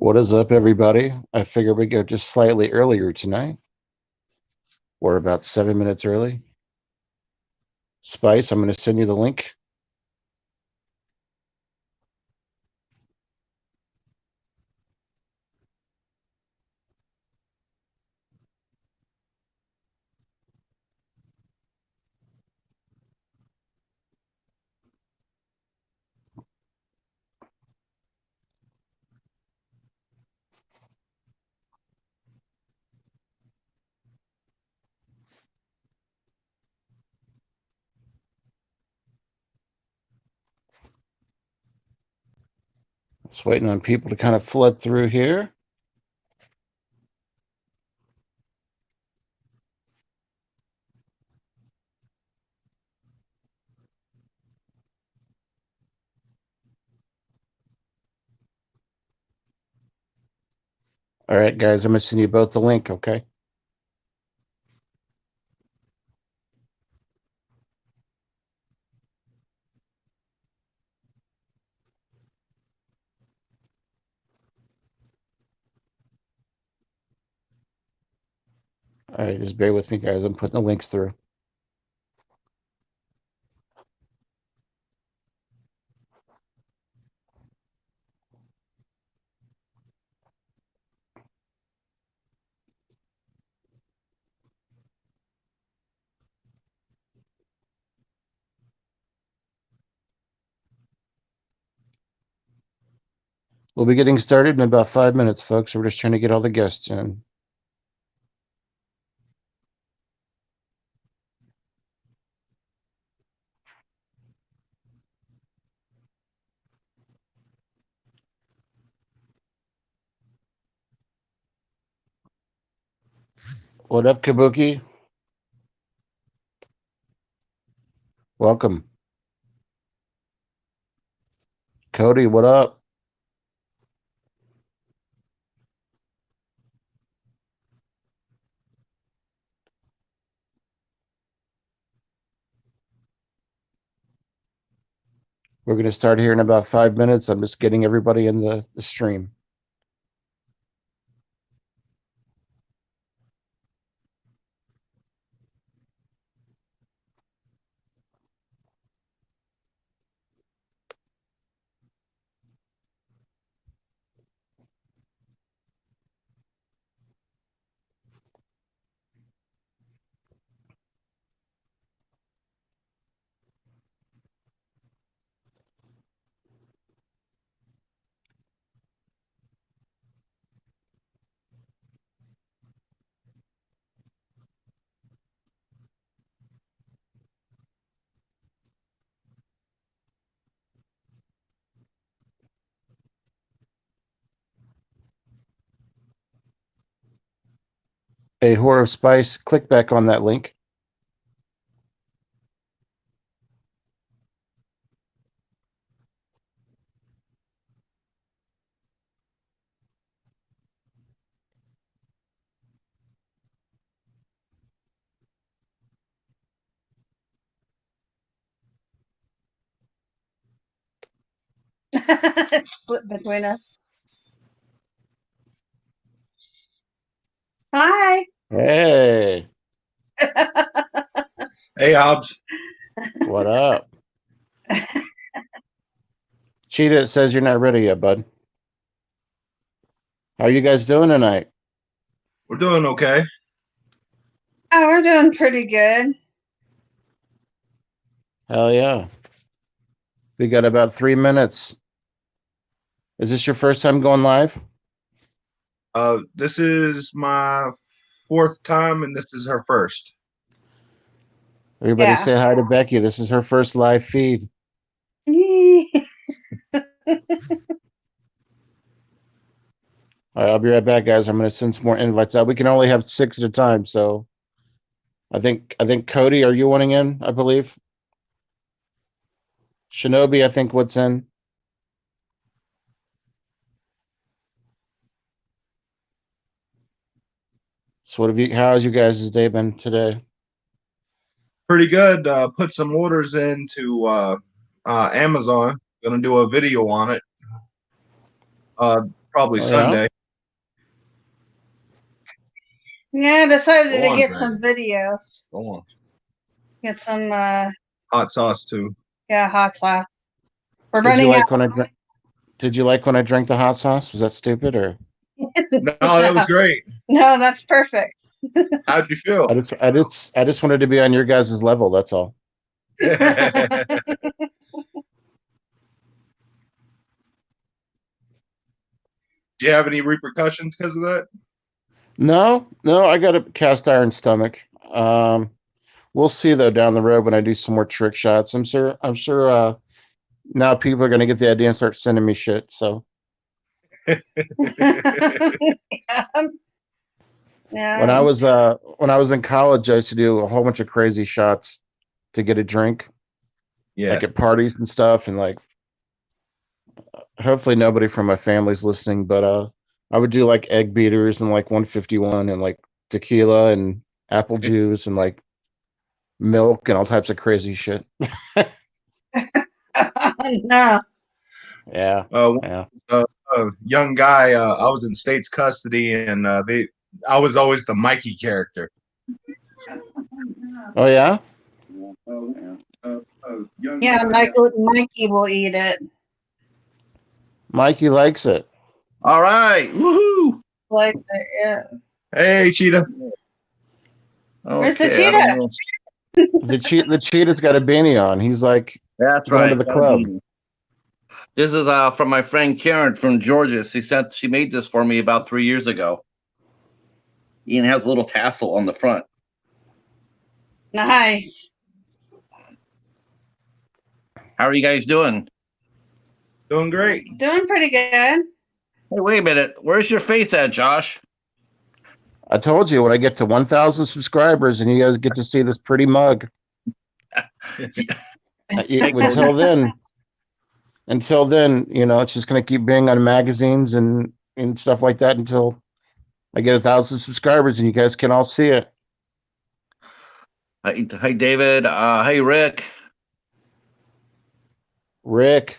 What is up, everybody? I figured we'd go just slightly earlier tonight. We're about 7 minutes early. Spice, I'm going to send you the link. Just waiting on people to kind of flood through here. All right, guys, I'm going to send you both the link, okay? All right, just bear with me, guys. I'm putting the links through. We'll be getting started in about 5 minutes, folks. We're just trying to get all the guests in. What up, Kabuki? Welcome. Cody, what up? We're going to start here in about 5 minutes. I'm just getting everybody in the stream. Hey, Whore of Spice, click back on that link. It's split between us. Hi. Hey, Hey, Hobbs. what up? Cheetah, it says you're not ready yet, bud. How are you guys doing tonight? We're doing okay. Oh, we're doing pretty good. Hell yeah. We got about 3 minutes. Is this your first time going live? This is my fourth time, and this is her first. Everybody Yeah. say hi to Becky. This is her first live feed. All right, I'll be right back, guys. I'm going to send some more invites out. We can only have 6 at a time, so I think Cody, are you wanting in? I believe Shinobi. I think what's in. So what have you? How has you guys' day been today? Pretty good. Put some orders into Amazon. Gonna do a video on it. probably Oh, yeah? Sunday. Yeah, I decided Go to on, get Greg. some videos. Go on. Get some Hot sauce too. hot sauce. We're Did you running out. like when I drank? Did you like when I drank the hot sauce? Was that stupid or? No, that was great. No, that's perfect. How'd you feel? I just wanted to be on your guys' level. That's all. Do you have any repercussions because of that? No, I got a cast iron stomach. We'll see though down the road when I do some more trick shots. I'm sure. Now people are gonna get the idea and start sending me shit. So Yeah. when I was in college, I used to do a whole bunch of crazy shots to get a drink, Yeah. like at parties and stuff, and like hopefully nobody from my family's listening, but I would do like egg beaters and like 151 and like tequila and apple juice and like milk and all types of crazy shit. No. Yeah, Uh, yeah. a young guy. I was in state's custody, and I was always the Mikey character. Oh yeah. Yeah, Mikey will eat it. Mikey likes it. All right. Woohoo. Likes it, yeah. Hey, Cheetah. Where's the Okay, I don't cheetah? know. The cheetah's got a beanie on. He's like That's going right. to the club. This is from my friend Karen from Georgia. She made this for me about 3 years ago. Ian has a little tassel on the front. Nice. How are you guys doing? Doing great. Doing pretty good. Hey, wait a minute. Where's your face at, Josh? I told you when I get to 1,000 subscribers and you guys get to see this pretty mug. Until then, you know, it's just going to keep being on magazines and stuff like that until I get 1,000 subscribers and you guys can all see it. Hi, David. Hey, Rick. Rick,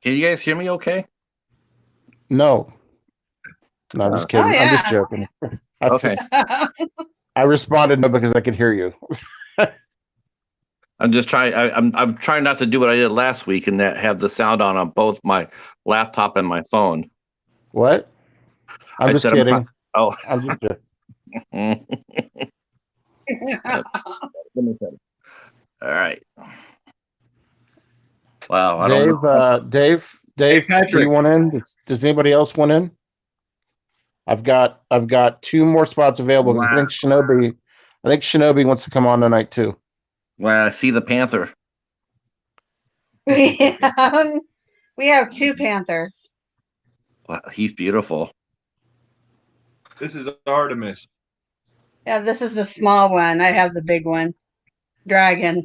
Can you guys hear me okay? no, I'm just kidding. Oh, I'm just yeah. joking. Okay. I responded no because I could hear you. I'm just trying. I'm trying not to do what I did last week and that have the sound on both my laptop and my phone. What? I'm I just said kidding. Oh. I'm just joking. All right. Wow. I Dave, don't know. Dave, Hey, do Patrick. you want in? Does anybody else want in? I've got 2 more spots available because Wow. I think Shinobi wants to come on tonight too. Well, I see the Panther. We have 2 panthers. Wow, he's beautiful. This is Artemis. Yeah, this is the small one. I have the big one. Dragon.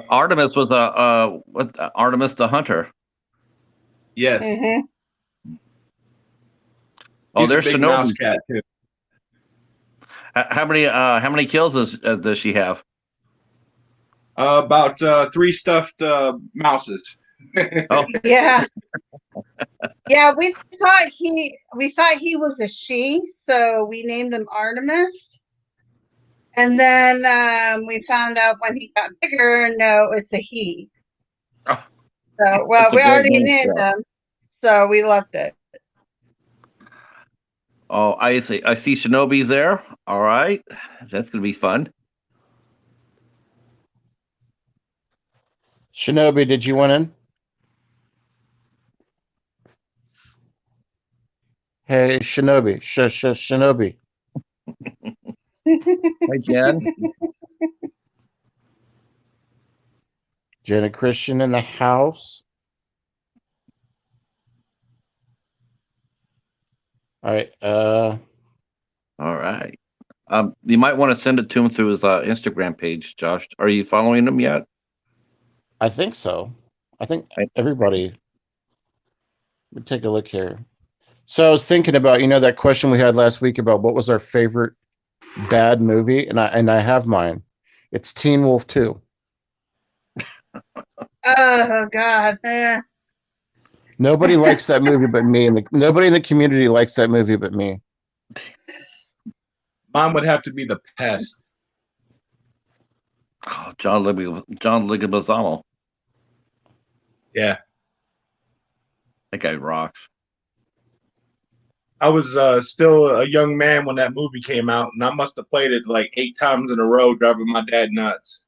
Artemis was Artemis the Hunter. Yes. Mhm. Oh, He's a there's big mouse Shinobi. cat too. How many kills does she have? About 3 stuffed mouses. Oh, Yeah. Yeah, we thought he was a she, so we named him Artemis. And then we found out when he got bigger, no, it's a he. Oh. So, well, That's a we great already name, named yeah. him, so we left it. Oh, I see. I see Shinobi's there. All right, that's gonna be fun. Shinobi, did you want in? Hey, Shinobi, Shinobi. Hi, Jen. Jenna Christian in the house. All right. All right. You might want to send it to him through his Instagram page, Josh. Are you following him yet? I think so. I think Right. everybody. Let me take a look here. So I was thinking about, you know, that question we had last week about what was our favorite bad movie, and I have mine. It's Teen Wolf 2. Oh God. Nobody likes that movie but me, and nobody in the community likes that movie but me. Mine would have to be The Pest. Oh, John Leguizamo. Yeah. That guy rocks. I was still a young man when that movie came out, and I must have played it like 8 times in a row, driving my dad nuts.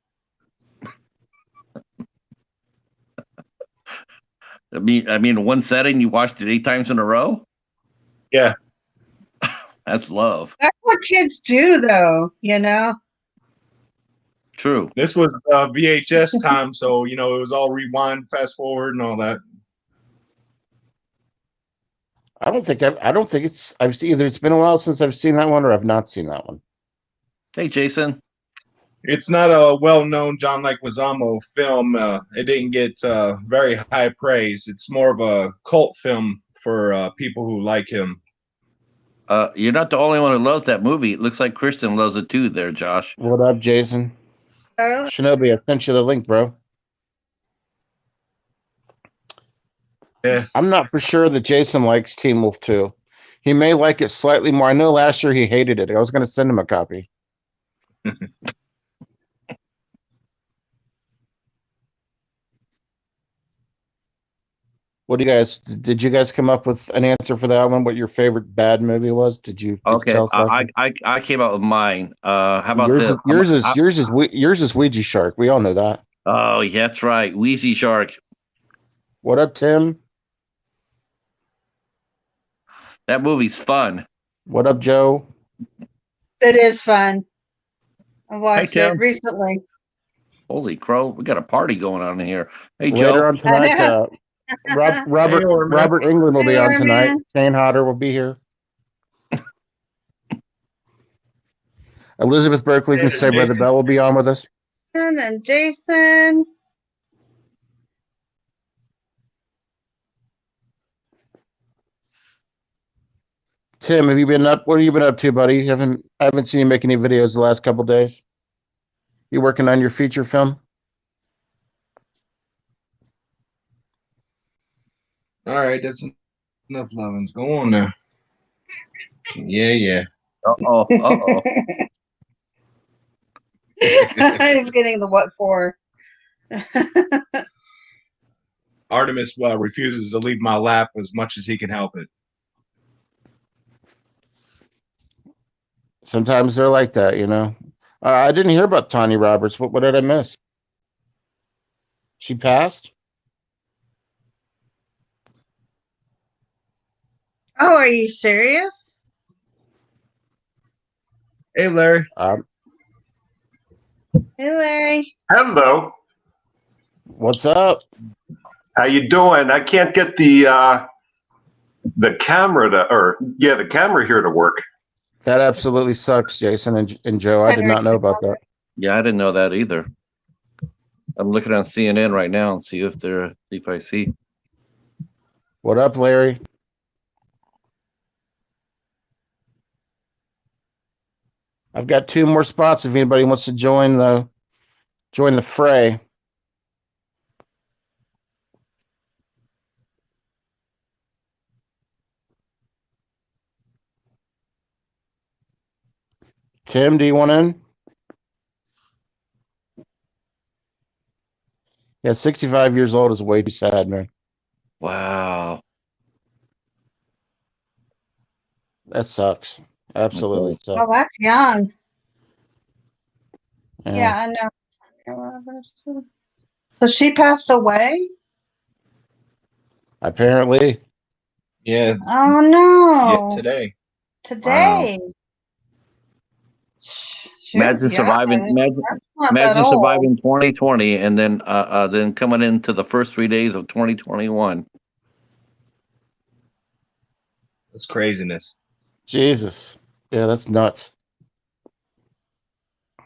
I mean, one setting you watched it 8 times in a row. Yeah. That's love. That's what kids do, though. You know. True. This was VHS time, so it was all rewind, fast forward, and all that. I don't think it's. I've seen either. It's been a while since I've seen that one, or I've not seen that one. Hey, Jason. It's not a well-known John Leguizamo film. It didn't get very high praise. It's more of a cult film for people who like him. You're not the only one who loves that movie. It looks like Kristen loves it too, there, Josh. What up, Jason? Oh, Shinobi, I sent you the link, bro. Yeah. I'm not for sure that Jason likes Teen Wolf 2. He may like it slightly more. I know last year he hated it. I was going to send him a copy. What do you guys? Did you guys come up with an answer for that one? What your favorite bad movie was? Did you Okay, tell Seth? I came out with mine. How about yours is Ouija Shark. We all know that. Oh, yeah, that's right. Wheezy Shark. What up, Tim? That movie's fun. What up, Joe? it is fun. I watched Tim. it recently. Holy crow, we got a party going on in here. Hey, Later Joe. on tonight, Robert England will be on tonight. Man. Shane Hodder will be here. Elizabeth Berkley from Saved by the Bell will be on with us. And Jason. Tim, have you been up? What have you been up to, buddy? I haven't seen you make any videos the last couple days. You working on your feature film? All right, that's enough lovins. Go on now. Yeah. Uh-oh. He's getting the what for. Artemis refuses to leave my lap as much as he can help it. Sometimes they're like that, I didn't hear about Tawny Roberts. What did I miss? She passed? Oh, are you serious? Hey, Larry. Hey, Larry. Hello. What's up? How you doing? I can't get the camera the camera here to work. That absolutely sucks, Jason and Joe. I did not know about that. Yeah, I didn't know that either. I'm looking on CNN right now and see if I see. What up, Larry? I've got 2 more spots if anybody wants to join the fray. Tim, do you want in? Yeah, 65 years old is way too sad, man. Wow. That sucks. Absolutely sucks. Oh, that's young. Yeah. Yeah, I know. So she passed away? Apparently. Yeah. Oh, no. Yeah, today. Today. She Imagine was young. surviving. That's not that Imagine old. surviving 2020 and then coming into the first 3 days of 2021. That's craziness. Jesus. Yeah, that's nuts.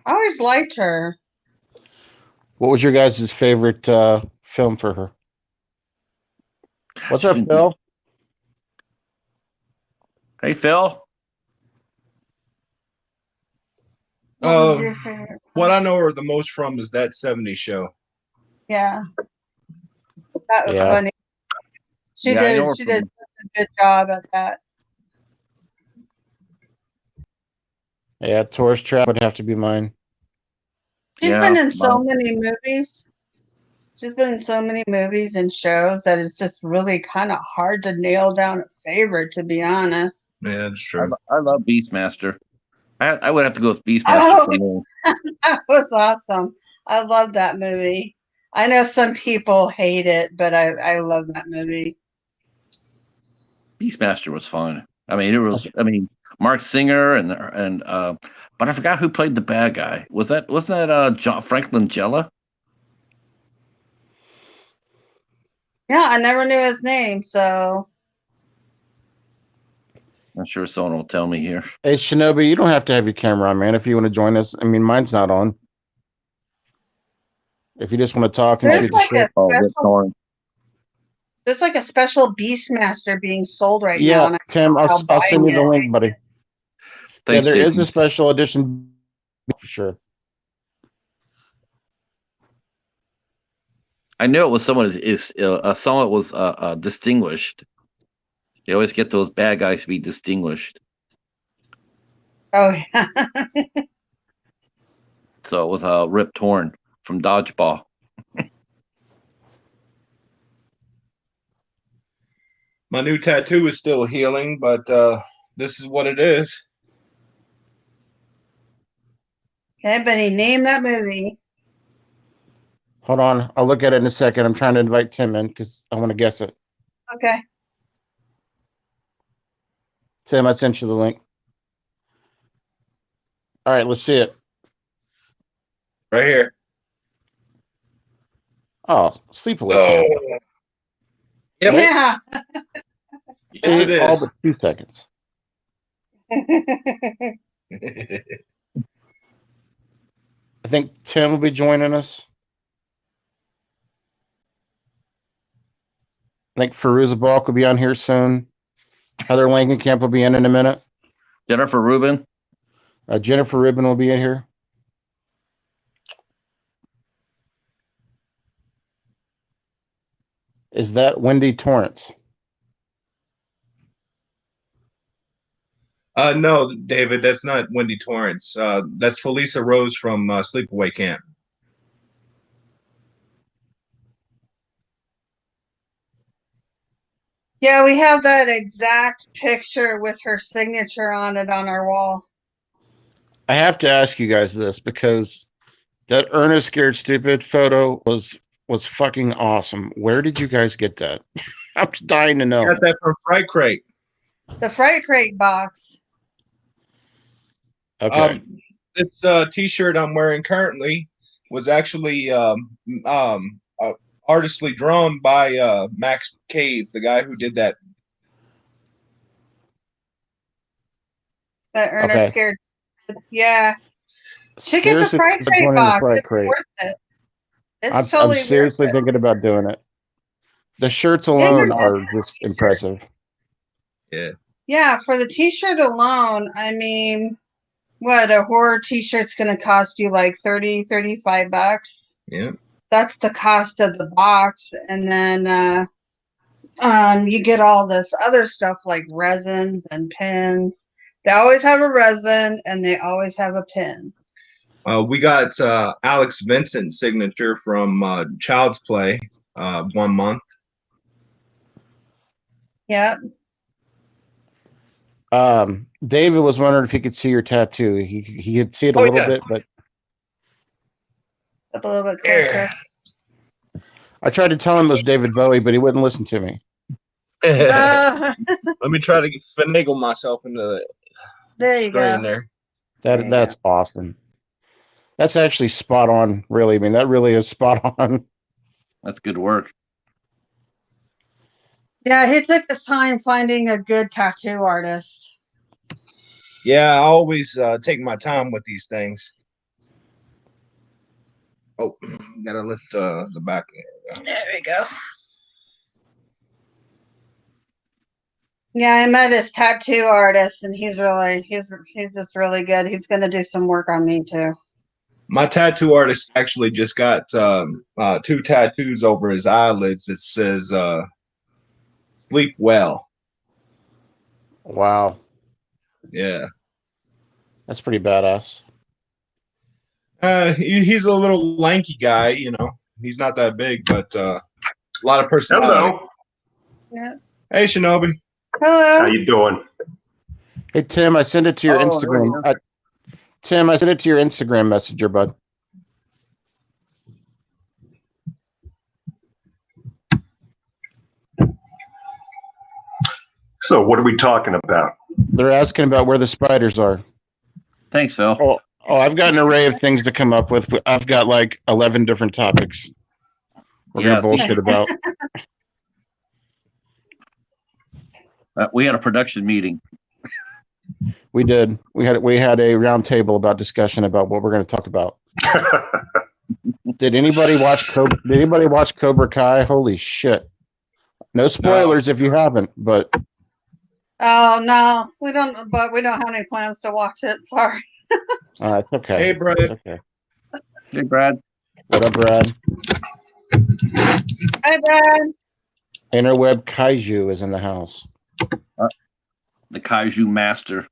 I always liked her. What was your guys' favorite film for her? What's up, Phil? Hey, Phil. What was your favorite? What I know her the most from is That 70s Show. Yeah. That was Yeah. funny. She Yeah, I know did. her She did from. such a good job at that. Yeah, Tourist Trap would have to be mine. She's Yeah, been in so many movies. She's been in so many movies and shows that it's just really kind of hard to nail down a favorite, to be honest. Yeah, that's I, true. I love Beastmaster. I would have to go with Beastmaster Oh, for me. that was awesome. I love that movie. I know some people hate it, but I love that movie. Beastmaster was fun. I mean, it was. I mean, Mark Singer and but I forgot who played the bad guy. Wasn't that John Franklin Jella? Yeah, I never knew his name, so I'm sure someone will tell me here. Hey, Shinobi, you don't have to have your camera on, man. If you want to join us, I mean, mine's not on. If you just want to talk and there's shoot the like shit. Oh, Rip Torn. there's like a special Beastmaster being sold right now, Yeah, and Tim, I'm I'll send buying you the it. link, buddy. Yeah, Thanks, there is Jason. a special edition for sure. I knew it was someone someone was distinguished. You always get those bad guys to be distinguished. Oh yeah. So it was Rip Torn from Dodgeball. My new tattoo is still healing, but this is what it is. Okay, Benny, name that movie. Hold on, I'll look at it in a second. I'm trying to invite Tim in because I want to guess it. Okay. Tim, I sent you the link. All right, let's see it. Right here. Oh, Sleepaway Camp. Oh. Yep. Yeah. Yes, it All is. but 2 seconds. I think Tim will be joining us. I think Faruza Balk will be on here soon. Heather Langenkamp will be in a minute. Jennifer Rubin. Jennifer Rubin will be in here. Is that Wendy Torrance? No, David, that's not Wendy Torrance. That's Felisa Rose from Sleepaway Camp. Yeah, we have that exact picture with her signature on it on our wall. I have to ask you guys this because that Ernest Scared Stupid photo was fucking awesome. Where did you guys get that? I'm just dying to know. Got that from Fright Crate. The Fright Crate box. Okay. This T-shirt I'm wearing currently was actually artistly drawn by Max Cave, the guy who did that. That Ernest Okay. Scared. Yeah. Check out the Seriously, Fright Crate joining the box. Fright It's Crate. worth it. It's I'm totally seriously worth it. thinking about doing it. The shirts Yeah, alone you're are just just t-shirt. impressive. Yeah. Yeah, for the t-shirt alone, I mean, what, a horror t-shirt's going to cost you like 35 bucks. Yeah. That's the cost of the box. And then you get all this other stuff like resins and pins. They always have a resin and they always have a pin. We got Alex Vincent's signature from Child's Play 1 month. Yep. David was wondering if he could see your tattoo. He could see it a Oh, little yeah. bit, but Up a little bit closer. Yeah. I tried to tell him it was David Bowie, but he wouldn't listen to me. Let me try to finagle myself into the there you screen go. there. There you That's awesome. That's actually spot on, really. I mean, that really is spot on. That's good work. Yeah, he took his time finding a good tattoo artist. Yeah, I always take my time with these things. Oh, gotta lift the back. There we go. Yeah, I met his tattoo artist, and he's just really good. He's gonna do some work on me too. My tattoo artist actually just got 2 tattoos over his eyelids. It says sleep well. Wow, Yeah. that's pretty badass. He's a little lanky guy, you know. He's not that big, but a lot of personality. Hello. Yeah. Hey, Shinobi. Hello. How you doing? Hey Tim, I sent it to your Oh, Instagram. there Tim, I sent it to your Instagram messenger, bud. So, what are we talking about? They're asking about where the spiders are. Thanks, Phil. Oh, I've got an array of things to come up with. I've got like 11 different topics we're Yeah, gonna bullshit about. We had a production meeting. We did. We had a round table about discussion about what we're going to talk about. Did anybody watch Cobra Kai? Holy shit! No spoilers if you haven't, but Oh no, we don't. But we don't have any plans to watch it. Sorry. it's okay. Hey, Brad. It's okay. Hey, Brad. What up, Brad? Hi, Brad. Interweb Kaiju is in the house. The Kaiju Master.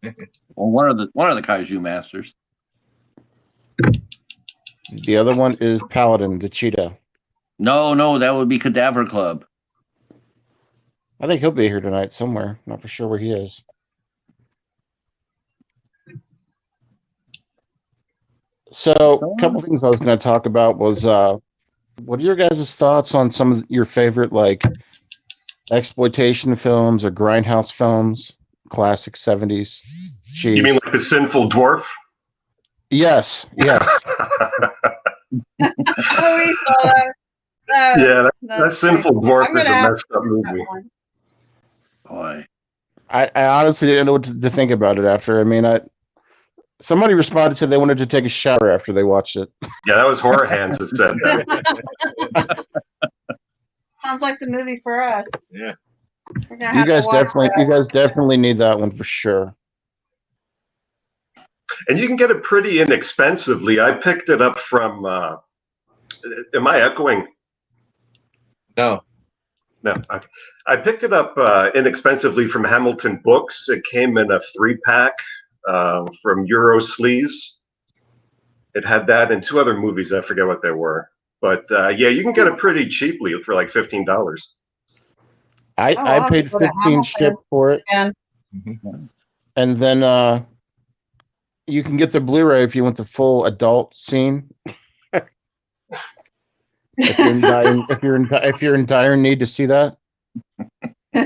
Well, one of the Kaiju Masters. The other one is Paladin, the cheetah. No, that would be Cadaver Club. I think he'll be here tonight somewhere. Not for sure where he is. So, a couple things I was going to talk about was what are your guys' thoughts on some of your favorite like exploitation films or grindhouse films, classic 70s? You mean like the Sinful Dwarf? Yes. Oh, we saw that. Yeah, that Sinful Dwarf I'm is a gonna have messed up movie. Boy. I honestly didn't know what to think about it after. I mean, somebody responded said they wanted to take a shower after they watched it. Yeah, that was Horror Hands that said that. Sounds like the movie for us. Yeah. We're gonna have to watch that. You guys definitely need that one for sure. And you can get it pretty inexpensively. I picked it up from. Am I echoing? No. No, I picked it up inexpensively from Hamilton Books. It came in a 3-pack from Euro Sleaze. It had that and 2 other movies. I forget what they were, but yeah, you can get it pretty cheaply for like $15. I paid 15 ship for it, and then you can get the Blu-ray if you want the full adult scene. If you're in dire need to see that.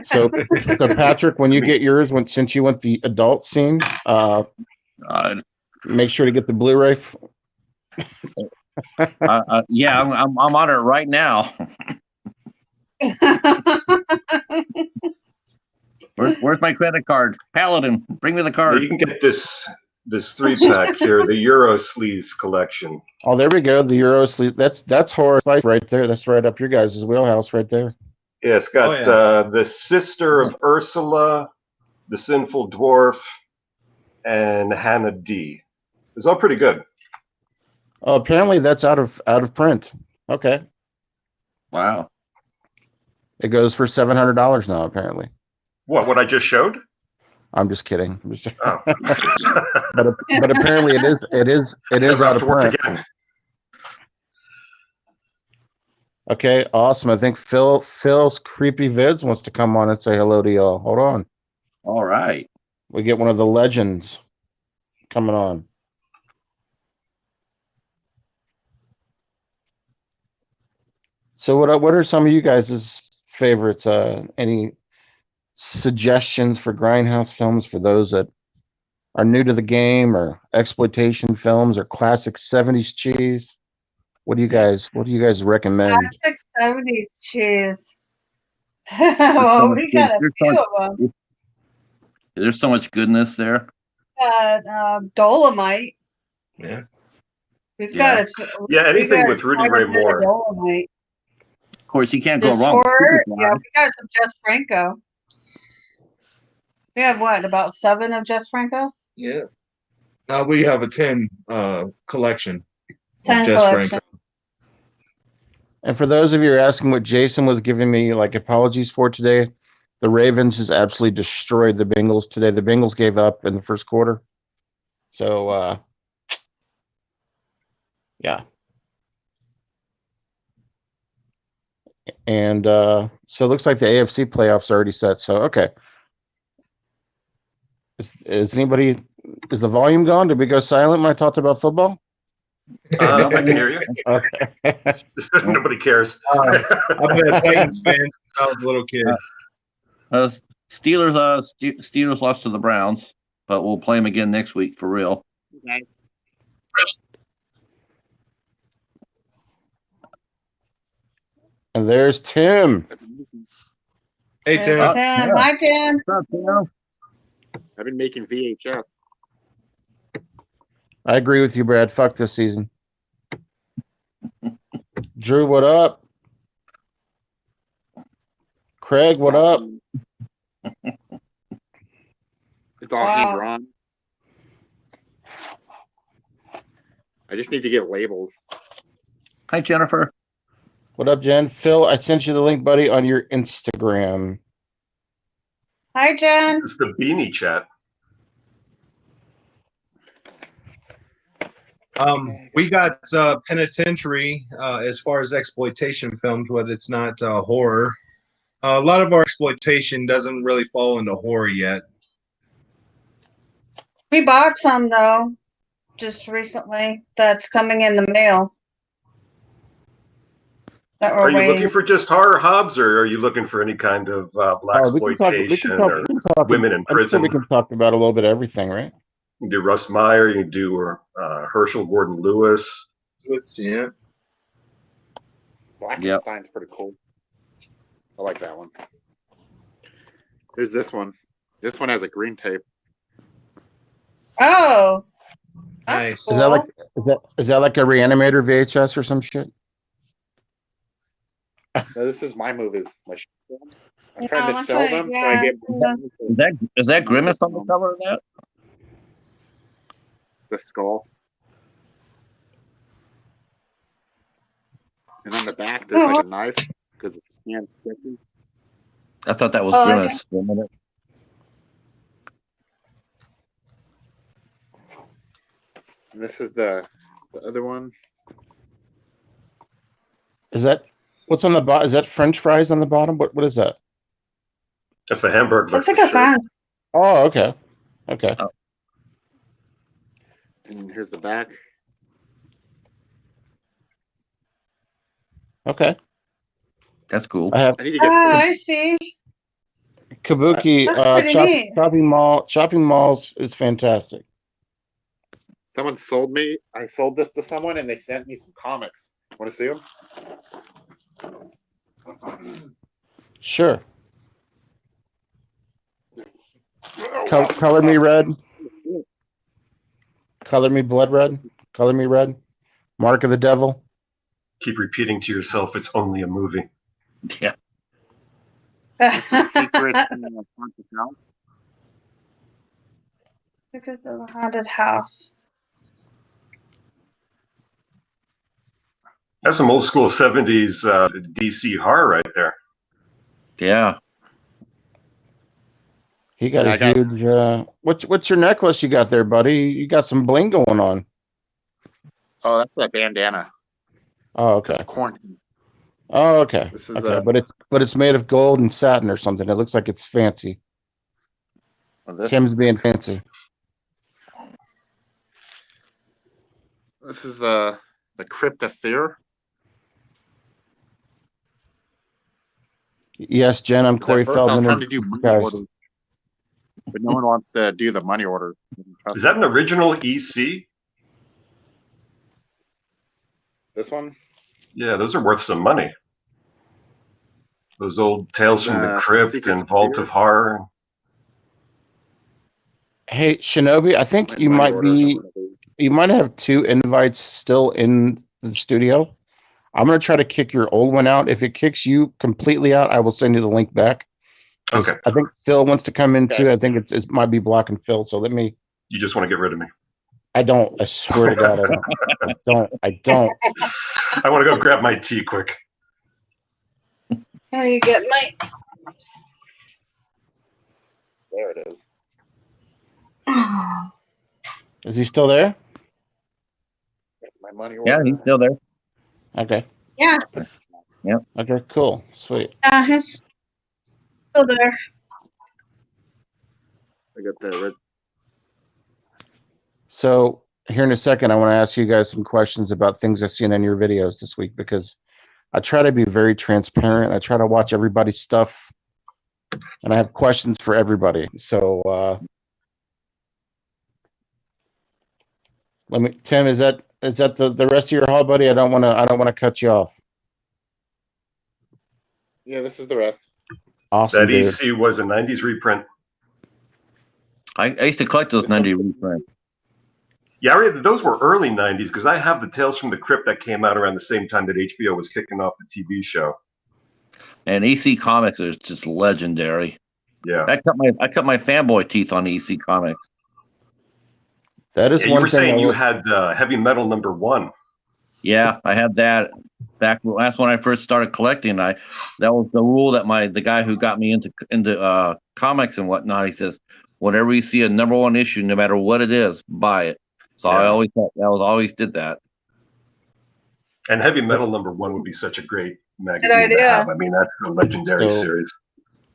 So Patrick, when you get yours, since you want the adult scene, make sure to get the Blu-ray. Yeah, I'm on it right now. Where's my credit card? Paladin, bring me the card. You can get this 3-pack here, the Euro Sleaze collection. Oh, there we go. The Euro Sleaze. That's horror right there. That's right up your guys' wheelhouse right there. Yeah, it's got the Sister of Ursula, the Sinful Dwarf, and Hannah D. It's all pretty good. Oh, apparently that's out of print. Okay. Wow. It goes for $700 now. Apparently. What I just showed? I'm just kidding. Oh. but apparently it is out of print. Again. Okay, awesome. I think Phil's Creepy Vids wants to come on and say hello to y'all. Hold on. All right. We get one of the legends coming on. So what are some of you guys' favorites? Any suggestions for Grindhouse films for those that are new to the game, or exploitation films, or classic 70s cheese? What do you guys recommend? Classic 70s cheese. Well, we got a few of them. There's so much goodness there. Dolomite. Yeah. We've got anything with Rudy Ray Moore. Dolomite. Of course, you can't go wrong. Yeah, we got some Jess Franco. We have about 7 of Jess Franco's? Yeah. We have a 10 collection. 10 collection. Franco. And for those of you who are asking what Jason was giving me like apologies for today, the Ravens just absolutely destroyed the Bengals today. The Bengals gave up in the first quarter. So, yeah. And so it looks like the AFC playoffs are already set. So, okay. Is the volume gone? Did we go silent when I talked about football? I can hear you. Okay. Nobody cares. I've been a Titans fan since I was a little kid. Steelers lost to the Browns, but we'll play them again next week for real. Okay. And there's Tim. Hey, There's Tim. Tim. Yeah. Hi, Tim. What's up, Tim? I've been making VHS. I agree with you, Brad. Fuck this season. Drew, what up? Craig, what up? It's all Wow. hand drawn. I just need to get labels. Hi, Jennifer. What up, Jen? Phil, I sent you the link, buddy, on your Instagram. Hi, Jen. It's the beanie chat. We got Penitentiary as far as exploitation films, but it's not horror. A lot of our exploitation doesn't really fall into horror yet. We bought some, though, just recently. That's coming in the mail. That we're Are you waiting. looking for just horror, Hobbs, or are you looking for any kind of black exploitation or women in I'm sure prison? we can talk about a little bit of everything, right? You can do Russ Meyer, you can do Herschel Gordon Lewis. Yeah. Blackenstein's pretty cool. I like that one. Here's this one. This one has a green tape. Oh. Nice. That's Is that cool. like is that like a reanimator VHS or some shit? No, this is my movie. My short film. I'm Yeah, trying to that's sell right, them, so yeah. I get Is that Grimace on the cover of that? the skull. And on the back, there's like a knife because it's hand sticky. I thought that was Oh, Grimace. For a minute. And this is the other one. Is that what's on the bottom? Is that French fries on the bottom? What is that? That's the Hamburg. Looks like a fan. Oh, okay. Okay. And here's the back. Okay. That's cool. I have I need to get Oh, I see. Kabuki That's pretty neat. shopping malls is fantastic. someone sold me. I sold this to someone, and they sent me some comics. Want to see them? Sure. Color me red. Color me blood red. Color me red. Mark of the Devil. Keep repeating to yourself, it's only a movie. Yeah. This is Secrets in the Haunted House. Secrets of the Haunted House. That's some old school 70s DC horror right there. Yeah. He got Yeah, a I got- huge. What's your necklace you got there, buddy? You got some bling going on. Oh, that's a bandana. Oh, It's okay. a quarantine. Oh, okay. This is Okay, a- but it's made of gold and satin or something. It looks like it's fancy. Oh, this, Tim's being fancy. this is the Crypt of Fear. Yes, Jen, I'm At Corey first, I was Feldman. trying to do money Guys. orders, but no one wants to do the money order. Is that an original EC? This one? Yeah, those are worth some money. Those old Tales from the Crypt Secrets and of Vault Fear. of Horror. Hey, Shinobi, I think you Money might orders be. or whatever. You might have 2 invites still in the studio. I'm gonna try to kick your old one out. If it kicks you completely out, I will send you the link back. 'Cause Okay. I think Phil wants to come in Okay. too. I think it might be blocking Phil. So let me. You just want to get rid of me. I don't. I swear to God, I don't. I don't. I want to go grab my tea quick. Now you get my. There it is. Is he still there? That's my money Yeah, order. he's still there. Okay. Yeah, Okay, cool. Sweet. it's still there. I got the red. So here in a second, I want to ask you guys some questions about things I've seen in your videos this week because I try to be very transparent. I try to watch everybody's stuff, and I have questions for everybody. So let me, Tim, is that the rest of your haul, buddy? I don't want to cut you off. Yeah, this is the rest. Awesome, That dude. EC was a 90s reprint. I used to collect those This 90 one's- reprints. Yeah, those were early 90s because I have the Tales from the Crypt that came out around the same time that HBO was kicking off the TV show. And EC Comics is just legendary. Yeah. I cut my fanboy teeth on EC Comics. That is Yeah, you one were thing. saying you had Heavy Metal #1. Yeah, I had that back. That's when I first started collecting. That was the rule that the guy who got me into comics and whatnot. He says, whenever you see a #1 issue, no matter what it is, buy it. So I Yeah. always did that. And Heavy Metal #1 would be such a great magazine to idea. have. I mean, that's a legendary So- series.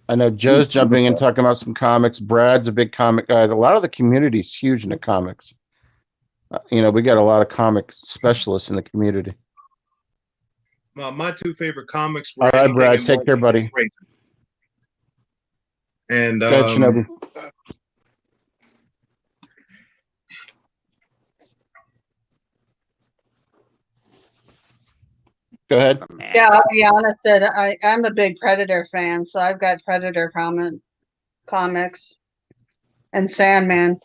I know Joe's jumping in talking about some comics. Brad's a big comic guy. A lot of the community is huge into comics. We got a lot of comic specialists in the community. My two favorite comics were All right, anything Brad, in take care, buddy. Razor. And Go ahead, Shinobi. Go ahead. Yeah, I'll be honest. That I'm a big Predator fan, so I've got Predator comics and Sandman.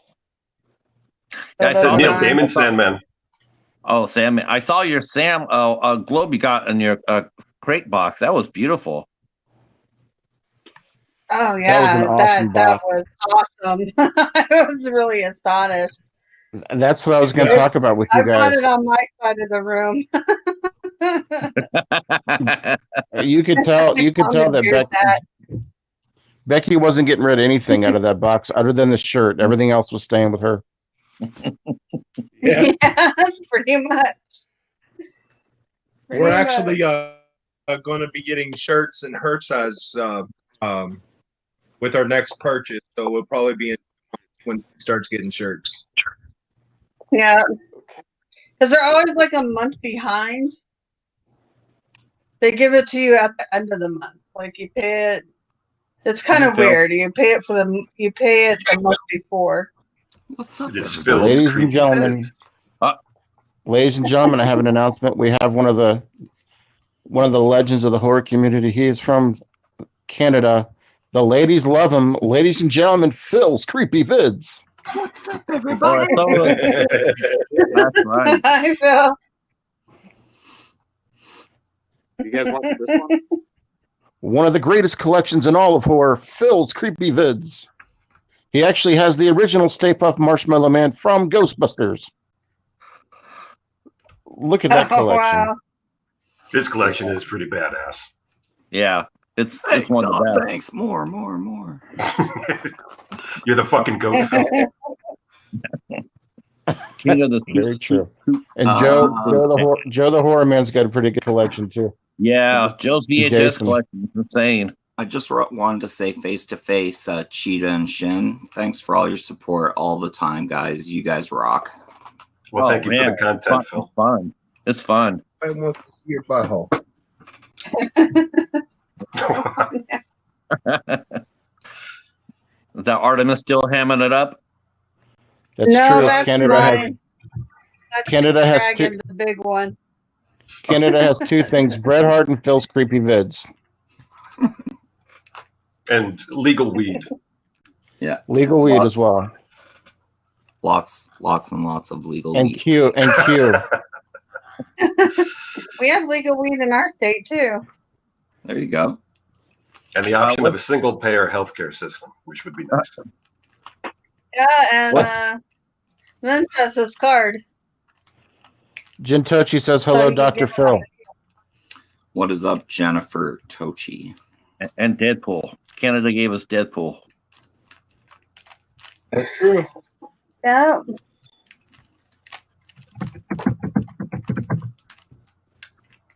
Yeah, I those saw are Neil mine. Gaiman, Sandman. Oh, Sam, I saw your Sam globe you got in your crate box. That was beautiful. Oh That was yeah, an awesome that box. was awesome. I was really astonished. And that's what I was going to Yeah. talk about with I you bought guys. it on my side of the room. You could tell that Becky wasn't getting rid of anything out of that box other than the shirt. Everything else was staying with her. Yeah. Yes, pretty much. We're actually going to be getting shirts in her size with our next purchase. So we'll probably be in when he starts getting shirts. Yeah, because they're always like a month behind. They give it to you at the end of the month. Like you pay it. It's kind of Phil. weird. You pay it the month before. What's up, It is everybody? Phil's Ladies and creepy gentlemen, bits. ladies and gentlemen, I have an announcement. We have one of the legends of the horror community. He is from Canada. The ladies love him. Ladies and gentlemen, Phil's Creepy Vids. What's up, Oh, everybody? I saw it. That's right. I feel. You guys want this one? One of the greatest collections in all of horror, Phil's Creepy Vids. He actually has the original Stay Puft Marshmallow Man from Ghostbusters. Look at that collection. Wow. His collection is pretty badass. Yeah, it's Thanks, one of the best. thanks. More. You're the fucking goat. King of the Very true. And Uh, Joe the Horror Man's got a pretty good collection too. Yeah, Joe's VHS Jason. collection is insane. I just wanted to say face to face, Cheetah and Shin. Thanks for all your support all the time, guys. You guys rock. Well, thank you for the It's content, Phil. fun. It's fun. I want to see your butthole. Is that Artemis still hamming it up? That's No, true. that's Canada mine. That's Canada the has dragon, the big one. has two things: Bret Hart and Phil's Creepy Vids. And legal weed. Yeah. Legal weed as well. Lots and lots of legal And weed. Q. We have legal weed in our state too. There you go. And the option of a single payer healthcare system, which would be nice. Yeah, and Lynn has his card. Jintochi says So hello, you can Dr. get Phil. What is up, Jennifer Tochi? And Deadpool. Canada gave us Deadpool. That's true. Yeah.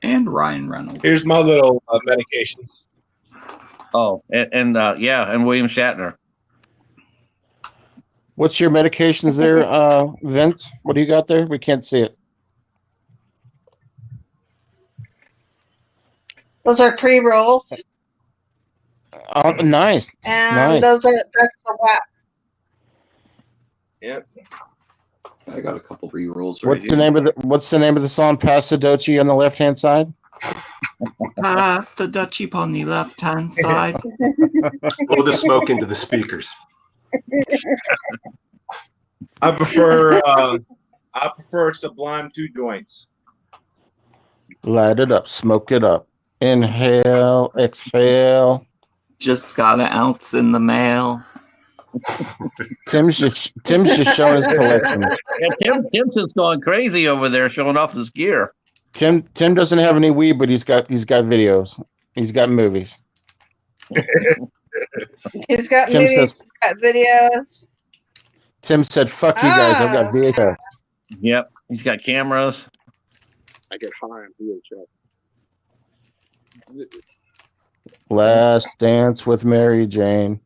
And Ryan Reynolds. Here's my little medications. Oh, and William Shatner. What's your medications there, Vince? What do you got there? We can't see it. Those are pre-rolls. Nice. And Nice. that's the wax. Yep. I got a couple re-rolls right What's the name of the song? Passidochi on the left hand side. Pass the Dutchie on the left-hand side. Blow the smoke into the speakers. I prefer Sublime 2 joints. Light it up, smoke it up. Inhale, exhale. Just got an ounce in the mail. Tim's just showing his collection. Yeah, Tim's just going crazy over there, showing off his gear. Tim doesn't have any weed, but he's got videos. He's got movies. He's got Tim movies, he's got videos. Tim said, "Fuck you guys, I've got VHS." Yep, he's got cameras. I get high on VHS. Last Dance with Mary Jane.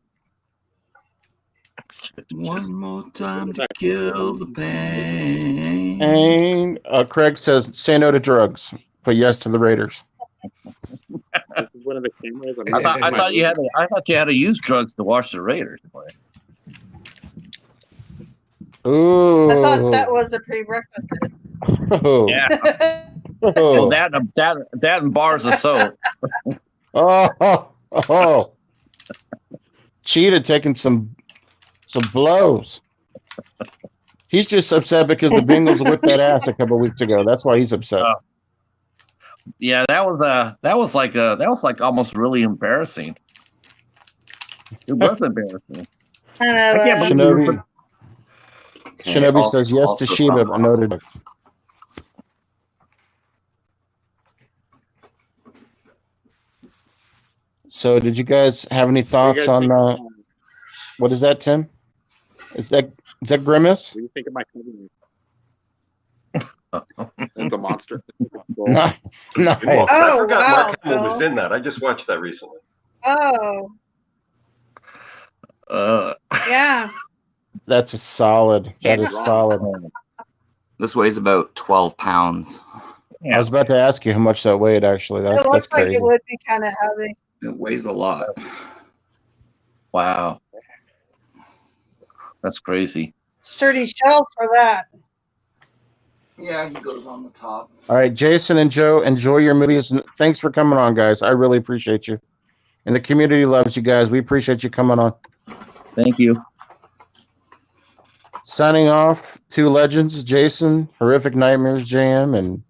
One more time to kill the pain. And Craig says, "Say no to drugs, but yes to the Raiders." This is one of the cameras. I thought you had to use drugs to watch the Raiders. Ooh. I thought that was a prerequisite. Oh. Yeah. Oh. That and bars of soap. Oh. Cheetah taking some blows. He's just upset because the Bengals whipped that ass a couple weeks ago. That's why he's upset. Yeah, that was like almost really embarrassing. It was embarrassing. I can't believe Shinobi, Shinobi says yes to Sheba, but no to drugs. So, did you guys have any thoughts on what is that, Tim? Is that Grimace? What do you think of my cousin? It's a monster. No. I Oh, forgot wow, Mark Hamill was Phil. in that. I just watched that recently. Oh, yeah. That's a solid. That is solid. This weighs about 12 pounds. I was about to ask you how much that weighed. Actually, It that's looks like crazy. it would be kind of heavy. It weighs a lot. Wow. That's crazy. Sturdy shells for that. Yeah, he goes on the top. All right, Jason and Joe, enjoy your movies. And thanks for coming on, guys. I really appreciate you. And the community loves you guys. We appreciate you coming on. Thank you. Signing off, two legends, Jason, Horrific Nightmares Jam, and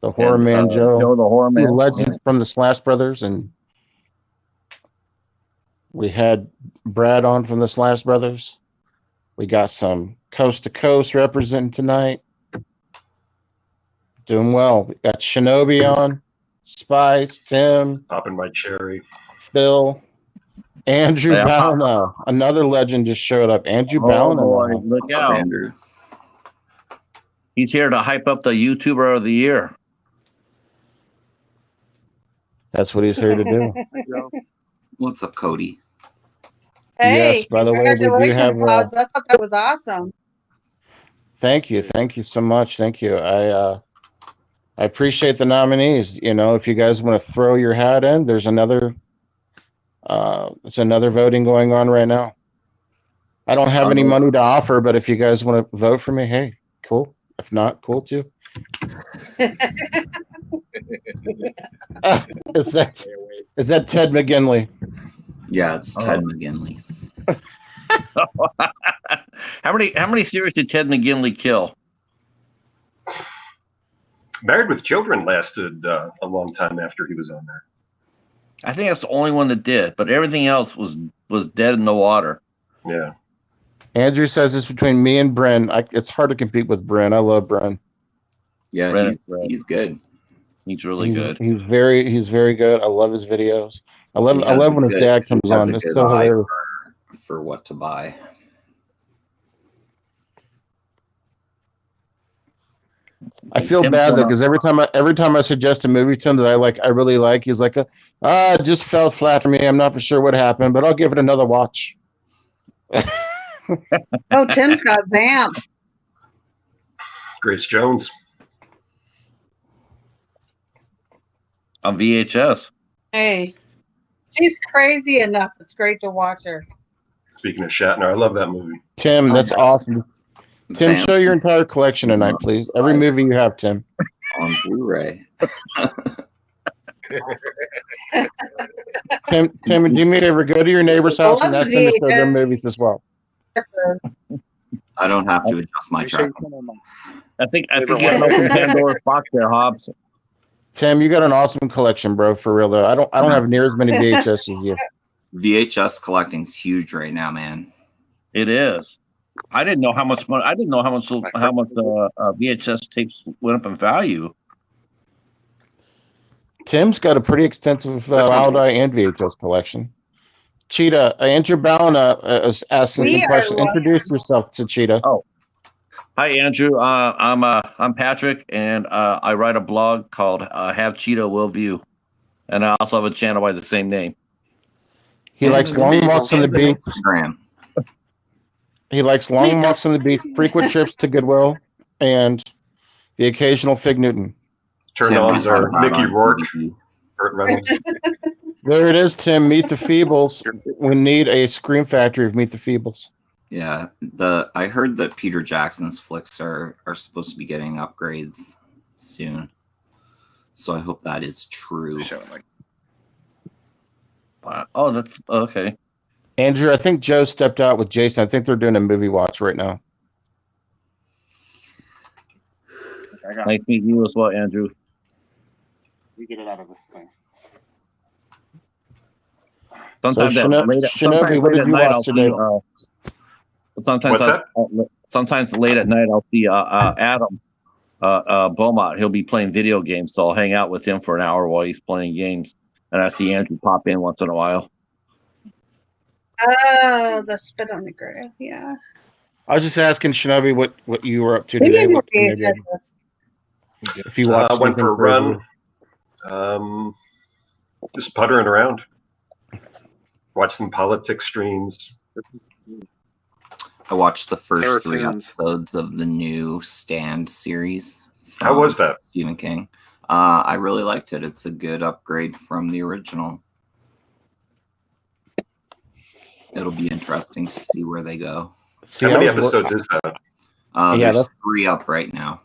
the Horror Man Joe. Joe the Horror Two Man. legends from the Slash Brothers. And we had Brad on from the Slash Brothers. We got some coast to coast representing tonight. Doing well. We got Shinobi on, Spice, Tim, Popping my cherry. Phil, Andrew Yeah. Ballino. Another legend just showed up. Andrew Oh, Ballino. boy. Look What's up, out. Andrew? He's here to hype up the YouTuber of the year. That's what he's here to do. What's up, Cody? Hey, Yes, by the way, we do congratulations, have, Hobbs. I thought that was awesome. Thank you so much. Thank you. I appreciate the nominees. You know, if you guys want to throw your hat in, there's another voting going on right now. I don't have any money to offer, but if you guys want to vote for me, hey, cool. If not, cool too. Is that Ted McGinley? Yeah, it's Ted McGinley. How many series did Ted McGinley kill? Married with Children lasted a long time after he was on there. I think that's the only one that did, but everything else was dead in the water. Yeah. Andrew says it's between me and Bren. It's hard to compete with Bren. I love Bren. Yeah, Right. he's good. He's really good. He's very good. I love his videos. I He love has a when his good- dad he comes has on. a It's good so eye hilarious. for what to buy. I feel Tim's bad though going because every time I suggest a movie to him that I really like, he's like, it just fell flat for me. I'm not for sure what happened, but I'll give it another watch. Oh, Tim's got Vamp. Grace Jones. on VHS. Hey, she's crazy enough. It's great to watch her. Speaking of Shatner, I love that movie. Tim, that's awesome. Tim, Vamp show your entire collection tonight, please. Every movie you have, Tim. on Blu-ray. Tim, do you me a favor? Go to your neighbor's house and ask them to show their VHS. movies as well. I don't have to adjust my track. I think you opened Pandora's box there, Hobbs. Tim, you got an awesome collection, bro. For real though, I don't have near as many VHS as you. VHS collecting's huge right now, man. It is. I didn't know how much money. I didn't know how much VHS tapes went up in value. Tim's got a pretty extensive Aldai and VHS collection. Cheetah, Andrew Ballin is asking We some are questions. live. Introduce yourself to Cheetah. Oh, hi Andrew. I'm Patrick, and I write a blog called Have Cheetah Will View, and I also have a channel by the same name. He likes long walks on the beach. Instagram. He likes long walks on the beach, frequent trips to Goodwill, and the occasional Fig Newton. Turn-ons are Mickey Rourke, Burt Reynolds. There it is, Tim. Meet the Feebles. We need a Scream Factory of Meet the Feebles. Yeah, I heard that Peter Jackson's flicks are supposed to be getting upgrades soon, so I hope that is true. Oh, that's okay. Andrew, I think Joe stepped out with Jason. I think they're doing a movie watch right now. Nice meeting you as well, Andrew. You get it out of this thing. Sometimes Shinobi, what did you watch today? Sometimes late at night I'll see Adam Beaumont. He'll be playing video games, so I'll hang out with him for an hour while he's playing games, and I see Andrew pop in once in a while. Oh, the spit on the grave. Yeah. I was just asking Shinobi what you were up to We today. need What more you did. VHS. If you watched Went for a anything run. Just puttering around. Watch some politics streams. I watched the first 3 Cartoons. episodes of the new Stand series. How was that? Stephen King. I really liked it. It's a good upgrade from the original. It'll be interesting to see where they go. See, How many I was- episodes is that? Yeah, There's that's- 3 up right now.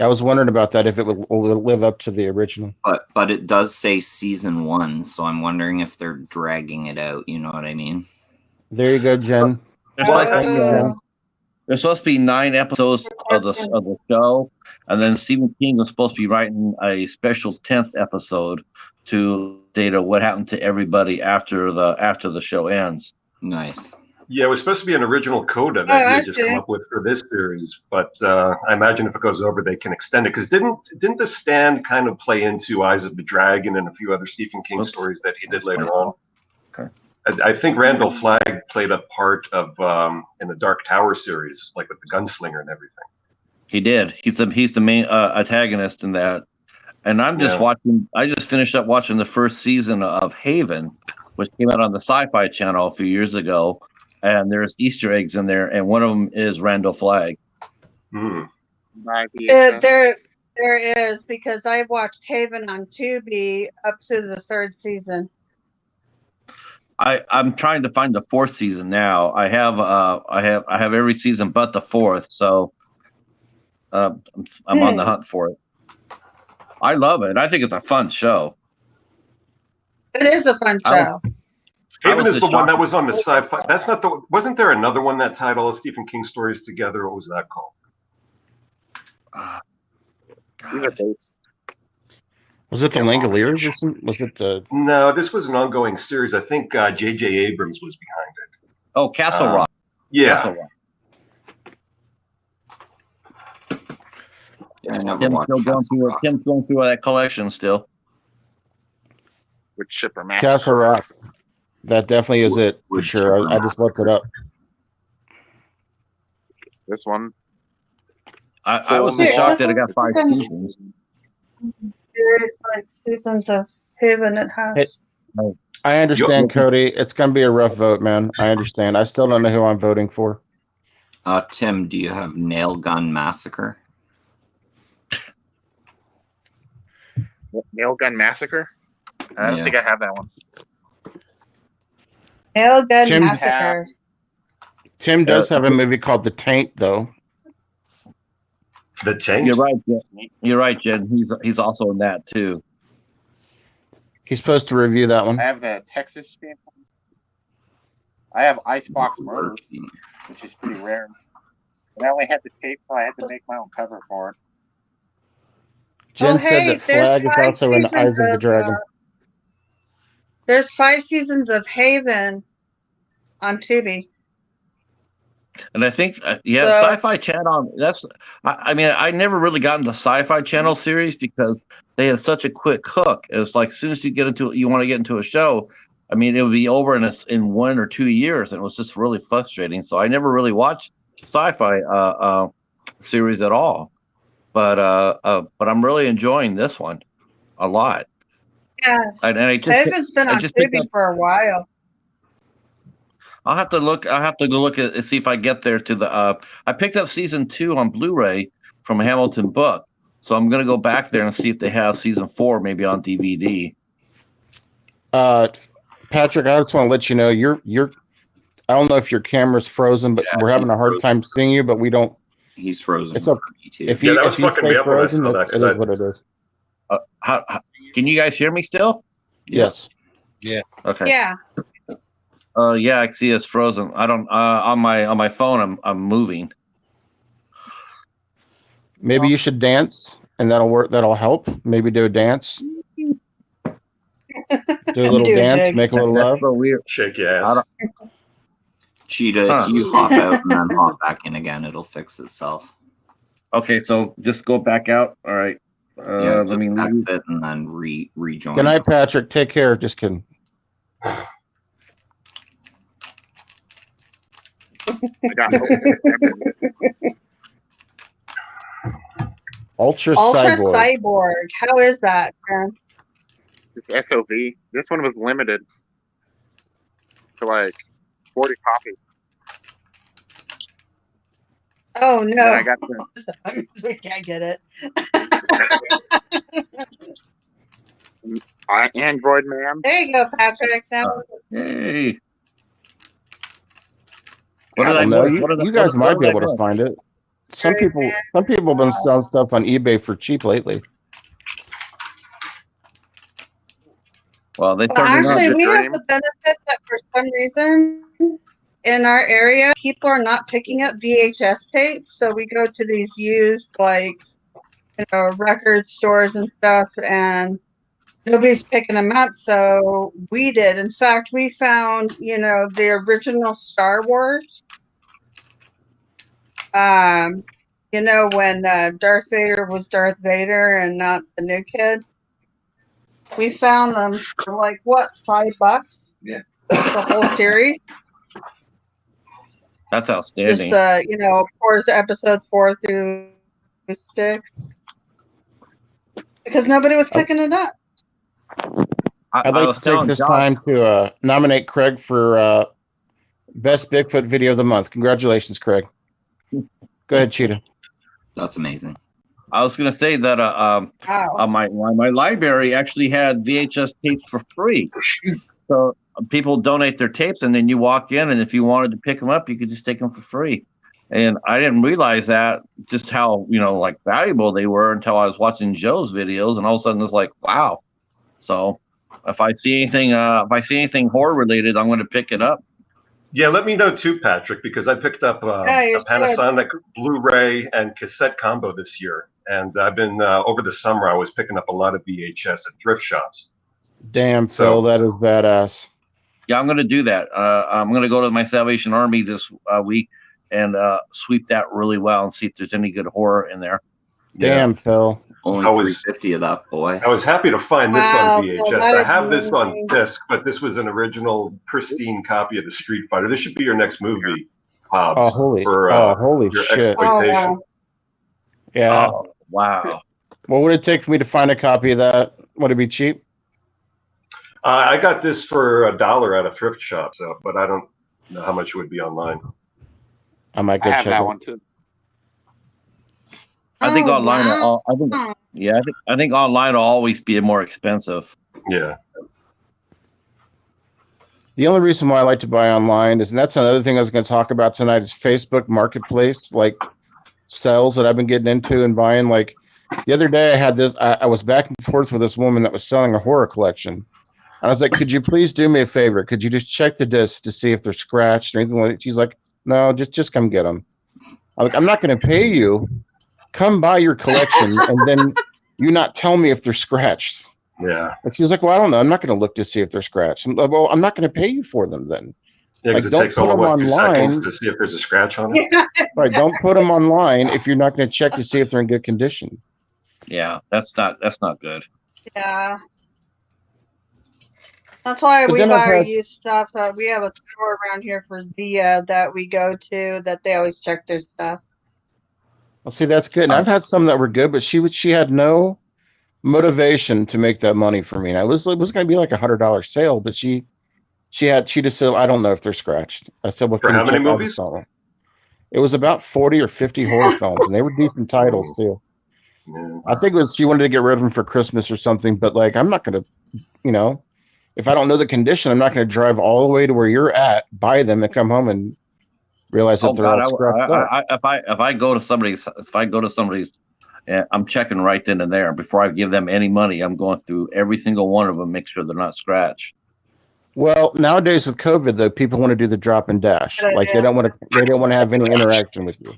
I was wondering about that, if it would live up to the original. But it does say season 1, so I'm wondering if they're dragging it out. You know what I mean? There you go, Jen. There's supposed to be 9 episodes of the show, and then Stephen King was supposed to be writing a special 10th episode to data what happened to everybody after the show ends. Nice. Yeah, it was supposed to be an original coda that he had just come up with for this series, but I imagine if it goes over, they can extend it. Because didn't The Stand kind of play into Eyes of the Dragon and a few other Stephen King stories that he did later on? Okay. I think Randall Flagg played a part of in the Dark Tower series, like with the gunslinger and everything. He did. He's the main antagonist in that. And I'm just watching. I just finished up watching the first season of Haven, which came out on the Sci-Fi Channel a few years ago. And there's Easter eggs in there, and one of them is Randall Flagg. There is, because I watched Haven on Tubi up to the 3rd season. I'm trying to find the 4th season now. I have every season but the 4th, so I'm on the hunt for it. I love it. I think it's a fun show. It is a fun show. Haven is the one that was on the Sci-Fi. That's not the. Wasn't there another one that tied all the Stephen King stories together? What was that called? These are based. Was it the Langoliers or something? Was it the? No, this was an ongoing series. I think J.J. Abrams was behind it. Oh, Castle Rock. Yeah. Castle Rock. Yeah, I never Tim's watched still going Castle through. Rock. Tim's going through that collection still. With Shipper Massacre. Castle Rock. That definitely is it for Wood sure. chipper I just looked it up. This one. I was Full just shocked that it Noir. got 5 seasons. Like seasons of Haven it has. I understand, Cody. It's going to be a rough vote, man. I understand. I still don't know who I'm voting for. Tim, do you have Nail Gun Massacre? Nail Gun Massacre? I don't Yeah. think I have that one. Nail Gun Tim- Massacre. Tim does have a movie called The Taint, though. The Taint. You're right, Jen. You're right, Jen. He's also in that too. He's supposed to review that one. I have the Texas Chainsaw. I have Icebox Murders, which is pretty rare. But I only had the tape, so I had to make my own cover for it. Jen Oh, said hey, that Flag is there's 5 also in Eyes of the seasons Dragon. There's 5 seasons of Haven on Tubi. And I think, So- Sci-Fi Channel. I mean, I never really got into Sci-Fi Channel series because they had such a quick hook. It's like as soon as you want to get into a show, I mean, it would be over in 1 or 2 years, and it was just really frustrating. So I never really watched Sci-Fi series at all. But I'm really enjoying this one a lot. Yeah, And I just Haven's been I on just picked Tubi up- for a while. I'll have to look at see if I get there to the. I picked up season 2 on Blu-ray from Hamilton Book, so I'm gonna go back there and see if they have season 4 maybe on DVD. Patrick, I just want to let you know you're. I don't know if your camera's frozen, but Yeah, we're having a hard he's time seeing you. But we don't. He's frozen It's for up- me too. If Yeah, you that was if you fucking me stay up when I frozen, saw that, it 'cause is I- what it is. Can you guys hear me still? Yes. Okay. Yeah. Yeah, I see it's frozen. I don't. On my phone, I'm moving. Maybe you should dance, and that'll work. That'll help. Maybe do a dance. Do a little Do a dance. jig. Make a little That's love. so weird. Shake your I ass. don't- Cheetah, Huh. if you hop out and then hop back in again, it'll fix itself. Okay, so just go back out. All right. Yeah, Let just me leave. exit and then rejoin. Good night, Patrick. Take care. Just kidding. I got Ultra Ultra Cyborg. Cyborg. How is that, Jen? It's SOV. This one was limited to like 40 copies. Oh And no. then I got the We can't get it. Android Man. There you go, Patrick. Now, Hey. What did Well, I no, miss? you, What did I- you guys what might did be I able to miss? find it. Some Very people, bad. some people have been selling stuff on eBay for cheap lately. Well, they well, turned it on. actually, we have Dream. the benefit that for some reason in our area, people are not picking up VHS tapes. So we go to these used, like, record stores and stuff, and nobody's picking them up. So we did. In fact, we found, the original Star Wars. When Darth Vader was Darth Vader and not the new kid. We found them for like what, $5? Yeah. The whole series. That's Just outstanding. of course, episodes 4 through 6. Because nobody was picking it up. I'd I like was to take telling this John, time to nominate Craig for Best Bigfoot Video of the Month. Congratulations, Craig. Go ahead, Cheetah. That's amazing. I was going to say that Wow. my library actually had VHS tapes for free. So people donate their tapes, and then you walk in, and if you wanted to pick them up, you could just take them for free. And I didn't realize that just how valuable they were until I was watching Joe's videos, and all of a sudden it's like, wow. So if I see anything horror related, I'm going to pick it up. Yeah, let me know too, Patrick, because I picked up Yeah, you a Panasonic Blu-ray and cassette combo this year, and I've been over the summer. I was picking up a lot of VHS at thrift shops. Damn, So- Phil, that is badass. Yeah, I'm going to do that. I'm going to go to my Salvation Army this week and sweep that really well and see if there's any good horror in there. Damn, Phil. Only I was- 350 of that boy. I was happy to find this Wow, on so VHS. that I is have this on amazing. disc, but this was an original, pristine copy of the Street Fighter. This should be your next movie, Hobbs. Oh, holy your shit. Oh, Exploitation. wow. Yeah. Oh, wow. What would it take for me to find a copy of that? Would it be cheap? I got this for $1 at a thrift shop, but I don't know how much it would be online. I might I go have check that it. one too. I think Oh, online. wow. I think online will always be more expensive. Yeah. The only reason why I like to buy online is, and that's another thing I was going to talk about tonight, is Facebook Marketplace, like sales that I've been getting into and buying. Like the other day, I had this. I was back and forth with this woman that was selling a horror collection. I was like, "Could you please do me a favor? Could you just check the discs to see if they're scratched or anything like that?" She's like, "No, just come get them." I'm like, "I'm not going to pay you. Come buy your collection and then you not tell me if they're scratched." Yeah. And she's like, "Well, I don't know. I'm not going to look to see if they're scratched." I'm like, "Well, I'm not going to pay you for them then." Yeah, because Like, it don't takes put all them of 2 online. seconds to see if there's a scratch on it. Yeah. Right? Don't put them online if you're not going to check to see if they're in good condition. Yeah, that's not good. Yeah. That's why But we then buy I've our had- used stuff. We have a store around here for Zia that we go to that they always check their stuff. Well, see, that's good. And I've had some that were good, but she had no motivation to make that money for me. And it was going to be like $100 sale, but she just said, "I don't know if they're scratched." I said, "Well, For can how you many check?" I movies? just don't know. It was about 40 or 50 horror films, and they were decent titles too. Yeah. I think it was she wanted to get rid of them for Christmas or something, but like, I'm not going to, if I don't know the condition, I'm not going to drive all the way to where you're at, buy them, and come home and realize that Oh they're God, all scratched up. if I go to somebody's, I'm checking right then and there before I give them any money. I'm going through every single one of them, make sure they're not scratched. Well, nowadays with COVID, though, people want to do the drop and dash. Good Like idea. they don't want to have any interaction with you.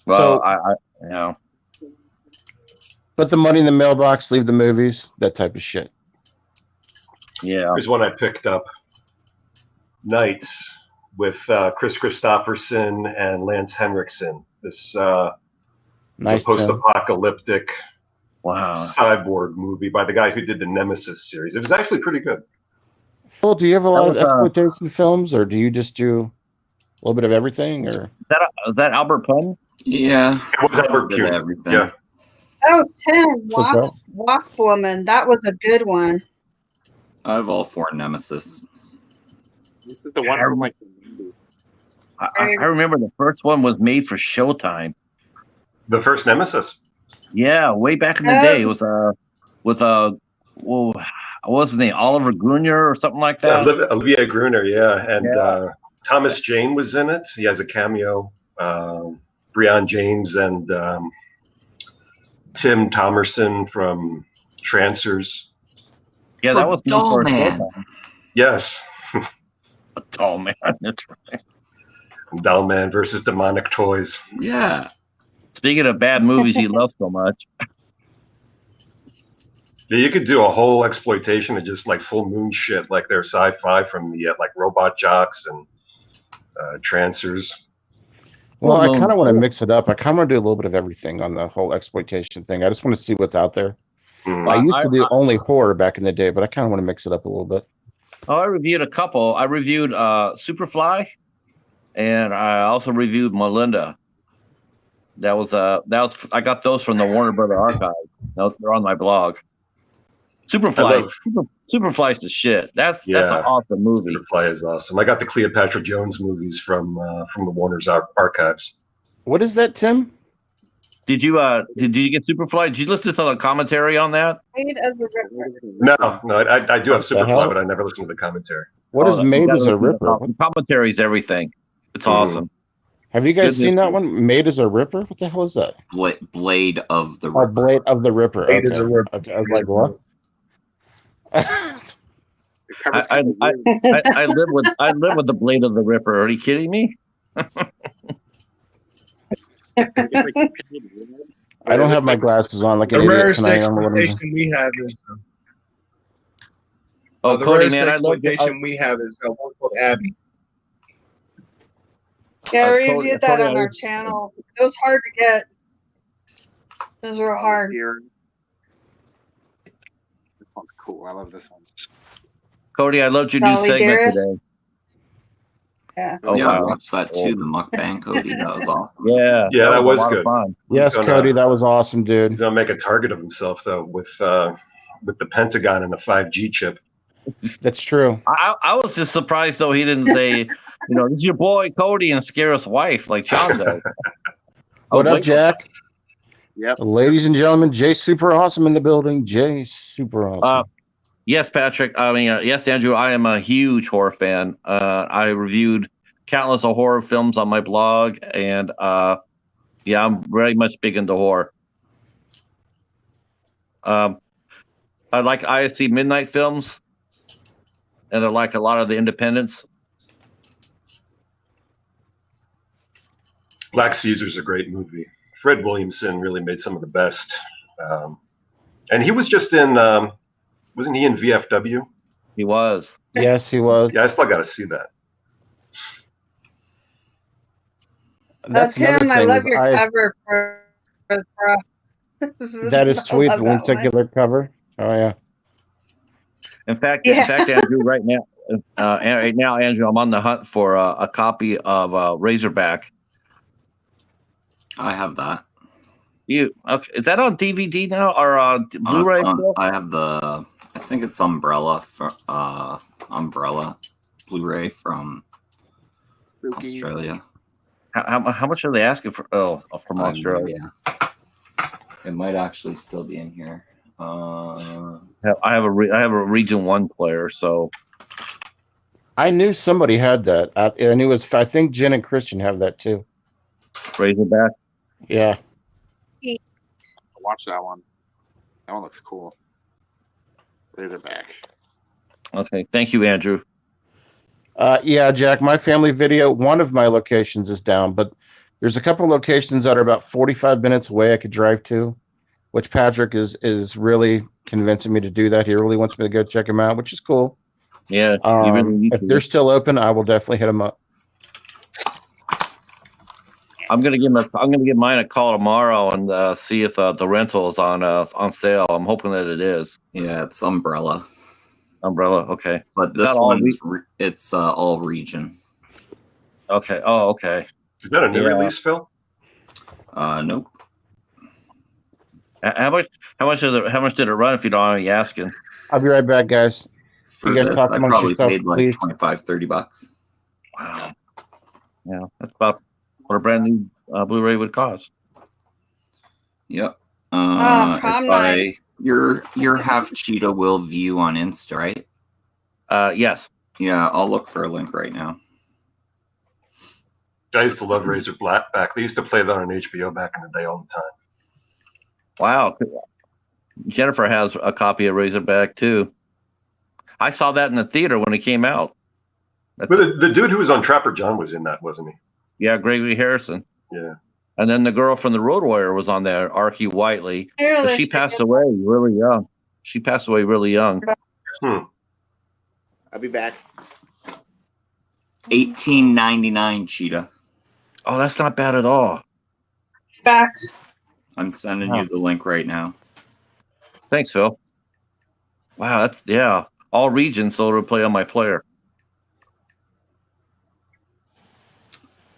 Well, So I put the money in the mailbox, leave the movies, that type of shit. yeah. Here's one I picked up. Nights with Chris Christopherson and Lance Henriksen. This Nice, Tim. post-apocalyptic Wow. cyborg movie by the guy who did the Nemesis series. It was actually pretty good. Phil, do you have a lot of was, exploitation films, or do you just do a little bit of everything? Or Is that Albert Pun? Yeah. It was Albert Bit of Kuhn. everything. Yeah. Oh, 10. Okay. Wasp Woman. That was a good one. I have all 4 Nemesis. This is the one from like the 90s. I remember the first one was made for Showtime. The first Nemesis. Yeah, way back in the day. It was with what was his name? Oliver Gruner or something like that. Olivia Gruner, yeah. And Thomas Jane was in it. He has a cameo. Breon James and Tim Thomerson from Trancers. Yeah, For that was made Doll for Man. Showtime. Yes. Oh man, that's right. Dollman versus Demonic Toys. Yeah. Speaking of bad movies he loves so much. Yeah, you could do a whole exploitation of just like full moon shit, like their sci-fi from the like Robot Jocks and Trancers. well, I Well, kind of want to mix it up. I kind of want to do a little bit of everything on the whole exploitation thing. I just want to see what's out there. Hmm. I used to do only horror back in the day, but I kind of want to mix it up a little bit. Oh, I reviewed a couple. I reviewed Superfly, and I also reviewed Melinda. That was I got those from the Warner Brother archive. They're on my blog. Superfly's the shit. That's an awesome movie. Superfly is awesome. I got the Cleopatra Jones movies from the Warner's archives. What is that, Tim? Did you get Superfly? Did you listen to the commentary on that? Made as a Ripper. No, I do have the hell? Superfly, but I never listened to the commentary. What is you Made gotta as a listen to Ripper? The commentary is everything. It's awesome. Have you guys Goodness seen that one? Made as a Ripper? What the hell is that? Blade of the Oh, Ripper. Blade of the Ripper. Blade Okay. is a Ripper. Okay. I was like, what? The cover's I kinda weird. live with the Blade of the Ripper. Are you kidding me? It's like painted red. I don't have my glasses on like an The idiot rarest tonight. I don't know what I'm doing. exploitation we have is Oh, the Cody, rarest man, I love exploitation we have is one called Abby. Yeah, we Cody- reviewed that Cody, on I our was- channel. It was hard to get. Those were hard. Here. This one's cool. I love this one. Cody, I loved your new Dolly segment Dearest. today. Yeah. Oh, yeah, I wow. watched that too. The mukbang, Cody. That was awesome. Yeah, Yeah, that was a lot good. of fun. Yes, Gonna- Cody, that was awesome, He's dude. gonna make a target of himself though with the Pentagon and the 5G chip. That's true. I was just surprised though he didn't say, this is your boy Cody and scare his wife like John does. What up, Jack? Yep. Ladies and gentlemen, Jay Super Awesome in the building. Jay Super Awesome. Yes, Patrick. Yes, Andrew. I am a huge horror fan. I reviewed countless of horror films on my blog, and I'm very much big into horror. I like ISC Midnight films, and I like a lot of the independents. Black Caesar's a great movie. Fred Williamson really made some of the best. And he was just in, wasn't he in VFW? He was. Yes, he was. Yeah, I still got to see that. That's another him. I thing love is your cover for That is sweet. Love The that one. lenticular cover. Oh yeah. In fact, Yeah. Andrew, right now, Andrew, I'm on the hunt for a copy of Razorback. I have that. Okay? Is that on DVD now or Blu-ray? I have the. I think it's Umbrella for Umbrella Blu-ray from Spooky. Australia. How much are they asking for? Oh, from Australia. Yeah. It might actually still be in here. I have a Region 1 player, so I knew somebody had that. I knew I think Jen and Christian have that too. Razorback. Yeah. Watch that one. That one looks cool. Razorback. Okay, thank you, Andrew. Yeah, Jack, my family video, one of my locations is down, but there's a couple locations that are about 45 minutes away I could drive to, which Patrick is really convincing me to do that. He really wants me to go check them out, which is cool. Yeah, you really need if to. they're still open, I will definitely hit them up. I'm gonna give mine a call tomorrow and see if the rental is on sale. I'm hoping that it is. Yeah, it's Umbrella. Umbrella, okay. But Is this that all one's it's all region. Okay. Oh, okay. Is that a new release, Phil? Nope. How much did it run? If you don't mind me asking. I'll be right back, guys. For You guys this, talk I amongst probably yourself, paid like please. $25-$30. Wow. Yeah, that's about what a brand new Blu-ray would cost. Yep. prom night. You're half Cheetah Will View on Insta, right? Yes. Yeah, I'll look for a link right now. I used to love Razorback. They used to play that on HBO back in the day all the time. Wow. Jennifer has a copy of Razorback too. I saw that in the theater when it came out. But the dude who was on Trapper John was in that, wasn't he? Yeah, Gregory Harrison. Yeah. And then the girl from the Road Warrior was on there, Archie Whiteley. Here, But she passed away really young. She passed away really young. I'll be back. $18.99 Cheetah. Oh, that's not bad at all. Back. I'm sending you the link right now. Thanks, Phil. Wow, that's all regions, so it'll play on my player.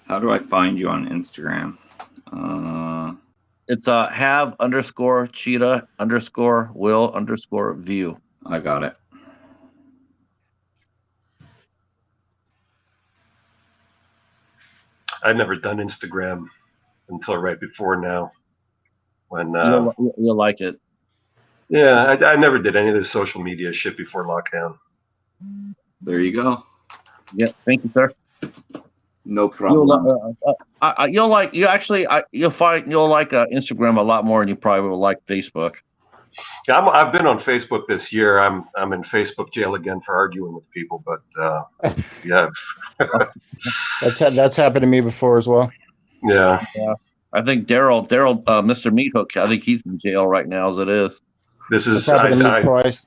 How do I find you on Instagram? It's have_cheetah_will_view. I got it. I'd never done Instagram until right before now. When You'll like it. yeah, I never did any of this social media shit before lockdown. There you go. Yeah, thank you, sir. No problem. You'll like Instagram a lot more than you probably will like Facebook. Yeah, I've been on Facebook this year. I'm in Facebook jail again for arguing with people, but yeah, That's happened to me before as well. yeah. I think Daryl, Mr. Meathook, I think he's in jail right now as it is. This It's is happened to me twice.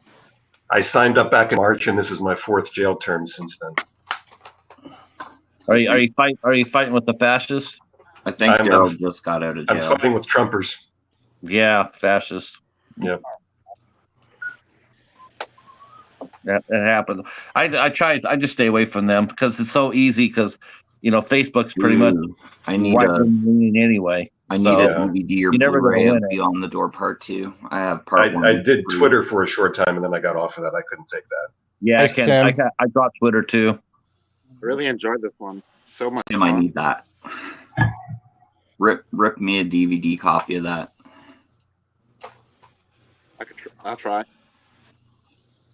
I signed up back in March, and this is my 4th jail term since then. Are you fighting with the fascists? I think I'm Daryl just got out of I'm jail. fighting with Trumpers. Yeah, fascist. Yep. That happened. I try. I just stay away from them because it's so easy. Because Facebook's pretty much Ooh, I need right a leaning anyway. I need So a DVD or you're never gonna Blu-ray of win it. Beyond the Door Part 2. I have Part 1. I and did 3. Twitter for a short time, and then I got off of that. I couldn't take that. Yeah, Thanks, Tim. I got Twitter too. Really enjoyed this one. So much Tim, I fun. need that. Rip me a DVD copy of that. I'll try.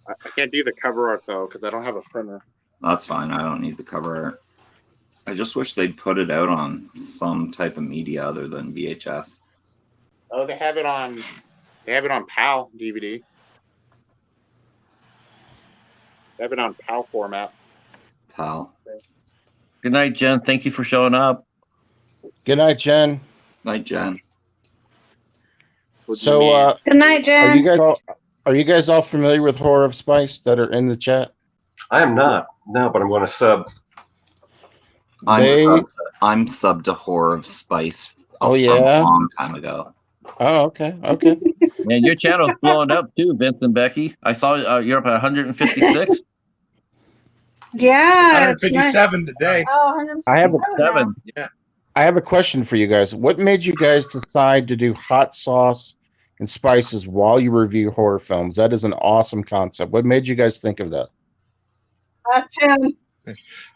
I can't do the cover art though because I don't have a printer. That's fine. I don't need the cover art. I just wish they'd put it out on some type of media other than VHS. Oh, they have it on PAL DVD. They have it on PAL format. Pal. Good night, Jen. Thank you for showing up. Good night, Jen. Night, Jen. What do you mean? So, Good night, Jen. are you guys all familiar with Horror of Spice that are in the chat? I am not. No, but I'm going to sub. I'm sub to Horror of Spice. Oh, from yeah? a long time ago. Oh, okay. Okay. Man, your channel's blowing up too, Vince and Becky. I saw you're up at 156. Yeah. it's nice. 157 today. Oh, 157 I have a now. 7. Yeah. I have a question for you guys. What made you guys decide to do hot sauce and spices while you review horror films? That is an awesome concept. What made you guys think of that? Tim.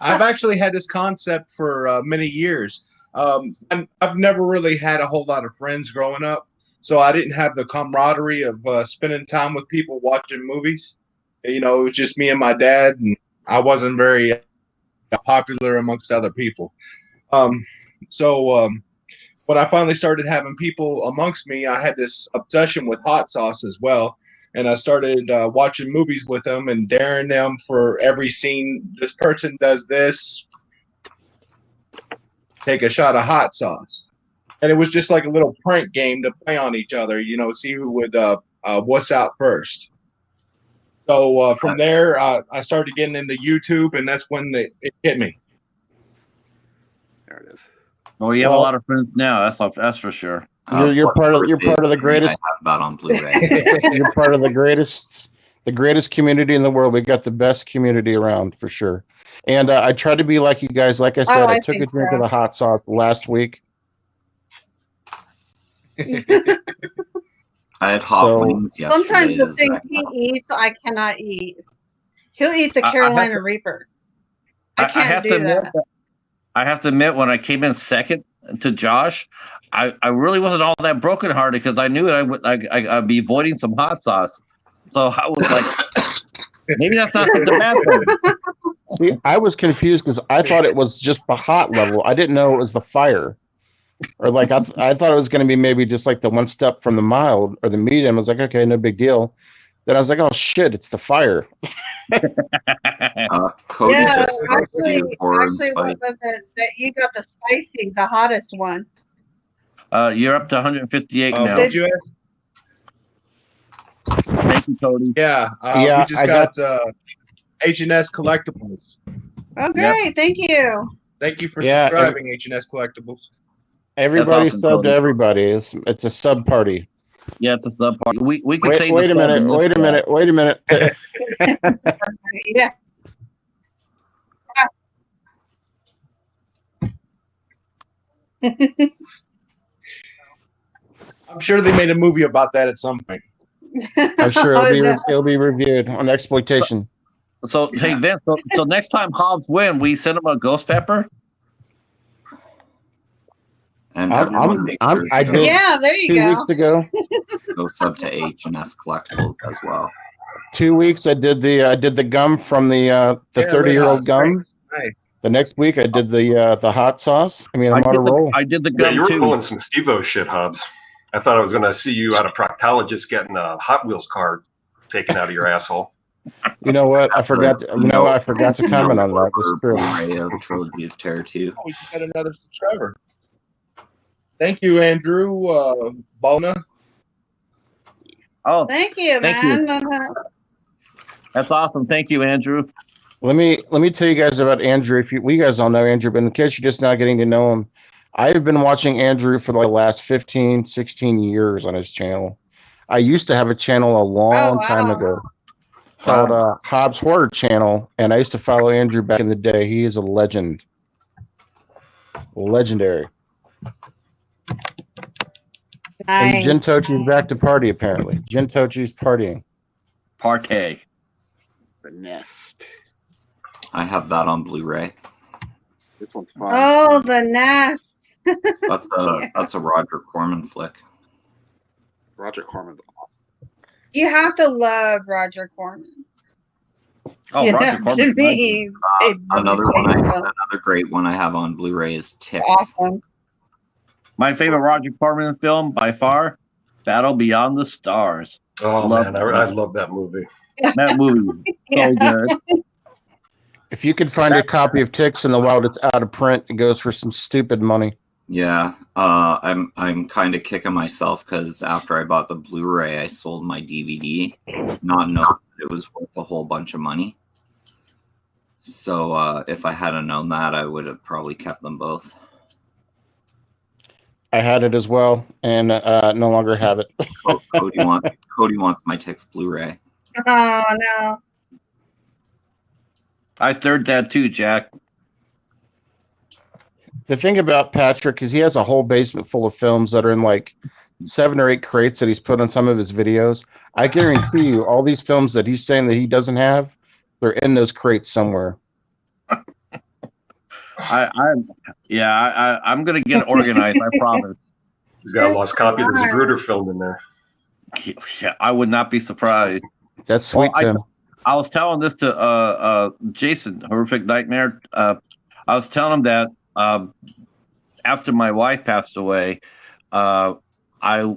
I've actually had this concept for many years. I've never really had a whole lot of friends growing up, so I didn't have the camaraderie of spending time with people watching movies. It was just me and my dad, and I wasn't very popular amongst other people. So when I finally started having people amongst me, I had this obsession with hot sauce as well. And I started watching movies with them and daring them for every scene. This person does this. Take a shot of hot sauce. And it was just like a little prank game to play on each other, see who would wuss out first. So from there, I started getting into YouTube, and that's when it hit me. There it is. Well, you have a lot of friends now. That's for sure. You're part of the greatest. I have that on Blu-ray. You're part of the greatest community in the world. We got the best community around for sure. And I tried to be like you guys. Like I said, I took a drink of the hot sauce last week. I had hot wings yesterday. Sometimes the things he eats, I cannot eat. He'll eat the Carolina Reaper. I can't do that. I have to admit, when I came in second to Josh, I really wasn't all that brokenhearted because I knew that I'd be avoiding some hot sauce. So I was like, maybe that's not such a bad thing. See, I was confused because I thought it was just the hot level. I didn't know it was the fire. Or like I thought it was going to be maybe just like the one step from the mild or the medium. I was like, okay, no big deal. Then I was like, oh shit, it's the fire. Cody Yeah, just actually, horror and what spice. was it that you got the spicy, the hottest one? You're up to 158 now. Did you ask? Thank you, Cody. Yeah, Yeah, we just I got H&S Collectibles. Oh, great. Thank you. Thank you for Yeah, subscribing, H&S Collectibles. Everybody awesome, sub to Cody. everybody. It's a sub party. Yeah, it's a sub party. We can say Wait a minute. Wait a minute. Yeah. I'm sure they made a movie about that at some point. I'm sure it'll be reviewed on Exploitation. So hey Vince, so next time Hobbs win, we send him a ghost pepper. And everyone make sure I to did Yeah, there you 2 go. weeks ago. go sub to H&S Collectibles as well. 2 weeks I did the gum from the 30-year-old gum. Nice. The next week I did the hot sauce. I mean, I'm on a roll. I did the Yeah, gum you were too. pulling some Steve-O shit, Hobbs. I thought I was going to see you at a proctologist getting a Hot Wheels card taken out of your asshole. You know what? I forgot to comment on that. It's true. Blu-ray of Trilogy of Terror 2. We just got another subscriber. Thank you, Andrew Bona. Oh, Thank you, Thank man. that's awesome. Thank you, Andrew. Let me tell you guys about Andrew. We guys all know Andrew, but in case you're just now getting to know him, I've been watching Andrew for the last 15, 16 years on his channel. I used to have a channel a long time wow. ago called Hobbs Horror Channel, and I used to follow Andrew back in the day. He is a legend. Legendary. And Nice. Jintochi's back to party, apparently. Jintochi's partying. Partay. The Nest. I have that on Blu-ray. This one's fun. Oh, the Nest. That's a Roger Corman flick. Roger Corman's awesome. You have to love Roger Corman. Oh, You Roger know, Corman. to me, Another great one I have on Blu-ray is Ticks. awesome. My favorite Roger Corman film by far, Battle Beyond the Stars. Oh Love man, that. I love that movie. That movie is so good. If you could find a copy of Ticks in the wild, it's out of print. It goes for some stupid money. Yeah, I'm kind of kicking myself because after I bought the Blu-ray, I sold my DVD, not knowing that it was worth a whole bunch of money. So if I hadn't known that, I would have probably kept them both. I had it as well, and no longer have it. Cody wants my Ticks Blu-ray. Oh no. I third that too, Jack. The thing about Patrick is he has a whole basement full of films that are in like 7 or 8 crates that he's put on some of his videos. I guarantee you, all these films that he's saying that he doesn't have, they're in those crates somewhere. I'm gonna get organized. I promise. He's got a lost copy of the Zapruder film in there. Yeah, I would not be surprised. That's sweet, Tim. I was telling this to Jason, Horrific Nightmare. I was telling him that after my wife passed away, I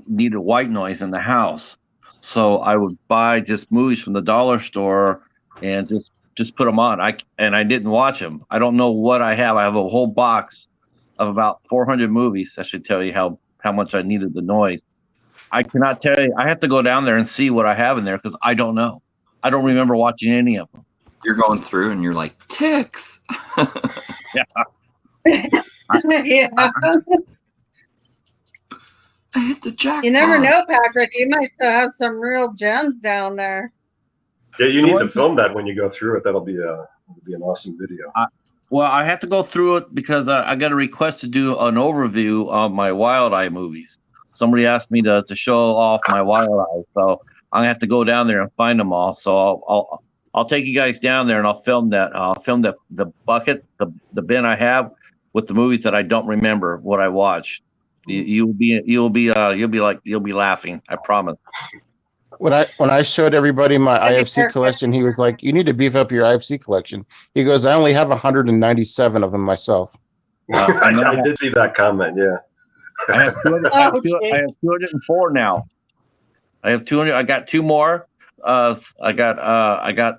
needed white noise in the house, so I would buy just movies from the dollar store and just put them on. I didn't watch them. I don't know what I have. I have a whole box of about 400 movies. That should tell you how much I needed the noise. I cannot tell you. I have to go down there and see what I have in there because I don't know. I don't remember watching any of them. You're going through and you're like, Ticks. Yeah. Yeah. I hit the jackpot. You never know, Patrick. You might still have some real gems down there. Yeah, you need to film that when you go through it. That'll be an awesome video. Well, I have to go through it because I got a request to do an overview of my Wild Eye movies. Somebody asked me to show off my Wild Eye, so I'm gonna have to go down there and find them all. So I'll take you guys down there and I'll film that. I'll film the bucket, the bin I have with the movies that I don't remember what I watched. You'll be laughing. I promise. When I showed everybody my IFC collection, he was like, "You need to beef up your IFC collection." He goes, "I only have 197 of them myself." I did see that comment. Yeah, I have 204 now. I have 200. I got 2 more. I got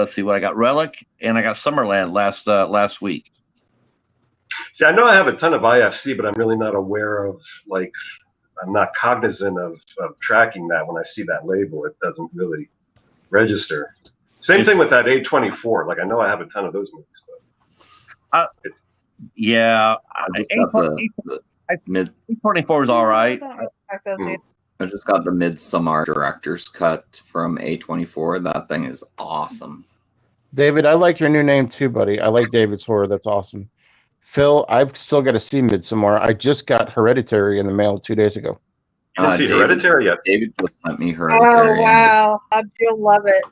see what I got, Relic, and I got Summerland last week. See, I know I have a ton of IFC, but I'm really not aware of, like, I'm not cognizant of tracking that. When I see that label, it doesn't really register. Same thing with that A24. Like, I know I have a ton of those movies, but yeah, A24 is all right. I just got the Midsommar director's cut from A24. That thing is awesome. David, I like your new name too, buddy. I like David's Horror. That's awesome. Phil, I've still got to see Midsommar. I just got Hereditary in the mail 2 days ago. You didn't see Hereditary yet? David just sent me Hereditary. Oh, wow. You'll love it.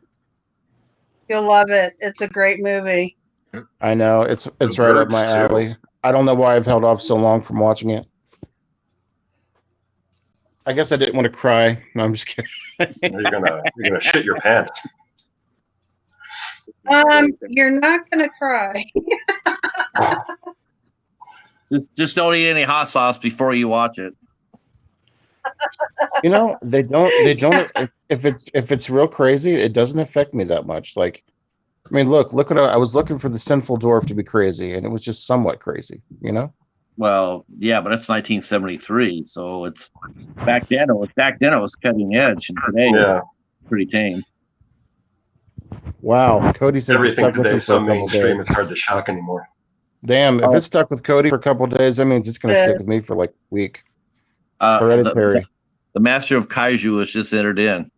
You'll love it. It's a great movie. I know. It's right up my alley. I don't know why I've held off so long from watching it. I guess I didn't want to cry. No, I'm just kidding. You're gonna shit your pants. You're not gonna cry. Just don't eat any hot sauce before you watch it. You know, they don't. If it's real crazy, it doesn't affect me that much. Like, I mean, look what I was looking for the Sinful Dwarf to be crazy, and it was just somewhat crazy. You know. Well, yeah, but it's 1973, so it's back then. It was cutting edge, and today it's pretty tame. Wow, Cody said everything today is so mainstream; it's hard to shock anymore. Damn, if Oh. it's stuck with Cody for a couple of days, that means it's going to Yeah. stick with me for like a week. The Hereditary. Master of Kaiju has just entered in.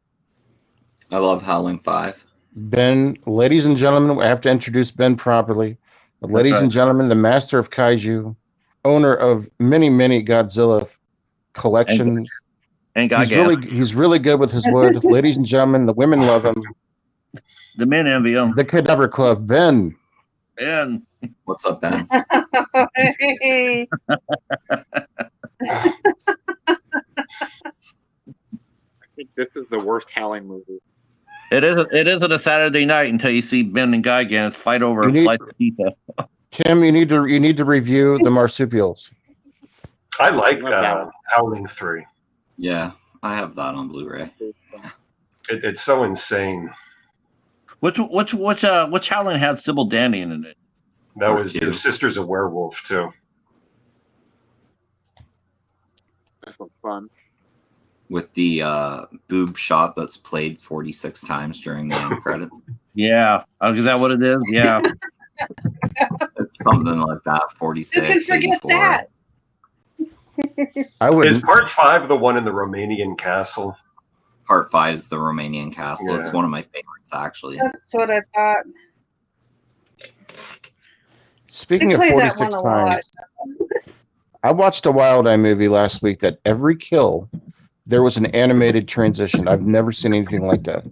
I love Howling 5. Ben, ladies and gentlemen, I have to introduce Ben properly. Ladies right. and gentlemen, the Master of Kaiju, owner of many, many Godzilla collections. And He's really good with his wood. Ladies and gentlemen, the women love him. the men envy him. The Cadaver Club, Ben. And What's up, Ben? I think this is the worst Howling movie. it isn't a Saturday night until you see Ben and Guy Gans fight over You a need- slice of pizza. Tim, you need to review the marsupials. I like Love that one. Howling 3. Yeah, I have that on Blu-ray. It's so insane. Which Howling had Sybil Danning in it? That Part was two. Your Sister's a Werewolf, too. This one's fun. With the boob shot that's played 46 times during the end credits. Yeah. Is that what it is? Yeah. It's something like that, Who 46, can forget 84. that? I Is wouldn't. part 5 the one in the Romanian castle? Part 5 is the Romanian castle. It's Yeah. one of my favorites, actually. That's what I thought. Speaking They of play that 46 one a lot. times, I watched a Wild Eye movie last week that every kill, there was an animated transition. I've never seen anything like that.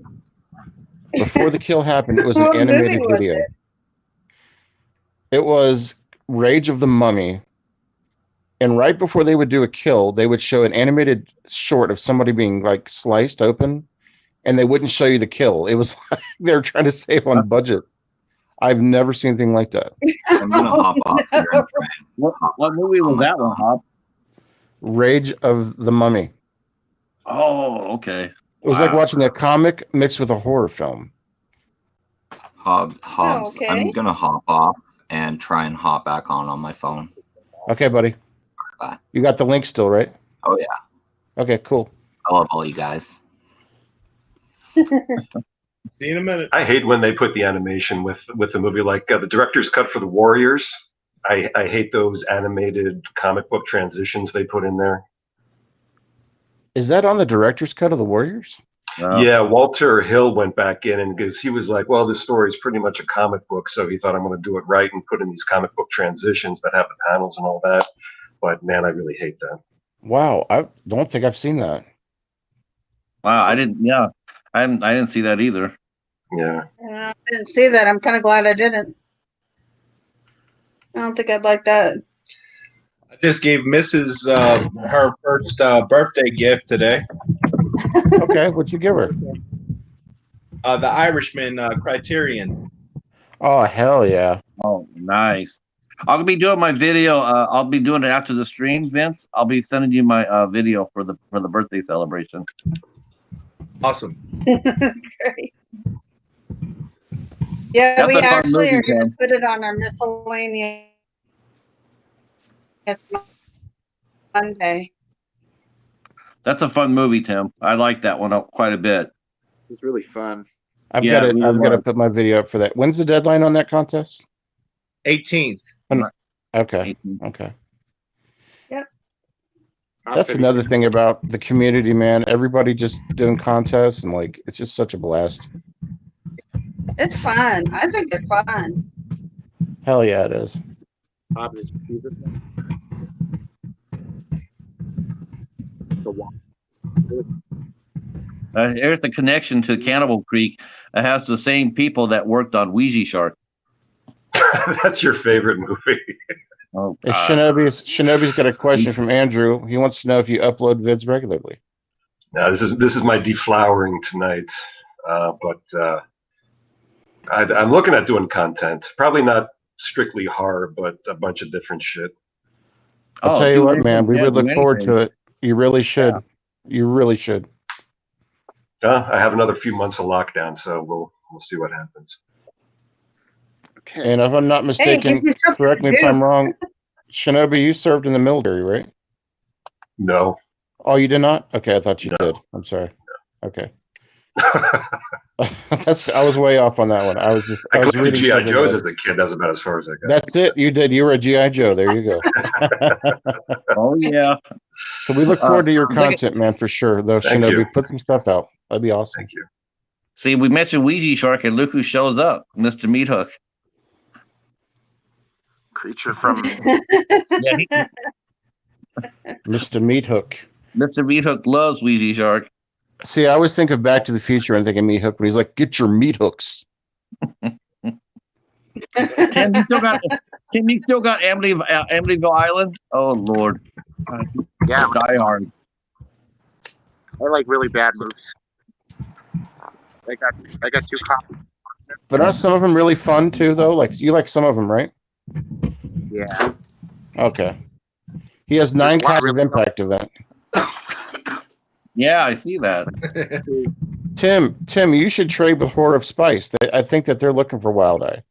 Before the kill happened, it was an What movie animated was video. it? It was Rage of the Mummy. And right before they would do a kill, they would show an animated short of somebody being like sliced open, and they wouldn't show you the kill. It was like they were trying to save on budget. I've never seen anything like that. I'm going to hop off here and try and What movie was that one, Hop? Rage of the Mummy. Oh, okay. It was like Wow. watching a comic mixed with a horror film. Hobbs. okay. I'm going to hop off and try and hop back on my phone. Okay, buddy. Bye. You got the link still, right? Oh, yeah. Okay, cool. I love all you guys. See you in a minute. I hate when they put the animation with the movie, like the director's cut for the Warriors. I hate those animated comic book transitions they put in there. Is that on the director's cut of the Warriors? Yeah, Walter Hill went back in and because he was like, well, this story is pretty much a comic book, so he thought I'm going to do it right and put in these comic book transitions that have the panels and all that. But man, I really hate that. Wow, I don't think I've seen that. Wow, I didn't. Yeah, I didn't see that either. Yeah. I didn't see that. I'm kind of glad I didn't. I don't think I'd like that. I just gave Mrs. Her first birthday gift today. Okay, what'd you give her? The Irishman Criterion. Oh, hell yeah. Oh, nice. I'll be doing my video. I'll be doing it after the stream, Vince. I'll be sending you my video for the birthday celebration. Awesome. Great. Yeah, That's we a fun actually movie, are going Ken. to put it on our miscellaneous Monday. That's a fun movie, Tim. I like that one quite a bit. It's really fun. I've Yeah, got to. we I've got to love- put my video up for that. When's the deadline on that contest? 18th. Okay. Okay. I'll That's finish another it. thing about the community, man. Everybody just doing contests and like it's just such a blast. It's fun. I think it's fun. Hell yeah, it is. Hobbs, did you see this one? The one. Here's the connection to Cannibal Creek. It has the same people that worked on Ouija Shark. That's your favorite movie. Oh, If Shinobi's got a question from Andrew. He wants to know if you upload vids regularly. Now, this is my deflowering tonight, but I'm looking at doing content. Probably not strictly horror, but a bunch of different shit. I'll Oh, tell you do what, anything, man. We yeah, would do look forward anything. to it. You really should. You really should. I have another few months of lockdown, so we'll see what happens. Okay. And if I'm not mistaken, gives you something correct to me if do. I'm wrong. Shinobi, you served in the military, right? No. Oh, you did not? Okay, I thought you No. did. I'm sorry. Okay. I was way off on that one. I was I collected reading GI something Joes like- as a kid. That's about as far as I got. That's it. You did. You were a GI Joe. There you go. Oh yeah. So we look forward to your look at- content, man, for sure. Though Thank Shinobi, you. put some stuff out. That'd be awesome. Thank you. See, we mentioned Ouija Shark, and look who shows up, Mr. Meat Hook. Creature from Yeah, Mr. Meat Hook. Mr. Meat Hook loves Ouija Shark. See, I always think of Back to the Future and think of Meat Hook when he's like, "Get your meat hooks." Tim, you still got Amityville Island? Oh Lord, yeah. Die Hard. I like really bad movies. I got 2 copies. But aren't some of them really fun too, though? Like you like some of them, right? Yeah. Okay. He has 9 There's one copies of really- Impact Event. Yeah, I see that. Tim, you should trade with Horde of Spice. I think that they're looking for Wild Eye.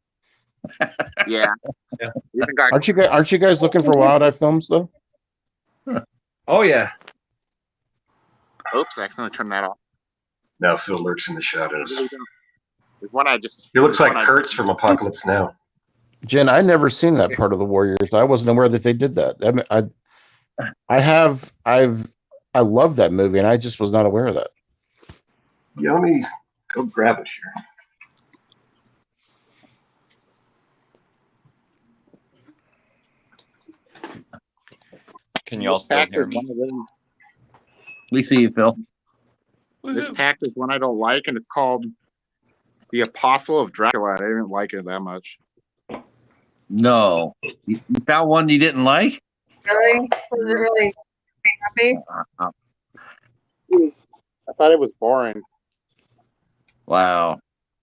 Yeah. Yeah. Even got Aren't you guys looking for Wild Eye films though? Oh yeah. Oops, I accidentally turned that off. Now Phil lurks in the shadows. There's one I just. He looks like there's one Kurtz from Apocalypse Now. Jen, I never seen that part of the Warriors. I wasn't aware that they did that. I love that movie, and I just was not aware of that. Yeah, let me go grab it here. Can y'all still pack hear is me? one of those- We see you, Phil. This pack is one I don't like, and it's called The Apostle of Dracula. I didn't like it that much. No, you found one you didn't like. Really? Was it really happy? I thought it was boring. Wow.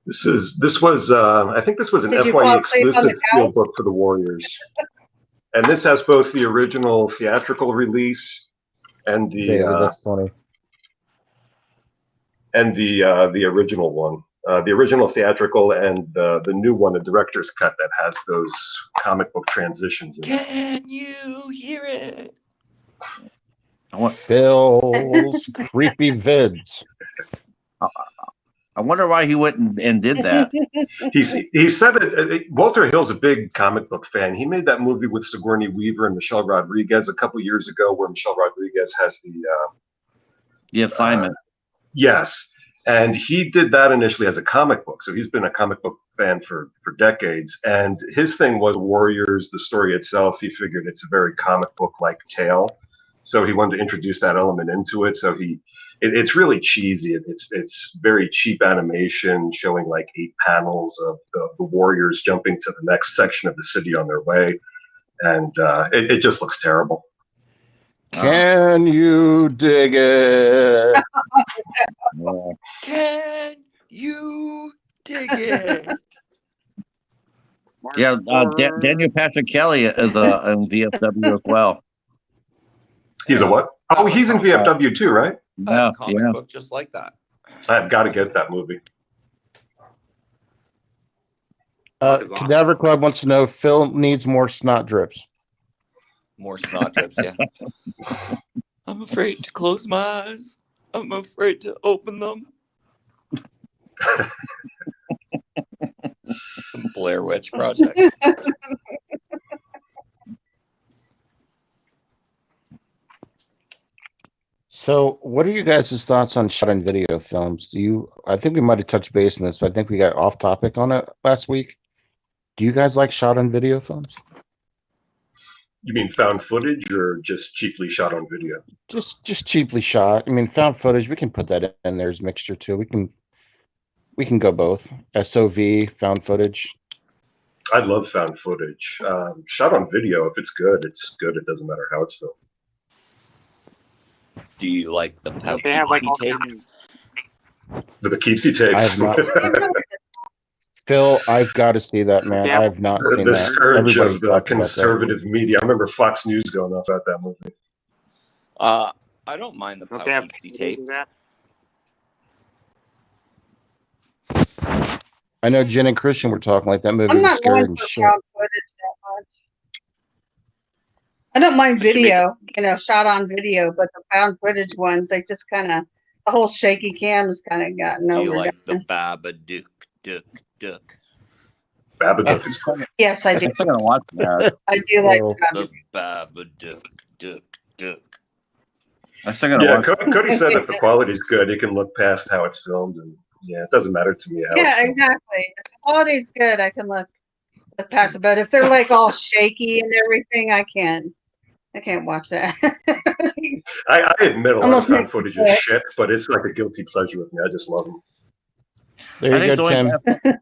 This was I think this was an Did you FYE fall asleep on the exclusive field book for the Warriors. And this has both the original theatrical release and David, that's funny. the original one. The original theatrical and the new one, the director's cut that has those comic book transitions in it. Can you hear it? Phil's creepy vids. I wonder why he went and did that. He said it. Walter Hill's a big comic book fan. He made that movie with Sigourney Weaver and Michelle Rodriguez a couple years ago, where Michelle Rodriguez has The assignment. yes, and he did that initially as a comic book. So he's been a comic book fan for decades. And his thing was Warriors, the story itself. He figured it's a very comic book like tale, so he wanted to introduce that element into it. So it's really cheesy. It's very cheap animation showing like 8 panels of the Warriors jumping to the next section of the city on their way, and it just looks terrible. Can you dig it? Yeah. Can you dig it? Yeah, Daniel Patrick Kelly is in VFW as well. He's a what? Oh, he's in VFW too, right? I have Yeah, a comic yeah. book just like that. I've got to get that movie. Cadaver Club wants to know Phil needs more snot drips. More snot drips, yeah. I'm afraid to close my eyes. I'm afraid to open them. Blair Witch Project. So, what are you guys' thoughts on shot and video films? I think we might have touched base on this, but I think we got off topic on it last week. Do you guys like shot and video films? You mean found footage or just cheaply shot on video? Just cheaply shot. I mean, found footage, we can put that in there as mixture too. We can go both. SOV, found footage. I love found footage. Shot on video, if it's good, it's good. It doesn't matter how it's filmed. Do you like the They have like all tapes? The Poughkeepsie tapes. I have not seen Phil, I've got to see that, man. Yeah. I have not seen the that. scourge Everybody's of talking about that. conservative media. I remember Fox News going off about that movie. I don't mind the Don't they have Poughkeepsie tapes. that? I know Jen and Christian were talking like that movie I'm was not scary going and for shit. found footage that much. I don't mind video, shot on video, but the found footage ones, they just kind of The whole shaky cam has kind of gotten Do you overdone. like the Babadook, duck? Babadook is funny. Yes, I do. I'm still gonna watch that. I do like Oh. The Babadook, duck. I'm still gonna Yeah, watch. Cody said if the quality's good, you can look past how it's filmed, and yeah, it doesn't matter to me how Yeah, it's filmed. exactly. If the quality's good, I can look past it. But if they're like all shaky and everything, I can't watch that. I admit a lot of Almost found makes me footage is sick. shit, but it's like a guilty pleasure with me. I just love them. There I you think go, the only Tim.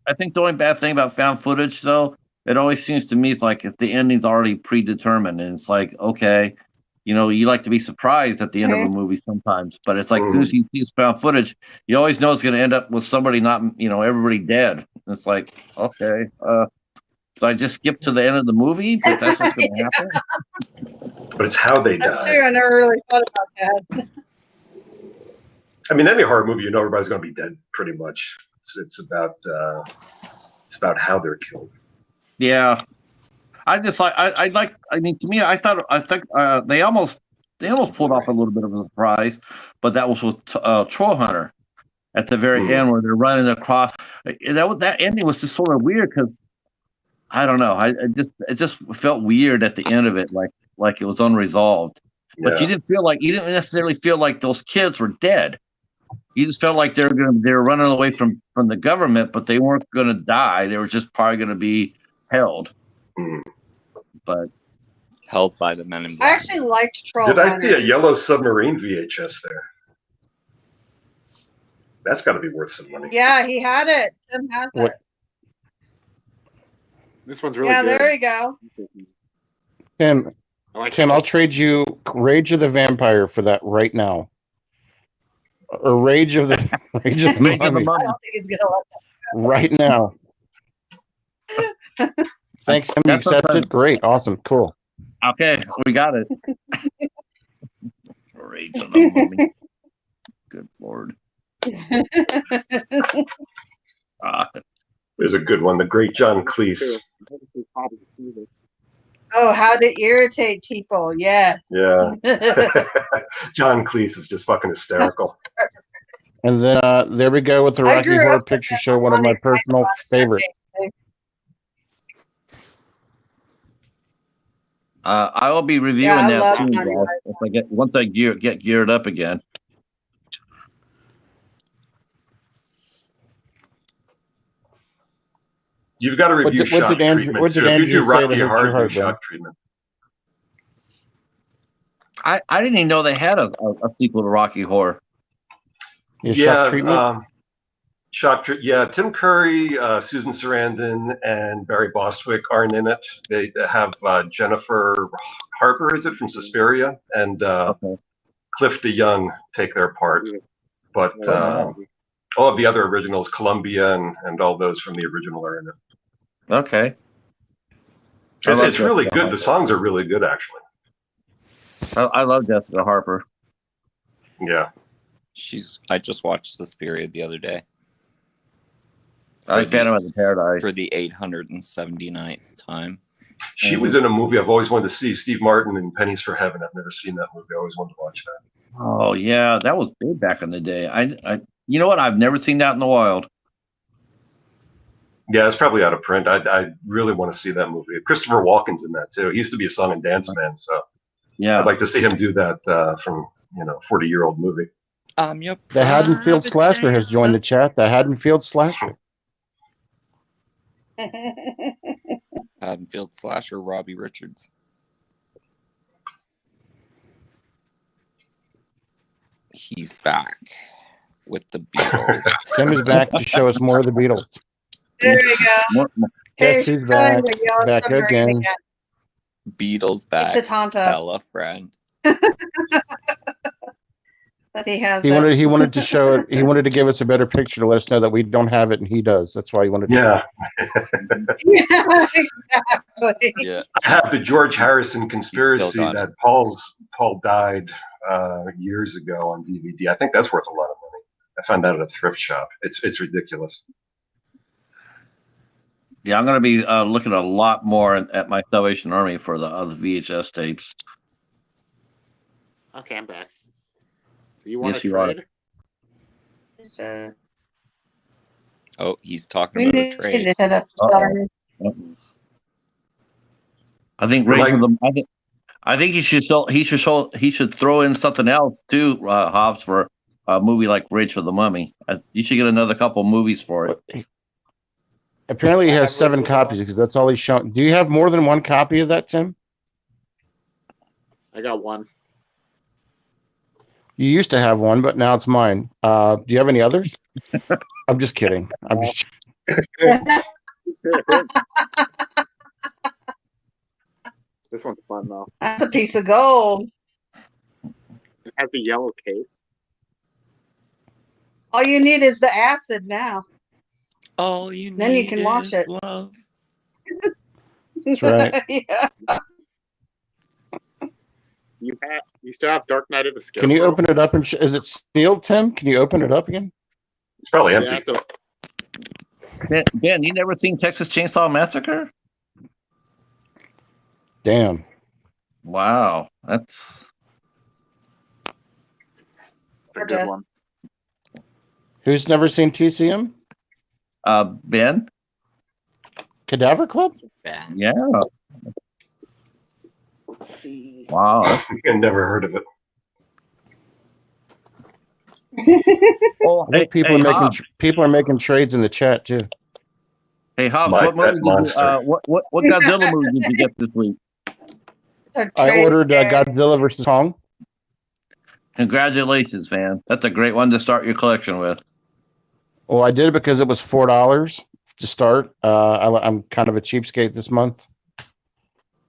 I think the only bad thing about found footage, though, it always seems to me it's like if the ending's already predetermined, and it's like, okay, you like to be surprised at the end of a movie sometimes, but it's like as soon as you see found footage, you always know it's going to end up with somebody not, everybody dead. It's like, okay, so I just skip to the end of the movie, but that's what's going to happen. But it's how they That's die. true. I never really thought about that. I mean, any horror movie, everybody's going to be dead pretty much. It's about how they're killed. Yeah, I just like I mean, to me, I think they almost pulled off a little bit of a surprise, but that was with Troll Hunter at the very end where they're running across. That ending was just sort of weird because I don't know. It just felt weird at the end of it, like it was unresolved. But you didn't necessarily feel like those kids were dead. You just felt like they were running away from the government, but they weren't going to die. They were just probably going to be held. But held by the men in I black. actually liked Troll Did Hunter. I see a yellow submarine VHS there? That's got to be worth some money. Yeah, he had it. Tim has it. This one's really Yeah, good. there you go. Tim, I like Tim, I'll trade you Rage of the Vampire for that right now. Or Rage of the Rage of the I Mummy. don't think he's gonna let that. Right now. Thanks, Tim. You That's what accepted? Great. Awesome. Cool. Okay, we got it. Rage of the Mummy. Good Lord. There's a good one. The great John Cleese. Oh, how to irritate people. Yes. Yeah. John Cleese is just fucking hysterical. And then there we go with the I Rocky grew Horror up with Picture that Show, one of my on personal favorites. I will be reviewing I that love soon, Monty guys. Once I get geared up again. You've got to review shock treatment what did too. If you Andrew do say Rocky to hurt Horror, your heart, do Ben? shock treatment. I didn't even know they had a sequel to Rocky Horror. Shock treatment? Yeah, Tim Curry, Susan Sarandon, and Barry Bostwick aren't in it. They have Jennifer Harper, is it, from Suspiria, and Cliff DeYoung take their part. But all of the other originals, Columbia and all those from the original are in it. Okay. It's really good. The songs are really good, actually. I love Jessica Harper. Yeah. I just watched Suspiria the other day. I like Phantom of the Paradise. For the 879th time. She was in a movie I've always wanted to see, Steve Martin and Pennies for Heaven. I've never seen that movie. I always wanted to watch that. Oh, yeah. That was big back in the day. You know what? I've never seen that in the wild. Yeah, it's probably out of print. I really want to see that movie. Christopher Walken's in that, too. He used to be a song and dance man, so yeah, I'd like to see him do that from 40-year-old movie. The Haddonfield Slasher has joined the chat. The Haddonfield Slasher. Haddonfield Slasher, Robbie Richards. He's back with the Beatles. Tim is back to show us more of the Beatles. There you go. Yes, he's back. Back again. Beatles back. It's a taunt us. Tell a friend. That he has. He wanted to show it. He wanted to give us a better picture to let us know that we don't have it, and he does. That's why he wanted to. Yeah. Yeah, exactly. Yeah. I have the George Harrison conspiracy that Paul died years ago on DVD. I think that's worth a lot of money. I found that at a thrift shop. It's ridiculous. Yeah, I'm going to be looking a lot more at my Salvation Army for the VHS tapes. Okay, I'm back. You want Yes, to you are. trade? Oh, he's talking We about a need to trade. hit up Uh-oh. Star. I think You're Rage like- of the. I think he should throw in something else too, Hobbs, for a movie like Rage for the Mummy. You should get another couple movies for it. Apparently, he I has have 7 Rage of the copies because that's all he's shown. Do you have more than one copy of that, Tim? I got one. You used to have one, but now it's mine. Do you have any others? I'm just kidding. I'm just. This one's fun though. That's a piece of gold. It has the yellow case. All you need is the acid now. All you need Then you can wash is it. love. That's right. Yeah. You still have Dark Knight of the Scarecrow. Can you open it up and is it sealed, Tim? Can you open it up again? It's probably Yeah, empty. Ben, you never seen Texas Chainsaw Massacre? Damn. Wow, it's a good Yes. one. Who's never seen TCM? Ben. Cadaver Club? Ben. Yeah. Let's see. Wow. I never heard of it. Oh, I think Hobbs. people are making trades in the chat too. Hey Hobbs, My what movie Pet did you, Monster. what Godzilla movie did you get this week? I ordered Godzilla versus Kong. Congratulations, man. That's a great one to start your collection with. Well, I did it because it was $4 to start. I'm kind of a cheapskate this month.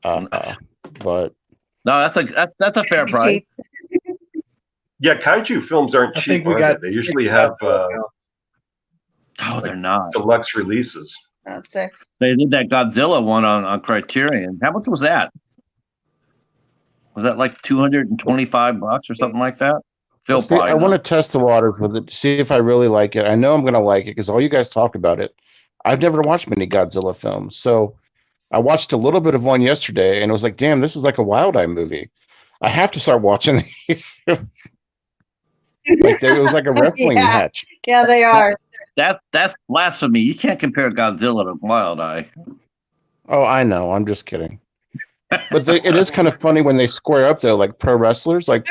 But No, that's a fair price. Yeah, kaiju films aren't I cheap. think we Are got they? They usually have Oh, they're not. deluxe releases. That's 6. They did that Godzilla one on Criterion. How much was that? Was that like $225 or something like that? Phil, see, I want to test the waters with it to see if I really like it. I know I'm going to like it because all you guys talk about it. I've never watched many Godzilla films, so I watched a little bit of one yesterday, and it was like, damn, this is like a Wild Eye movie. I have to start watching these. It was like a wrestling match. Yeah, they are. That's blasphemy. You can't compare Godzilla to Wild Eye. Oh, I know. I'm just kidding. But it is kind of funny when they square up, though, like pro wrestlers. Like,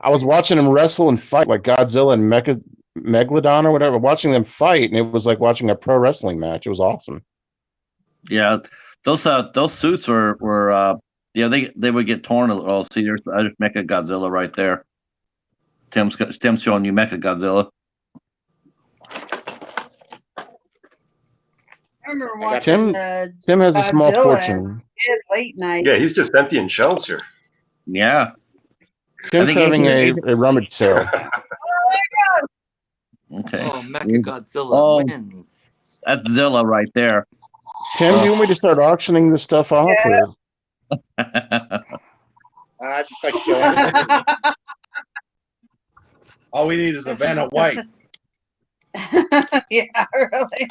I was watching them wrestle and fight, like Godzilla and Megalodon or whatever, watching them fight, and it was like watching a pro wrestling match. It was awesome. Yeah, those suits were they would get torn a little. See, there's Mecha Godzilla right there. Tim's showing you Mecha Godzilla. I remember I got watching Tim has a small Godzilla. fortune. It's late night. Yeah, he's just emptying shelves here. Yeah, Tim's think having he- a rummage sale. okay. Oh, Mechagodzilla wins. That's Zilla right there. Tim, do you want me to start auctioning this stuff off? Yeah. Or? I just like killing it. All we need is a Vanna White. Yeah, really.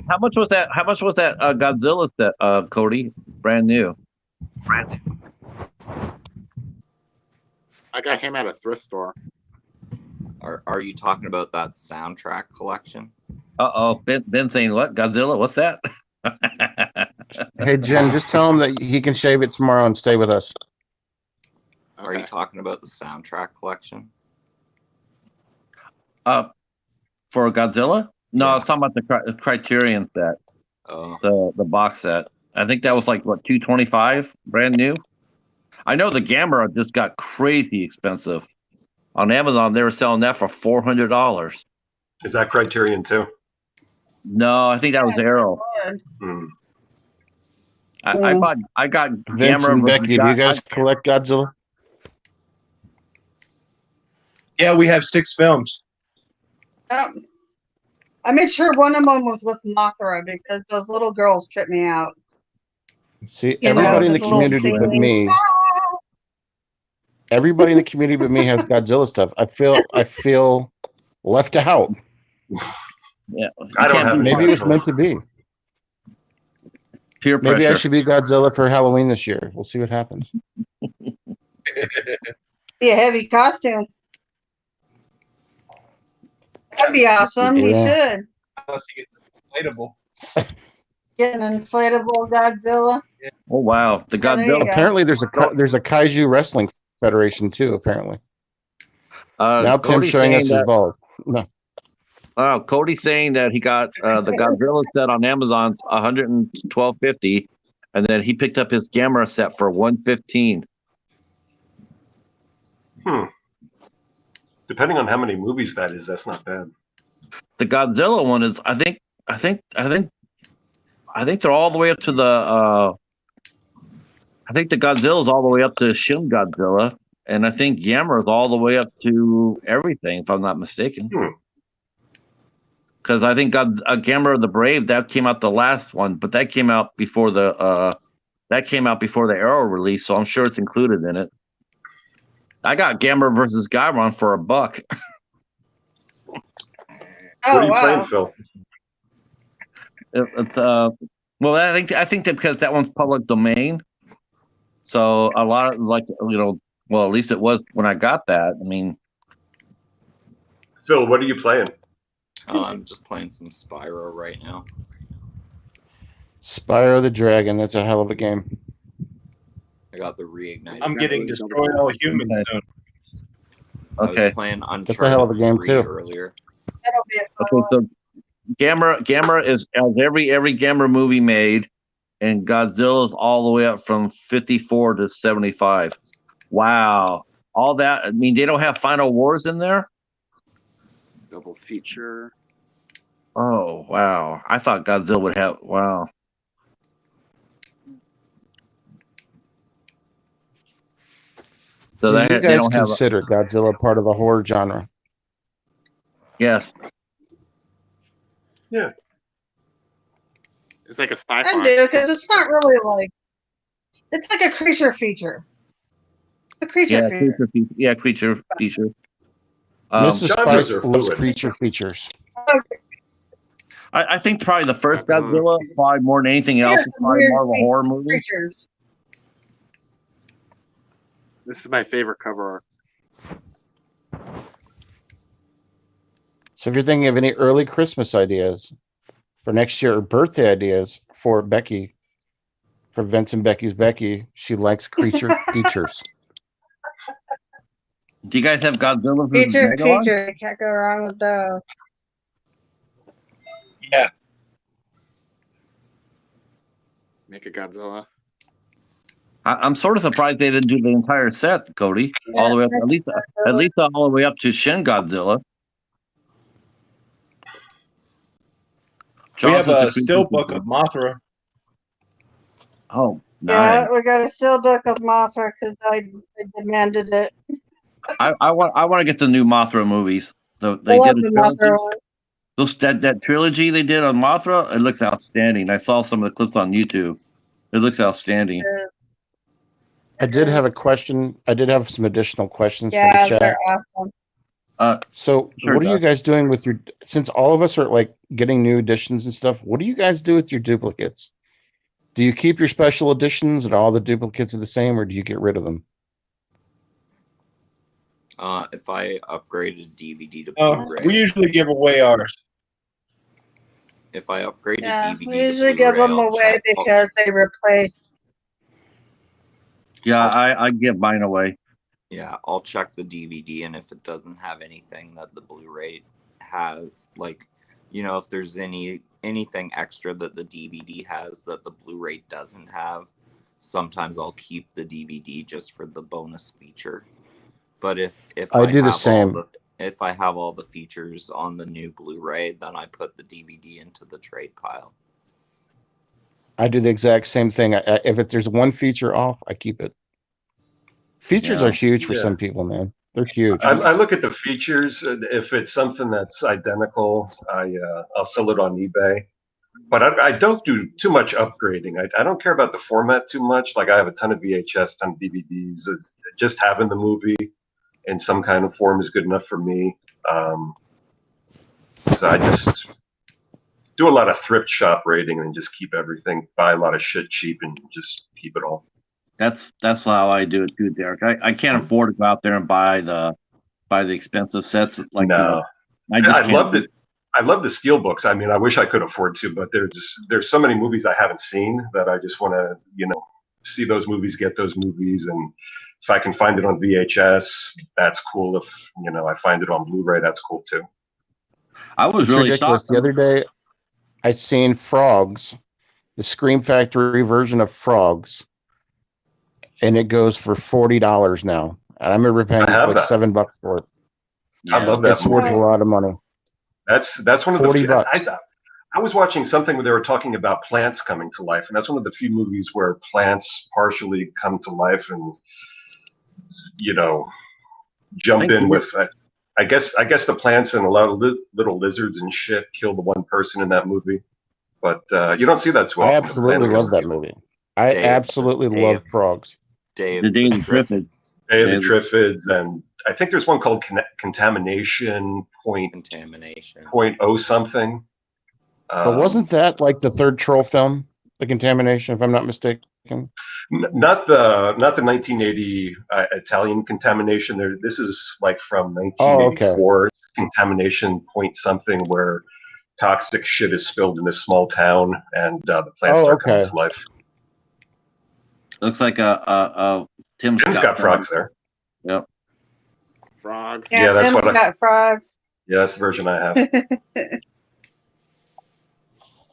How much was that? How much was that Godzilla set, Cody? Brand new. I got him at a thrift store. Are you talking about that soundtrack collection? Ben saying what? Godzilla? What's that? Hey, Jen, just tell him that he can shave it tomorrow and stay with us. Are you talking about the soundtrack collection? For Godzilla? No, I Yeah. was talking about the Criterion set, Oh, the box set. I think that was like what, $225, brand new. I know the Gamera just got crazy expensive. On Amazon, they were selling that for $400. Is that Criterion too? No, I think that was Arrow. Hmm. I got Vince Gamera and versus Becky, do you guys collect Godzilla? Yeah, we have 6 films. I made sure one of them was with Mothra because those little girls trip me out. See, You know, everybody in the the little community but singing. me. Everybody in the community but me has Godzilla stuff. I feel left out. Yeah, I don't have Maybe it was meant to be. peer Maybe I pressure. should be Godzilla for Halloween this year. We'll see what happens. Be a heavy costume. That'd be awesome. You Yeah. should Unless he gets inflatable. get an inflatable Godzilla. Oh wow, the Yeah, there you Godzilla. go. Apparently, there's a kaiju wrestling federation too. Apparently, now Tim's Cody's showing saying us his that. balls. No, Cody's saying that he got the Godzilla set on Amazon $112.50, and then he picked up his Gamera set for $115. Depending on how many movies that is, that's not bad. The Godzilla one is, I think they're all the way up to the. I think the Godzilla is all the way up to Shin Godzilla, and I think Gamera is all the way up to everything, if I'm not mistaken. Because I think Gamera the Brave, that came out the last one, but that came out before the Arrow release, so I'm sure it's included in it. I got Gamera versus Gairon for $1. What Oh are you playing, wow. Phil? It's well, I think that because that one's public domain, so a lot of well, at least it was when I got that. I mean, Phil, what are you playing? I'm just playing some Spyro right now. Spyro the Dragon. That's a hell of a game. I got the reignited. I'm getting Destroy All Humans soon. I was okay. playing That's a hell of a Uncharted game 3 too. earlier. That'll be a fun Okay, one. so Gamera is as every Gamera movie made, and Godzilla's all the way up from 54 to 75. Wow, all that. I mean, they don't have Final Wars in there. Double feature. Oh wow, I thought Godzilla would have. Wow. So Do you they guys don't have. consider Godzilla part of the horror genre? Yes. Yeah. It's like a I sci-fi. do, because it's not really like, it's like a creature feature. The creature Yeah, feature. creature feature. Mrs. genres Spice are loves fluid. creature features. I think probably the first Godzilla. Godzilla, probably more than anything else, Yeah, is probably weird more of a horror movie. creatures. This is my favorite cover art. So if you're thinking of any early Christmas ideas for next year or birthday ideas for Becky, for Vince and Becky's Becky, she likes creature features. Do you guys have Godzilla versus Feature, Megalon? feature. Can't go wrong with those. Yeah. Make a Godzilla. I'm sort of surprised they didn't do the entire set, Cody, all the way up, at least all the way up to Shin Godzilla. We have Johnson's a the still creature book feature. of Mothra. Oh, Yeah, nice. we got a still book of Mothra because I demanded it. I want to get the new Mothra movies. I They love did a the trilogy. Mothra one. That trilogy they did on Mothra, it looks outstanding. I saw some of the clips on YouTube. It looks outstanding. I did have a question. I did have some additional questions for Yeah, the chat. they're awesome. So Sure, what are you Doc. guys doing with your, since all of us are like getting new editions and stuff, what do you guys do with your duplicates? Do you keep your special editions and all the duplicates are the same, or do you get rid of them? If I upgraded DVD to We Blu-ray, usually give away ours. if I upgraded Yeah, DVD we usually to give Blu-ray, them I'll away check. because they replace. Yeah, I give mine away. Yeah, I'll check the DVD, and if it doesn't have anything that the Blu-ray has, like, you know, if there's anything extra that the DVD has that the Blu-ray doesn't have, sometimes I'll keep the DVD just for the bonus feature. But if I do the have same. if I have all the features on the new Blu-ray, then I put the DVD into the trade pile. I do the exact same thing. If there's one feature off, I keep it. Features Yeah. are huge for Yeah. some people, man. They're huge. I look at the features. And if it's something that's identical, I'll sell it on eBay. But I don't do too much upgrading. I don't care about the format too much. Like I have a ton of VHS, ton of DVDs. Just having the movie in some kind of form is good enough for me. So I just do a lot of thrift shop raiding and just keep everything. Buy a lot of shit cheap and just keep it all. That's how I do it too, Derek. I can't afford to go out there and buy the expensive sets. Like, No. I And just I can't. loved it. I love the steel books. I mean, I wish I could afford to, but there's so many movies I haven't seen that I just want to, see those movies, get those movies, and if I can find it on VHS, that's cool. If I find it on Blu-ray, that's cool too. I was It's really ridiculous. shocked. The other day, I seen Frogs, the Scream Factory version of Frogs, and it goes for $40 now. And I remember paying I have like that. $7 for it. I love that It's worth a movie. lot of money. That's one of the $40. I was watching something where they were talking about plants coming to life, and that's one of the few movies where plants partially come to life and jump in with. I guess the plants and a lot of little lizards and shit kill the one person in that movie, but you don't see that too often. I absolutely love that movie. I absolutely love Frogs. Day The of Day the of the Triffids. Day of the Triffids, and I think there's one called Contamination Contamination. .0 something. But wasn't that like the third Troll film, The Contamination, if I'm not mistaken? Not the 1980 Italian Contamination. This is like from 1984. Contamination point something where toxic shit is spilled in this small town and the plants start coming to life. Looks like Tim's got frogs there. Yep. Frogs. Yeah, that's Tim's got frogs. Yeah, that's the version I have.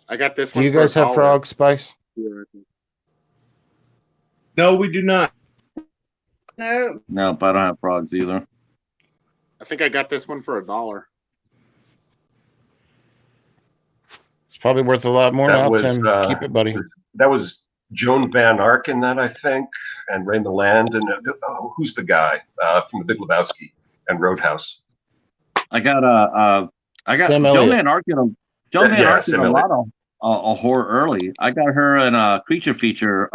I got this Do one. you guys have $1. frogs, Spice? No, we do not. No. No, but I don't have frogs either. I think I got this one for $1. It's probably worth a lot more now, Tim. Keep it, buddy. That was Joan Van Ark in that, I think, and Ray Milland, and who's the guy from The Big Lebowski and Roadhouse? I got Sam Joan Elliott. Van Ark in a lot of horror early. I got her in a creature feature,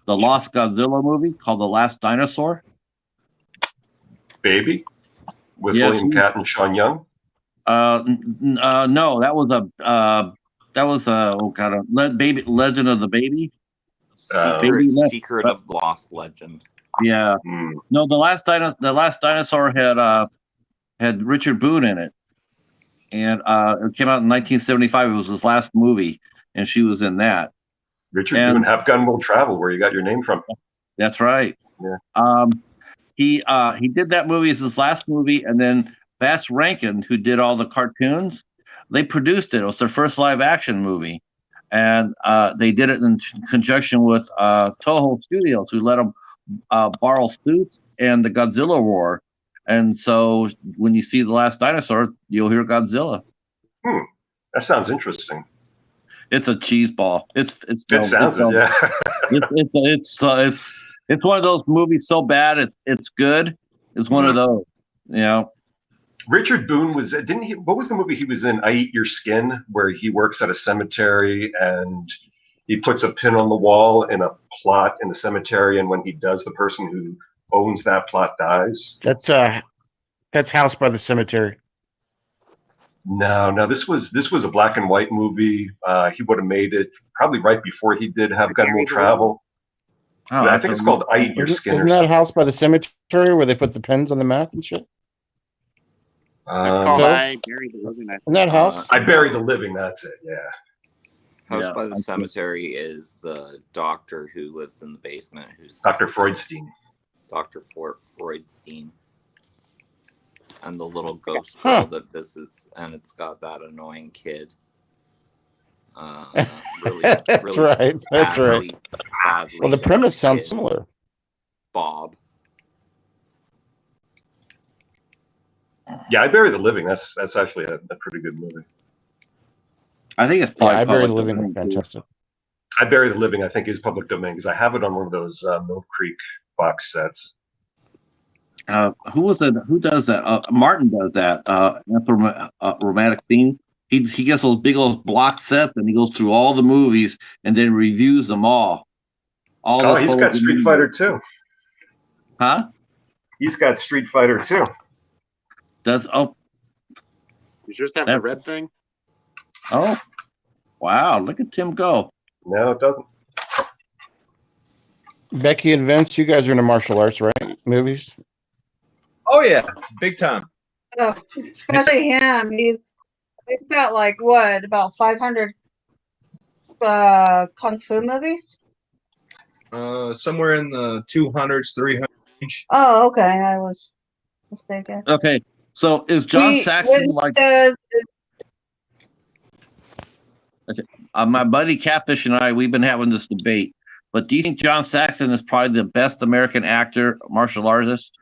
the Lost Godzilla movie called The Last Dinosaur. Baby with William Katt and Sean Young. No, that was Baby Legend of the Baby. Secret of Lost Legend. Yeah. No, the last dinosaur had Richard Boone in it, and it came out in 1975. It was his last movie, and she was in that. Richard Boone, Have Gun Will Travel, where you got your name from. That's right. Yeah. He did that movie as his last movie, and then Bass Rankin, who did all the cartoons, they produced it. It was their first live action movie, and they did it in conjunction with Toho Studios, who let them borrow suits and the Godzilla War. And so when you see The Last Dinosaur, you'll hear Godzilla. That sounds interesting. It's a cheese ball. It's one of those movies so bad it's good. It's one of those, Richard Boone what was the movie he was in? I Eat Your Skin, where he works at a cemetery and he puts a pin on the wall in a plot in the cemetery, and when he does, the person who owns that plot dies. That's House by the Cemetery. No, this was a black and white movie. He would have made it probably right before he did Have Gun Will Travel. Oh, I think it's called I Eat Your Skin. Isn't that House by the Cemetery where they put the pins on the map and shit? It's called I Bury the Living. Isn't that House? I Bury the Living. That's it. Yeah. House by the Cemetery is the doctor who lives in the basement. Who's Dr. Freudstein. Dr. Freudstein. And the little ghost girl that visits, and it's got that annoying kid. That's right. That's right. Well, the premise sounds similar. Bob. Yeah, I Bury the Living. That's actually a pretty good movie. I think it's probably I Bury the Living is fantastic. I Bury the Living, I think, is public domain because I have it on one of those Mill Creek box sets. Who was it? Who does that? Martin does that. Romantic theme. He gets those big old block sets and he goes through all the movies and then reviews them all. He's got Street Fighter 2. Huh? He's got Street Fighter 2. Does yours have the red thing? Oh, wow! Look at Tim go. No, it doesn't. Becky and Vince, you guys are into martial arts, right? Movies. Oh yeah, big time. Oh, especially him. He's got like what, about 500 kung fu movies? Somewhere in the 200s, 300 range. Oh, okay. I was mistaken. Okay, so is John Saxon what like he does is my buddy Catfish and I? We've been having this debate, but do you think John Saxon is probably the best American actor, martial artist?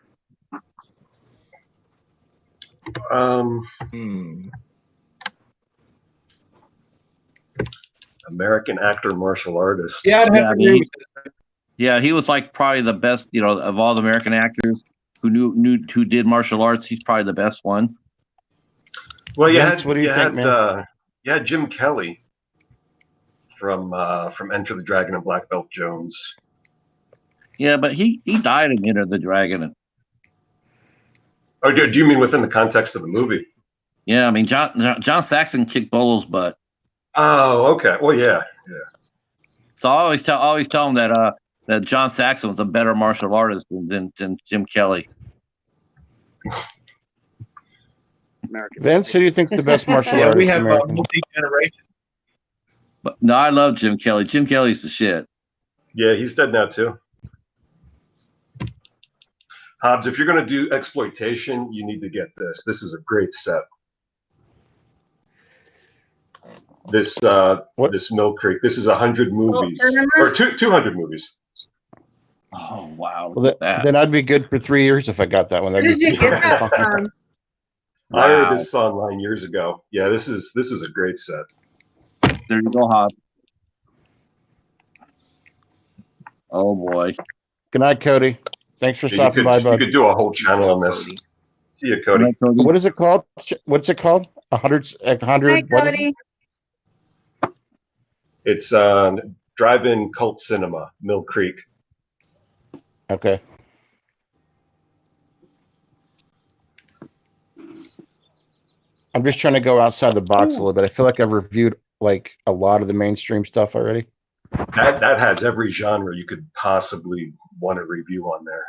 American actor, martial artist. Yeah, I'd have to agree with that. Yeah, he was like probably the best, of all the American actors who did martial arts. He's probably the best one. Well, Vince, what do you think, man? You had Jim Kelly from Enter the Dragon and Black Belt Jones. Yeah, but he died in Enter the Dragon. Oh, do you mean within the context of the movie? Yeah, I mean John Saxon kicked Bolo's butt. Oh, okay. Well, yeah. So I always tell him that John Saxon was a better martial artist than Jim Kelly. American Vince, who do you think's the best martial Yeah, artist? we have American? multi-generation. But no, I love Jim Kelly. Jim Kelly's the shit. Yeah, he's dead now too. Hobbs, if you're going to do exploitation, you need to get this. This is a great set. This Mill Creek. This is 100 movies or 200 movies. Oh wow! Well, then I'd be good for 3 years if I got that one. where That'd did be you get that fucking- from? I heard this online years ago. Yeah, this is a great set. There you go, Hobbs. Oh boy. Good night, Cody. Thanks for You stopping by, you bud. could do a whole channel on this. Cody. See you, Cody. What is it called? What's it called? 100. Hi, What is Cody. it? It's drive-in cult cinema, Mill Creek. Okay. I'm just trying to go outside the box a little bit. I feel like I've reviewed like a lot of the mainstream stuff already. That has every genre you could possibly want to review on there.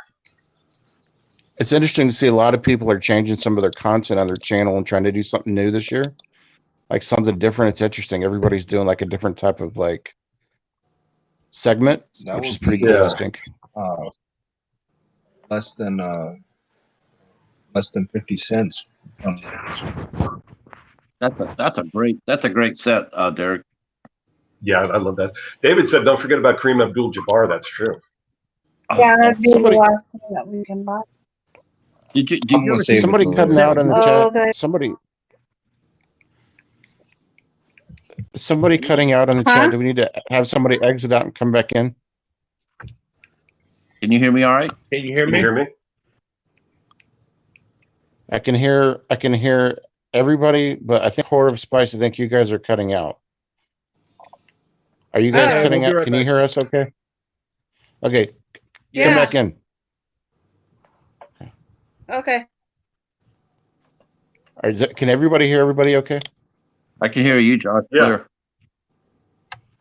It's interesting to see a lot of people are changing some of their content on their channel and trying to do something new this year, like something different. It's interesting. Everybody's doing like a different type of like segment, which is pretty cool. I think. Less than 50 cents. That's a great set, Derek. Yeah, I love that. David said, "Don't forget about Kareem Abdul-Jabbar." That's true. Yeah, that'd be Somebody- the last thing that we can buy. Did you I'm gonna ever save see it Somebody for cutting later. out in the Oh, chat. okay. Somebody cutting out in the Huh? chat. Do we need to have somebody exit out and come back in? Can you hear me all right? Can you hear Can me? you hear me? I can hear everybody, but I think Horror of Spice, I think you guys are cutting out. Are you guys Yeah, cutting we'll out? be right Can you back. hear us okay? Okay, come Yeah. back in. Okay. Can everybody hear everybody okay? I can hear you, Josh. Yeah. Clear.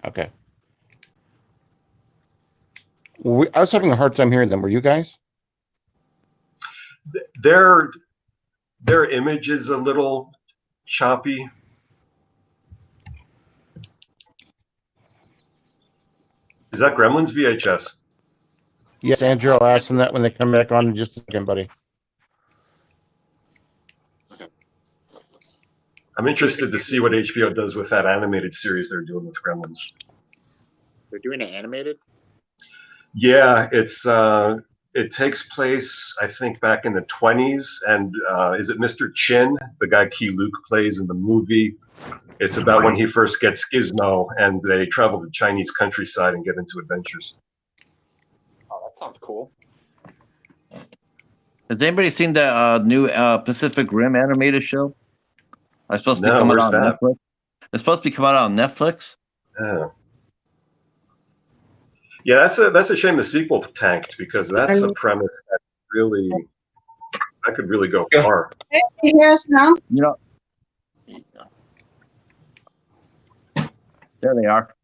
Okay. I was having a hard time hearing them. Were you guys? Their image is a little choppy. Is that Gremlins VHS? Yes, Andrew, I'll ask them that when they come back on in just a second, buddy. I'm interested to see what HBO does with that animated series they're doing with Gremlins. They're doing it animated. Yeah, it takes place, I think, back in the 20s, and is it Mr. Chin, the guy Key Luke plays in the movie? It's about when he first gets Gizmo, and they travel to Chinese countryside and get into adventures. Oh, that sounds cool. Has anybody seen the new Pacific Rim animated show? It's supposed to be No, coming where's out on that? Netflix. It's supposed to be coming out on Netflix. Yeah, that's a shame the sequel tanked, because that's a premise that could really go far. Hey, can you hear us now? You know. There they are.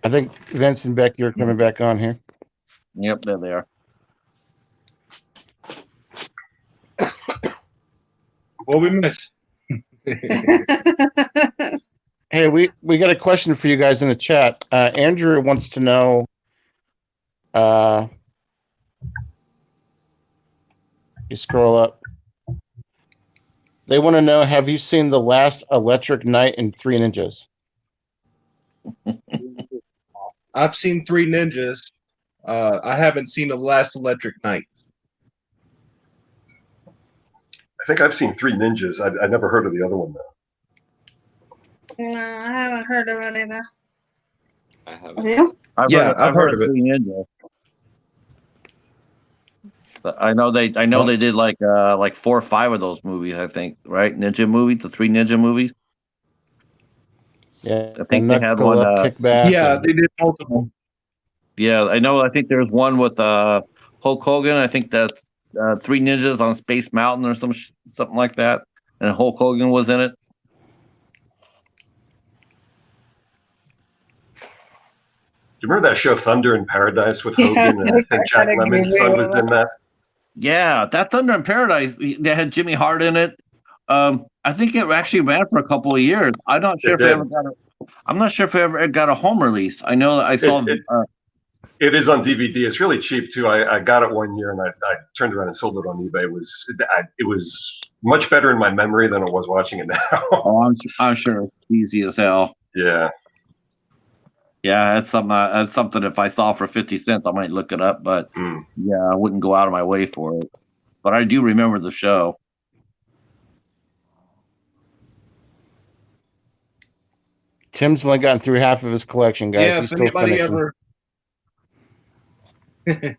I think Vince and Becky are coming back on here. Yep, they're there. What we missed? Hey, we got a question for you guys in the chat. Andrew wants to know. You scroll up. They want to know: have you seen The Last Electric Knight and Three Ninjas? I've seen Three Ninjas. I haven't seen The Last Electric Knight. I think I've seen Three Ninjas. I never heard of the other one though. No, I haven't heard of it either. I Have haven't. you? I've heard of it. Three Ninja. But I know they did like 4 or 5 of those movies. I think, right? Ninja movies, the 3 ninja movies. Yeah, I think they had Knuckle one. Up, Kickback. Yeah, and- they did multiple. Yeah, I know. I think there's one with Hulk Hogan. I think that's 3 Ninjas on Space Mountain or something like that. And Hulk Hogan was in it. Do you remember that show Thunder in Paradise with Yeah, Hogan? And I think Jack I Lemmon's agree son with was in that. Yeah, that's Thunder in Paradise. They had Jimmy Hart in it. I think it actually ran for a couple of years. I'm not sure It if it did. ever got I'm not sure if it ever got a home release. I know that I saw. It is on DVD. It's really cheap too. I got it one year and I turned around and sold it on eBay. It was much better in my memory than it was watching it now. Oh, I'm sure it's easy as hell. Yeah. Yeah, that's something. If I saw for 50 cents, I might look it up. But yeah, I wouldn't go out of my way for it. But I do remember the show. Tim's only gotten through half of his collection, guys. Yeah, He's if still anybody finishing. ever, if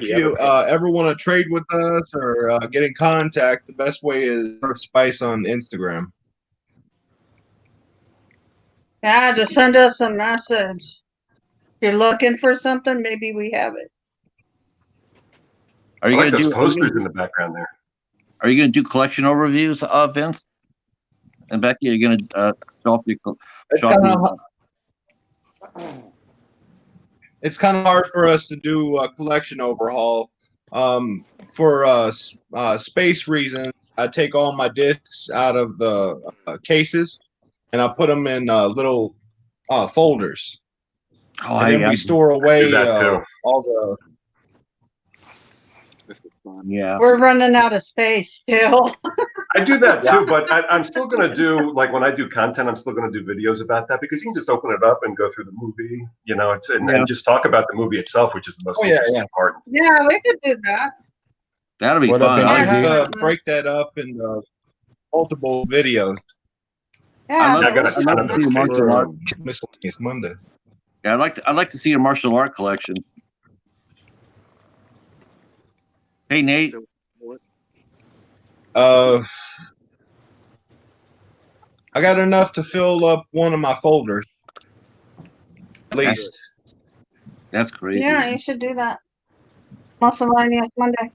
the you ever want to trade with us or get in contact, the best way is Spice on Instagram. Yeah, just send us a message. If you're looking for something, maybe we have it. Are I you like gonna those do? posters in the background there. Are you gonna do collection overviews, Vince? And Becky, are you gonna show off your? It's kind of hard for us to do a collection overhaul. For space reasons, I take all my discs out of the cases and I put them in little folders. Oh, And then we store away do that too. all the. This is fun. Yeah. We're running out of space still. I do that too, but I'm still going to do, like when I do content, I'm still going to do videos about that because you can just open it up and go through the movie, and just talk about the movie itself, which is the most interesting part. Yeah, we could do that. That'll be What up, fun. I Andy? have to break that up in multiple videos. Yeah, I got a ton of see martial those. art. Miscellaneous Monday. Yeah, I'd like to see a martial art collection. Hey, Nate. I got enough to fill up one of my folders. At least. That's crazy. yeah, you should do that. Miscellaneous Monday.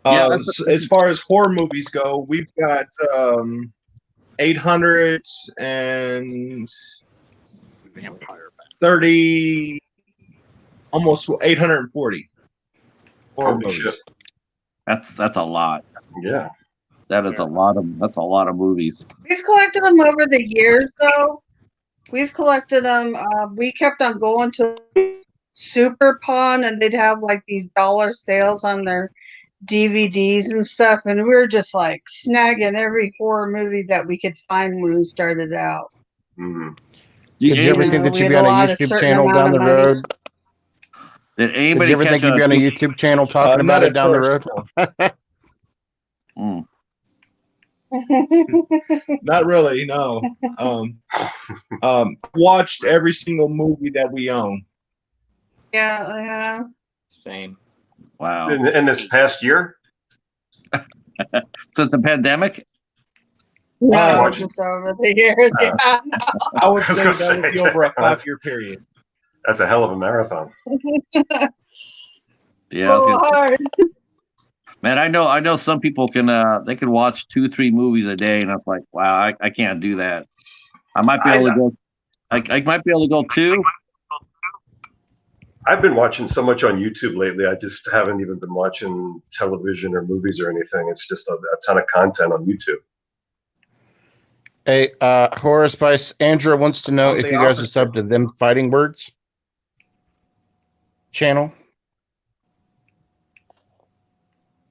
As far as horror movies go, we've got 830, almost 840 horror Holy movies. shit. That's a lot. Yeah. That's a lot of movies. We've collected them over the years, though. We've collected them. We kept on going to Super Pawn, and they'd have like these dollar sales on their DVDs and stuff, and we were just like snagging every horror movie that we could find when we started out. Mm-hmm. Did you ever think that you'd be on a YouTube channel down the road? Did anybody Did you ever think you'd be on a YouTube channel talking about it down the road? Not really, no. Watched every single movie that we own. Yeah. Same. Wow. In this past year? Since the pandemic? No, just over the years. I would say that would be over a 5-year period. That's a hell of a marathon. Yeah. hard. Man, I know some people can watch 2-3 movies a day, and I was like, wow, I can't do that. I might be able to go. I might be able to go 2. I've been watching so much on YouTube lately. I just haven't even been watching television or movies or anything. It's just a ton of content on YouTube. Hey, Horror Spice, Andrew wants to know I'm if the you guys are opposite. subbed to Them Fighting Words channel.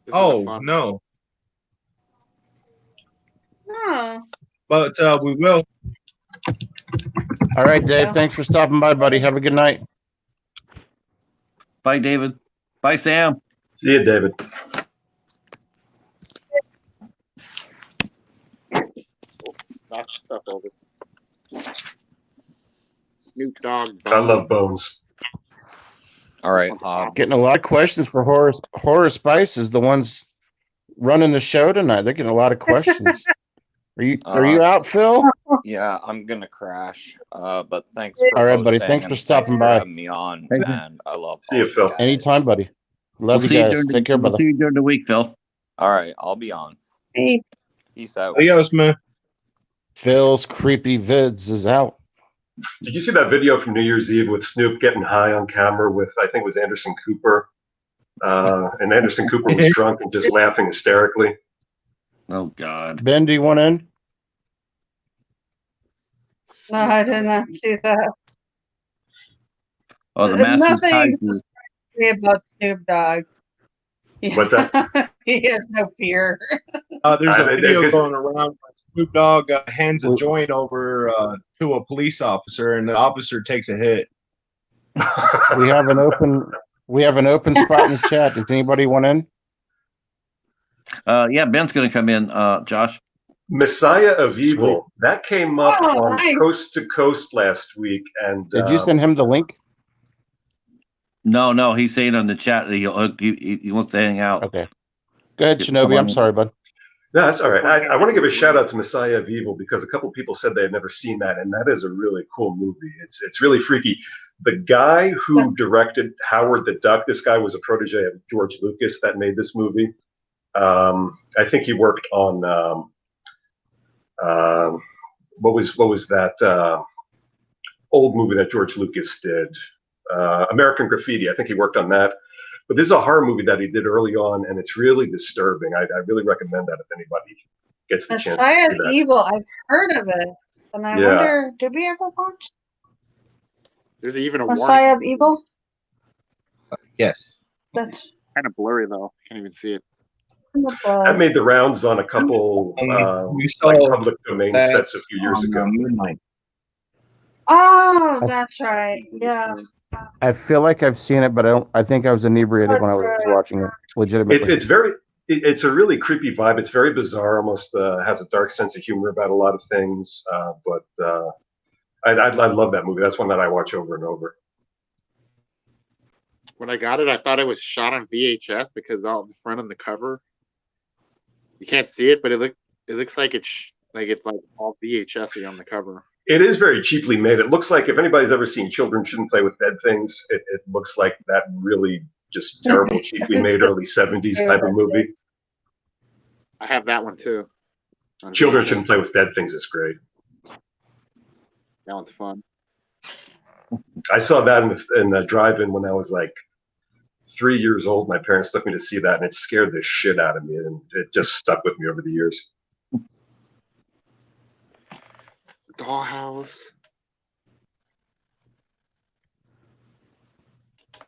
This is a Oh fun- no, Oh, but we will. All right, Dave. Yeah. Thanks for stopping by, buddy. Have a good night. Bye, David. Bye, Sam. See you, David. Knock stuff over. Snoop Dogg. I love Bones. All right, Hobbs. Getting a lot of questions for Horror Spice is the ones running the show tonight. They're getting a lot of questions. Are you out, Phil? Yeah, I'm gonna crash. But thanks for All right, buddy. hosting Thanks for and stopping thanks by. for having me on, Thank you. and I love See all you, you Phil. guys. Anytime, buddy. Love you see guys. during Take care, we'll brother. see you during the week, Phil. All right, I'll be on. hey, Peace out. Adios, man. Phil's creepy vids is out. Did you see that video from New Year's Eve with Snoop getting high on camera with, I think it was Anderson Cooper? And Anderson Cooper was drunk and just laughing hysterically. Oh God. Ben, do you want in? no, I did not see that. Oh, the master Nothing tied to say about Snoop Dogg. What's that? He has no fear. There's a video because- going around where Snoop Dogg hands a joint over to a police officer, and the officer takes a hit. We have an open spot in the chat. Does anybody want in? Yeah, Ben's gonna come in, Josh. Messiah of Evil. That came up Oh, on nice. Coast to Coast last week. And Did you send him the link? No, he's saying on the chat that he wants to hang out. Okay. Go ahead, Come Shinobi. on I'm in. sorry, bud. No, that's all right. I want to give a shout out to Messiah of Evil because a couple people said they had never seen that, and that is a really cool movie. It's really freaky. The guy who directed Howard the Duck, this guy was a protege of George Lucas that made this movie. I think he worked on what was that old movie that George Lucas did? American Graffiti. I think he worked on that. But this is a horror movie that he did early on, and it's really disturbing. I really recommend that if anybody gets the chance Messiah to of see that. Evil. I've heard of it, and I Yeah. wonder, did we ever watch There's even a Messiah warning. of Evil? Yes. That's Kind of blurry though. Can't even see it. in the book. That made the rounds on a couple We saw like public domain that sets a few years ago. Moonlight. Oh, that's right. Yeah. I feel like I've seen it, but I think I was inebriated when I was watching it. Legitimately. It's a really creepy vibe. It's very bizarre, almost has a dark sense of humor about a lot of things. But I love that movie. That's one that I watch over and over. When I got it, I thought it was shot on VHS because all the front on the cover, you can't see it, but it looks like it's all VHS on the cover. It is very cheaply made. It looks like if anybody's ever seen Children Shouldn't Play with Dead Things, it looks like that really just terrible, cheaply made early 70s type of movie. I have that one too. on Children VHS. Shouldn't Play with Dead Things is great. That one's fun. I saw that in the drive-in when I was like 3 years old. My parents took me to see that, and it scared the shit out of me, and it just stuck with me over the years. Dollhouse.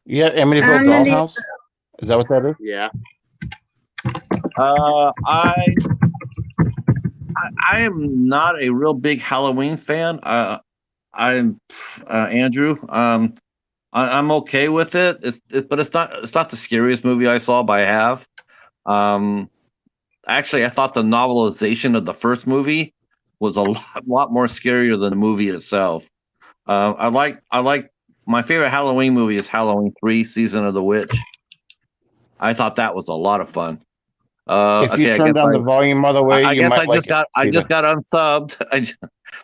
Yeah, Amityville Amity- Dollhouse. Is that what that is? Yeah. I am not a real big Halloween fan. I'm Andrew. I'm okay with it. But it's not the scariest movie I saw, but I have. Actually, I thought the novelization of the first movie was a lot more scarier than the movie itself. I like my favorite Halloween movie is Halloween 3: Season of the Witch. I thought that was a lot of fun. If you turn down the volume all the way, I you guess might I like just got it. See that. got unsubbed.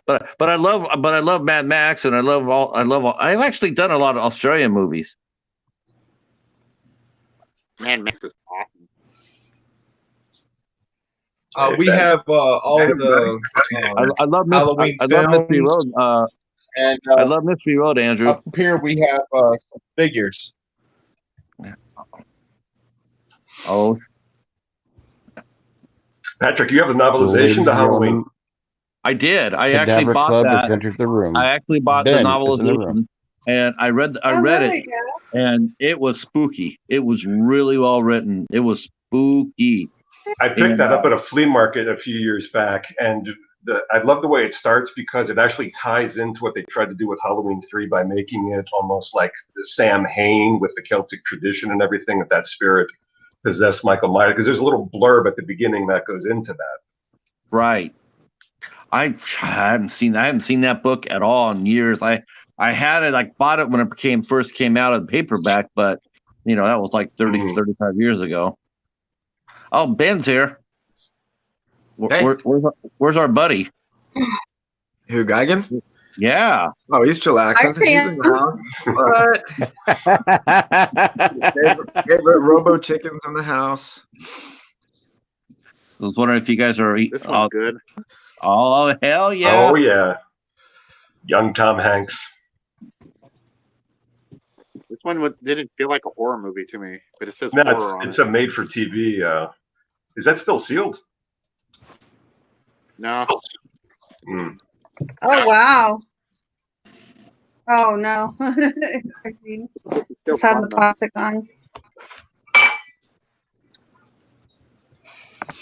But I love Mad Max, and I love all. I've actually done a lot of Australian movies. Man, Max is awesome. We have all the I love Halloween I love Mystery films. Road. And I love Mystery Road, Andrew. up here we have some figures. Oh, Patrick, you have the novelization to Halloween. I did. I actually Cadaver bought Club has that. entered the room. I actually bought the Ben is in the room. novelization, and I read Oh, it, there we go. and it was spooky. It was really well written. It was spooky. I picked that up at a flea market a few years back, and I love the way it starts because it actually ties into what they tried to do with Halloween 3 by making it almost like the Sam Hain with the Celtic tradition and everything, that spirit possessed Michael Myers. Because there's a little blurb at the beginning that goes into that. Right. I haven't seen that book at all in years. I had it, I bought it when it first came out of the paperback, but that was like 35 years ago. Oh, Ben's here. Hey. Where's our buddy? Who, Geigen? Yeah. Oh, he's chillaxing. I see He's him. in the house. Favorite Robo chickens in the house. I was wondering if you guys are. This one's good. Oh, hell yeah. Oh, yeah. Young Tom Hanks. This one didn't feel like a horror movie to me, but it says No, horror on it's it. a made-for-TV. Is that still sealed? No. Oh, wow. Oh, no. I see. It's still It's had the fun, though. plastic on.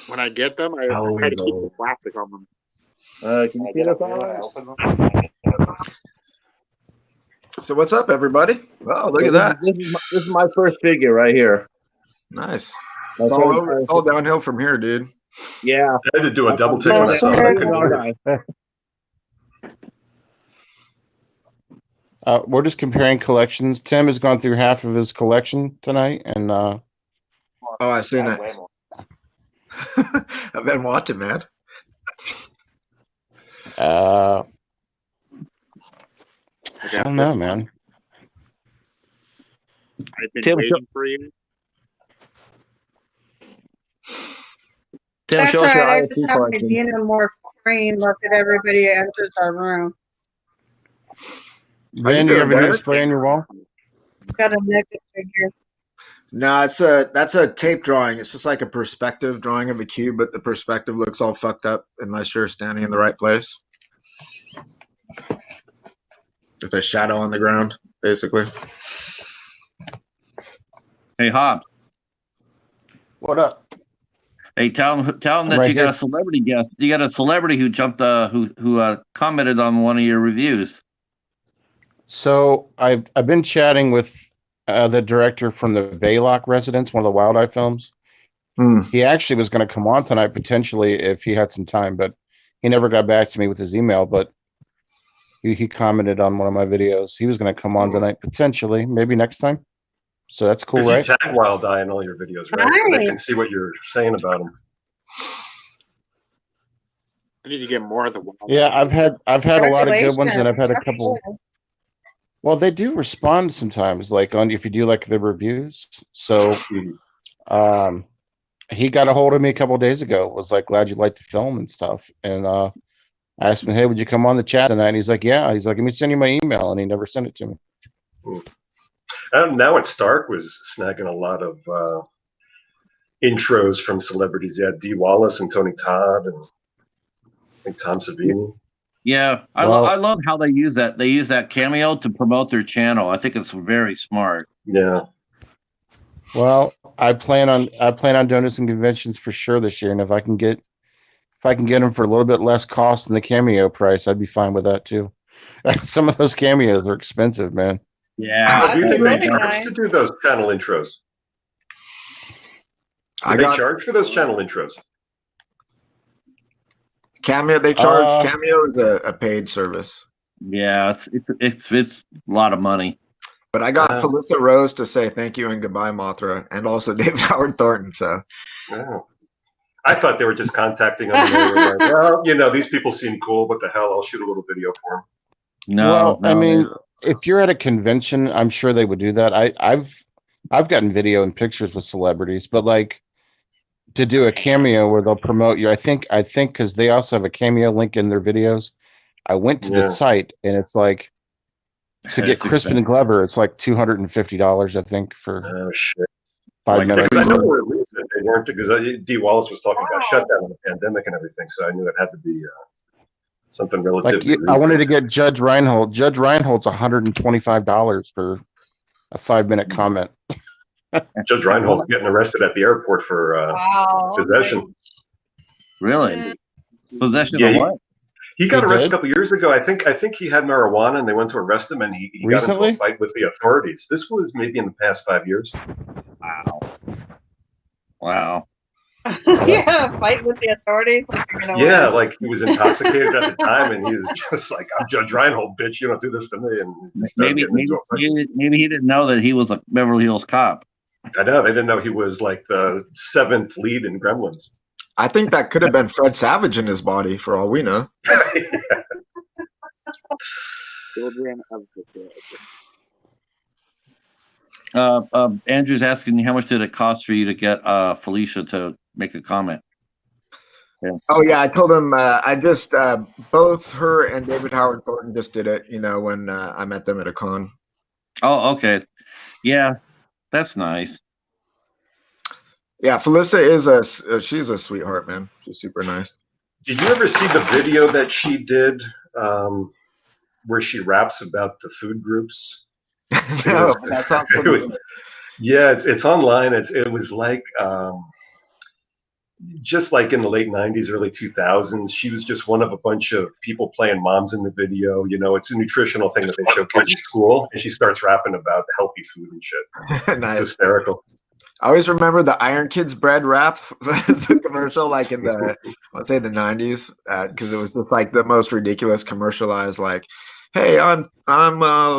When I get them, I try to keep the plastic on them. Can you see this I all open them. So what's up, everybody? Oh, look at that. This is my first figure right here. Nice. It's all over. It's all downhill from here, dude. Yeah. I had to do a double take on that. I couldn't believe it. We're just comparing collections. Tim has gone through half of his collection tonight, and Oh, I've seen it. I've been watching, man. I don't know, man. I've been Tim, waiting for you. Tim, That's show us your right. I IoT just have my collection. xenomorph cream look at everybody that enters our room. Ben, do you doing, ever do a Derek? spray on your wall? Got a naked figure. No, that's a tape drawing. It's just like a perspective drawing of a cube, but the perspective looks all fucked up unless you're standing in the right place. With a shadow on the ground, basically. Hey, Hobbs. What up? Hey, tell him that Right you got here. a celebrity guest. You got a celebrity who jumped, who commented on one of your reviews. So I've been chatting with the director from the Baylock Residence, one of the Wild Eye films. He actually was going to come on tonight potentially if he had some time, but he never got back to me with his email. But he commented on one of my videos. He was going to come on tonight potentially, maybe next time. So that's cool, right? You tag Wild Eye in all your videos, right? So they can see what you're saying about them. I need to get more of the wild. Yeah, I've had a lot of good ones, and I've had a That's couple. cool. Well, they do respond sometimes, like on if you do like the reviews. So, he got a hold of me a couple of days ago. Was like, glad you liked the film and stuff. And I asked him, hey, would you come on the chat tonight? And he's like, yeah. He's like, let me send you my email, and he never sent it to me. Now at Stark was snagging a lot of intros from celebrities. They had Dee Wallace and Tony Todd, and I think Tom Savini. Yeah, I love how they use that. They use that cameo to promote their channel. I think it's very smart. Yeah. Well, I plan on doing some conventions for sure this year, and if I can get them for a little bit less cost than the cameo price, I'd be fine with that too. Some of those cameos are expensive, man. Yeah. Do you think really they charge nice. to do those channel intros? Do they charge for those channel intros? Cameo. They charge. Cameo is a paid service. Yeah, it's a lot of money. But I got Felissa Rose to say thank you and goodbye, Mothra, and also David Howard Thornton. So Oh. I thought they were just contacting them. And they were like, well, these people seem cool. What the hell? I'll shoot a little video for them. No, I mean, if you're at a convention, I'm sure they would do that. I've gotten video and pictures with celebrities, but like to do a cameo where they'll promote you, I think because they also have a cameo link in their videos. I went to the site, and it's like to get It's Crispin expensive. and Glover, it's like $250, I think, for Oh shit! 5 minutes. Because I know they weren't, because D. Wallace was talking about shutdown and the pandemic and everything, so I knew it had to be something relatively. I wanted to get Judge Reinhold. Judge Reinhold's $125 for a 5-minute comment. Judge Reinhold's getting arrested at the airport for possession. Really? Possession Yeah, of what? He got arrested a couple years ago. I think he had marijuana, and they went to arrest him, and he got into a fight with the authorities. This was maybe in the past 5 years. Wow. Yeah, fight with the authorities. Like you're gonna win. Like he was intoxicated at the time, and he was just like, "I'm Judge Reinhold, bitch. You don't do this to me." And maybe he didn't know that he was a Beverly Hills cop. I know, they didn't know he was like the 7th lead in Gremlins. I think that could have been Fred Savage in his body, for all we know. Children of the Andrew's asking how much did it cost for you to get Felicia to make a comment? Yeah. Oh yeah, I told him I just both her and David Howard Thornton just did it. When I met them at a con. Oh, okay, yeah, that's nice. Yeah, Felissa she's a sweetheart, man. She's super nice. Did you ever see the video that she did where she raps about the food groups? No, that sounds funny. Yeah, it's online. It was like just like in the late 90s, early 2000s. She was just one of a bunch of people playing moms in the video. It's a nutritional thing that they show kids in school, and she starts rapping about healthy food and shit. Nice. It's hysterical. I always remember the Iron Kids bread wrap as a commercial, like in the, let's say the 90s, because it was just like the most ridiculous commercialized, like, hey, I'm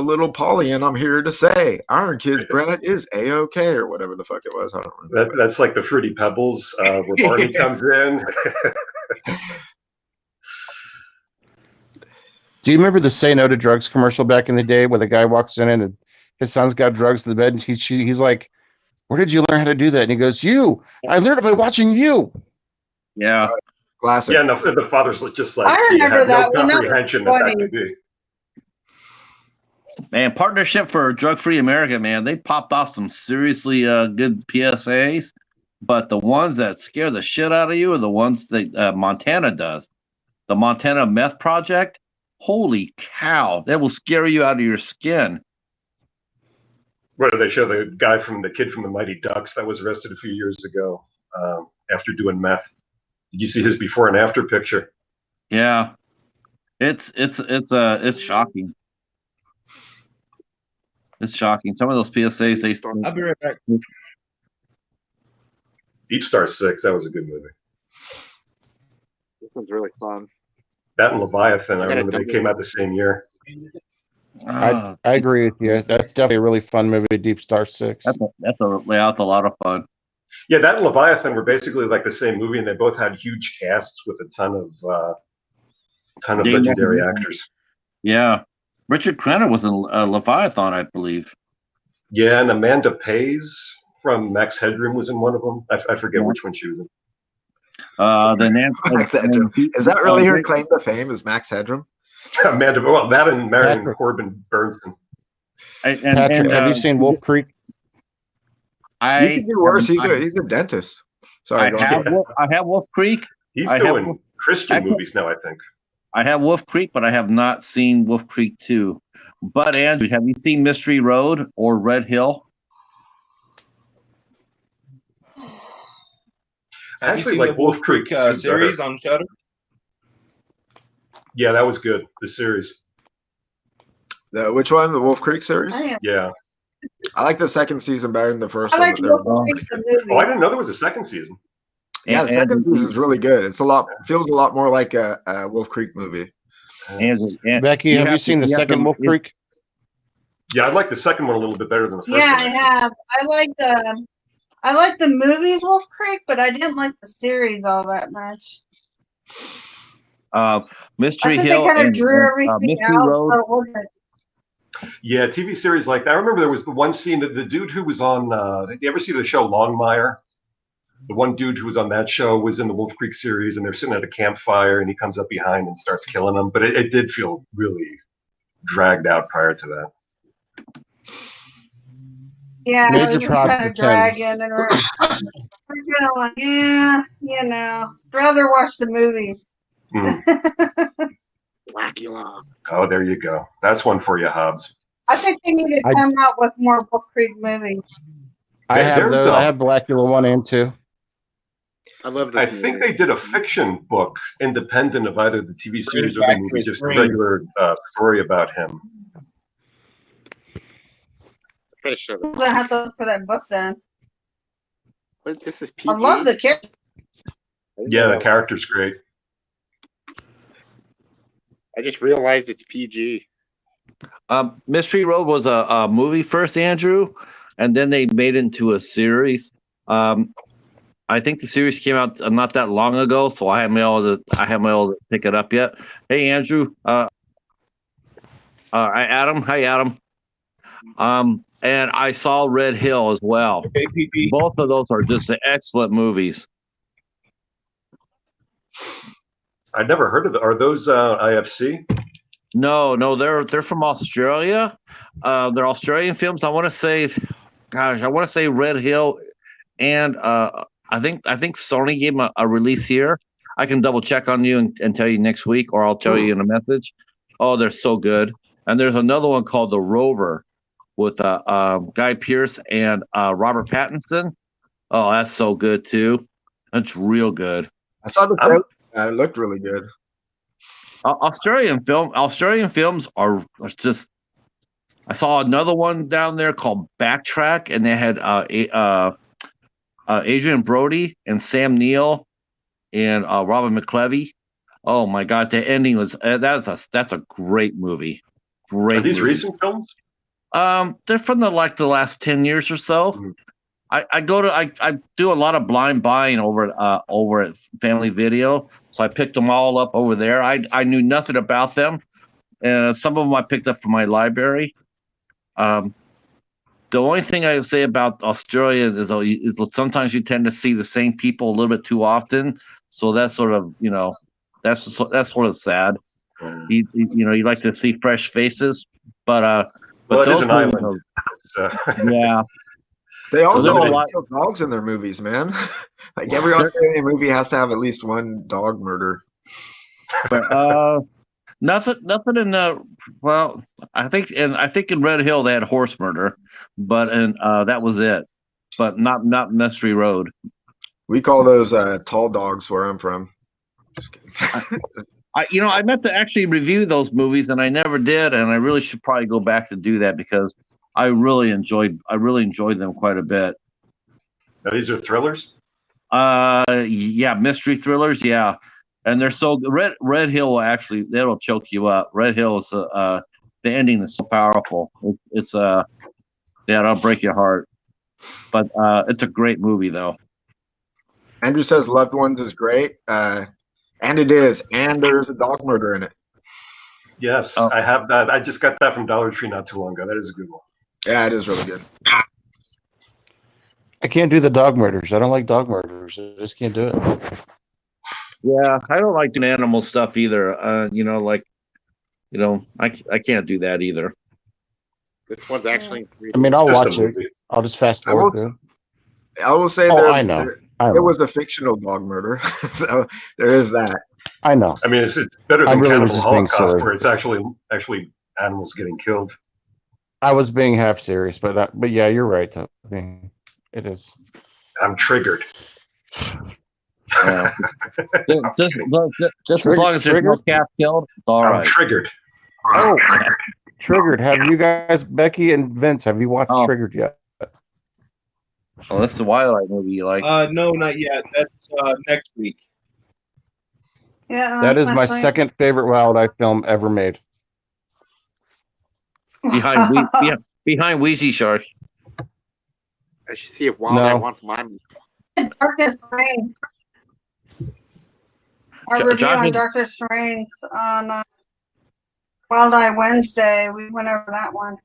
little Polly, and I'm here to say Iron Kids bread is A-OK, or whatever the fuck it was. I don't remember. That's like the Fruity Pebbles where Barney comes in. Do you remember the Say No to Drugs commercial back in the day where the guy walks in and his son's got drugs in the bed, and he's like, where did you learn how to do that? And he goes, I learned it by watching you. Yeah. Classic. Yeah, and the father's just like, I remember that no one. comprehension of that could be. Man, Partnership for Drug-Free America, man, they popped off some seriously good PSAs, but the ones that scare the shit out of you are the ones that Montana does. The Montana Meth Project, holy cow, that will scare you out of your skin. Where they show the kid from the Mighty Ducks that was arrested a few years ago after doing meth. Did you see his before and after picture? Yeah, it's shocking. It's shocking. Some of those PSAs, I'll be right back. Deep Star 6, that was a good movie. This one's really fun. That and Leviathan, I remember they came out the same year. I agree with you. That's definitely a really fun movie, Deep Star 6. That's a lot of fun. Yeah, that and Leviathan were basically like the same movie, and they both had huge casts with a ton of legendary actors. Yeah, Richard Crenna was in Leviathan, I believe. Yeah, and Amanda Pays from Max Headroom was in one of them. I forget which one she was in. Max Headroom. Is that really her claim to fame? Is Max Headroom? Amanda, well, that and Marion Corbin Bernsen. Patrick, have you seen Wolf Creek? He could do worse. He's a dentist. Sorry, I have Wolf Creek. He's doing Christian movies now, I think. I have Wolf Creek, but I have not seen Wolf Creek 2. But Andrew, have you seen Mystery Road or Red Hill? I actually like Wolf Creek series on Shudder. Yeah, that was good. The series. Which one? The Wolf Creek series? Yeah. I like the second season better than the first I like one. Wolf Creek, the movie. Oh, I didn't know there was a second season. Yeah, the second season is really good. Feels a lot more like a Wolf Creek movie. Becky, have you seen the second Wolf Creek? Yeah, I like the second one a little bit better than the first one. Yeah, I have. I like the movies Wolf Creek, but I didn't like the series all that much. Mystery I think Hill they kind of and drew everything Mystery out, Road. so it wasn't. Yeah, TV series like that. I remember there was the one scene that the dude who was on. Did you ever see the show Longmire? the one dude who was on that show was in the Wolf Creek series, and they're sitting at a campfire, and he comes up behind and starts killing them. But it did feel really dragged out prior to that. Yeah, Major it was props kind to of Tim. dragging, and we're kind of like, yeah, rather watch the movies. Blackula. Oh, there you go. That's one for you, Hobbs. I think they need to come out with more Wolf Creek movies. I have There's those. I have Blackula 1 and 2. I love this I movie. think they did a fiction book independent of either the TV series or the Back to movie, his just a brain. regular story about him. Finish it. I'm gonna have to look for that book then. But this is PG. I love the character. Yeah, the character's great. I just realized it's PG. Mystery Road was a movie first, Andrew, and then they made it into a series. I think the series came out not that long ago, so I haven't been able to pick it up yet. Hey, Andrew. Adam. Hi, Adam. And I saw Red Hill as well. Okay, PP. Both of those are just excellent movies. I'd never heard of it. Are those IFC? No, they're from Australia. They're Australian films. I want to say Red Hill, and I think Sony gave them a release here. I can double check on you and tell you next week, or I'll tell you in a message. Oh, they're so good. And there's another one called The Rover with Guy Pearce and Robert Pattinson. Oh, that's so good too. That's real good. I saw the trailer. It looked really good. Australian films are just. I saw another one down there called Backtrack, and they had Adrian Brody and Sam Neill and Robin McLevy. Oh my God, the ending was that's a great movie. Great. Are these movie. recent films? They're from the last 10 years or so. Mm-hmm. I do a lot of blind buying over at Family Video, so I picked them all up over there. I knew nothing about them, and some of them I picked up from my library. The only thing I would say about Australia is sometimes you tend to see the same people a little bit too often, so that's sort of that's sort of sad. You like to see fresh faces, but Well, those it is an movies island. yeah. They also There's a always lot- kill dogs in their movies, man. Like every Australian movie has to have at least one dog murder. But nothing in the I think in Red Hill they had horse murder, but that was it. But not Mystery Road. We call those tall dogs where I'm from. Just kidding. I meant to actually review those movies and I never did, and I really should probably go back to do that because I really enjoyed them quite a bit. Now, these are thrillers? Yeah, mystery thrillers, yeah. And they're so Red Hill that'll choke you up. Red Hill is the ending is so powerful. It's that'll break your heart. But it's a great movie though. Andrew says Loved Ones is great. And it is. And there's a dog murder in it. Yes, Oh. I have that. I just got that from Dollar Tree not too long ago. That is a good one. Yeah, it is really good. I can't do the dog murders. I don't like dog murders. I just can't do it. Yeah, I don't like doing animal stuff either. I can't do that either. This one's actually in 3D. I mean, I'll Just watch a it. movie. I'll just fast forward through. I will say I know. it was a fictional dog murder. So there is that. I know. I mean, it's better I than really was Cannibal just being Holocaust, silly. where it's actually animals getting killed. I was being half serious, but yeah, you're right. I mean, it is. I'm triggered. Just as long as there's no cat killed, it's all I'm right. triggered. Oh, Triggered. Have you guys, Becky and Vince, have you watched Triggered yet? Oh, that's the Wildlife movie you like. No, not yet. That's next week. Yeah, That is my that's fine. second favorite Wildlife film ever made. behind Wheezy Shark. I should see if Wildlife No. wants mine. Darkest Reigns. Our review Jonathan- on Darkest Reigns on Wild Eye Wednesday. We went over that one.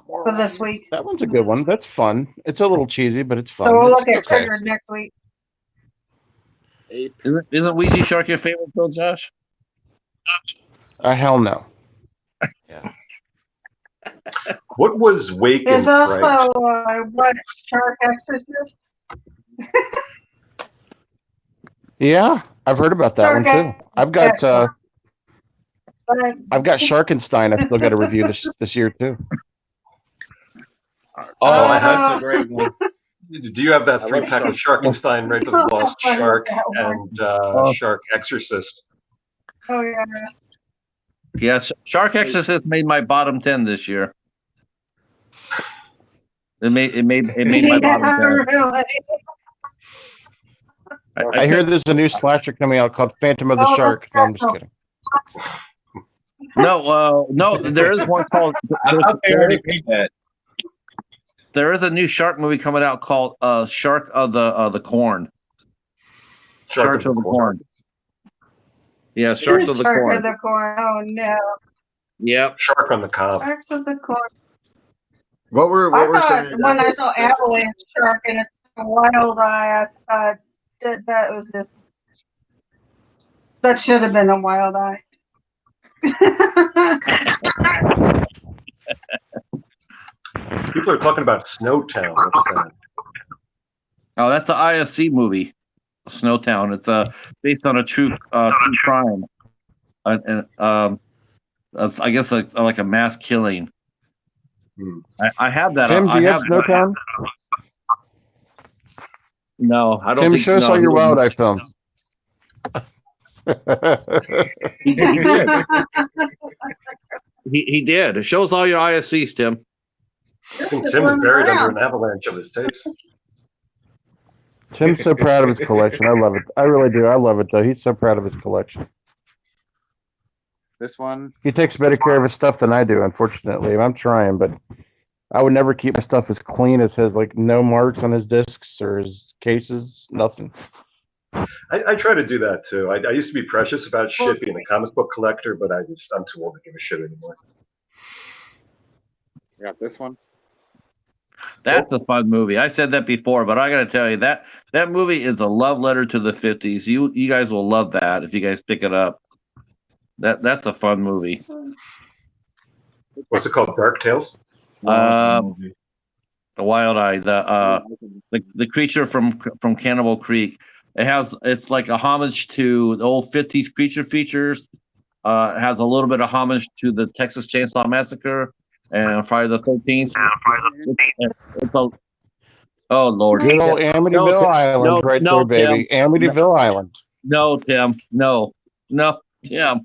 for this week. That one's a good one. That's fun. It's a little cheesy, but it's fun. So we'll It's look at okay. Triggered next week. Ape. Isn't Ouija Shark your favorite, Bill, Josh? Hell no. What was Wake There's and also Fright? what Shark Exorcist. Yeah, I've heard about that one too. I've got Sharkenstein. I still got to review this year too. Oh, I had that's a great one. Do you have that I three love pack of Sharkenstein, Right to the Lost Shark, and Shark Exorcist? Oh yeah. Yes, Shark Exorcist made my bottom 10 this year. It made my bottom 10. Really? I hear there's a new slasher coming out called Phantom of the Oh, Shark. No, I'm just kidding. No, there is one called. I thought they already made that. There is a new shark movie coming out called Shark of the Corn. Sharks of the Corn. Yeah, Sharks of the Shark Corn. of the Corn. Oh no. Yep. Shark on the Cob. Sharks of the Corn. What were I some thought when I saw Avalanche Shark and it's a wild eye, I thought that was just that should have been a wild eye. People are talking about Snowtown. What's that? Oh, that's an ISC movie, Snowtown. It's based on a true crime, and I guess like a mass killing. I have that. Tim, do you have Snowtown? No, I don't. Tim, think, show us no, all your Wild Eye films. He did. He did. It shows all your ISCs, Tim. I think Tim is buried under an avalanche of his tapes. Tim's so proud of his collection. I love it. I really do. I love it, though. He's so proud of his collection. This one. He takes better care of his stuff than I do, unfortunately. I'm trying, but I would never keep my stuff as clean as his, like no marks on his discs or his cases, nothing. I try to do that too. I used to be precious about shit being a comic book collector, but I'm too old to give a shit anymore. We got this one. That's a fun movie. I said that before, but I got to tell you that movie is a love letter to the 50s. You guys will love that if you guys pick it up. That's a fun movie. What's it called? Dark Tales? The Wild Eye, the creature from Cannibal Creek. It's like a homage to the old 50s creature features. It has a little bit of homage to the Texas Chainsaw Massacre and Friday the 13th. Oh Lord! Good old Amityville Island, right there, baby. Tim. Amityville Island. No, Tim. No, Tim.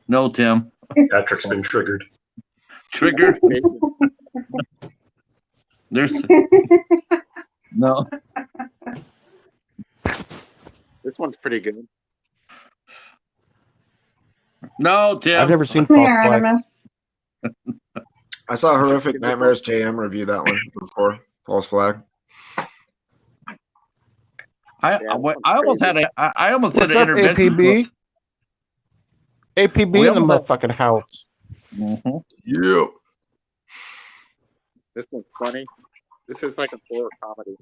No, Tim. Patrick's been triggered. Triggered. There's no. This one's pretty good. No, Tim. I've never seen Come False here, Flag. Animus. I saw Horrific Nightmares JM review that one before. False Flag. I almost had an What's up, intervention. APB? APB We in the almost motherfucking house. Mm-hmm. Yep. This one's funny. This is like a horror comedy.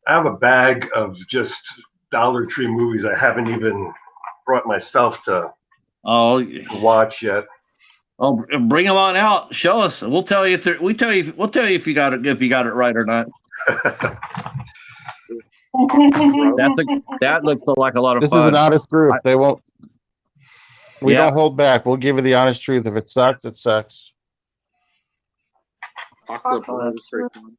I have a bag of just Dollar Tree movies I haven't even brought myself to watch yet. Oh, bring them on out. Show us. We'll tell you. We'll tell you if you got it right or not. That looks like a lot of This fun. is an honest group. They won't. We Yeah. don't hold back. We'll give you the honest truth. If it sucks, it sucks. Apocalypse is very fun.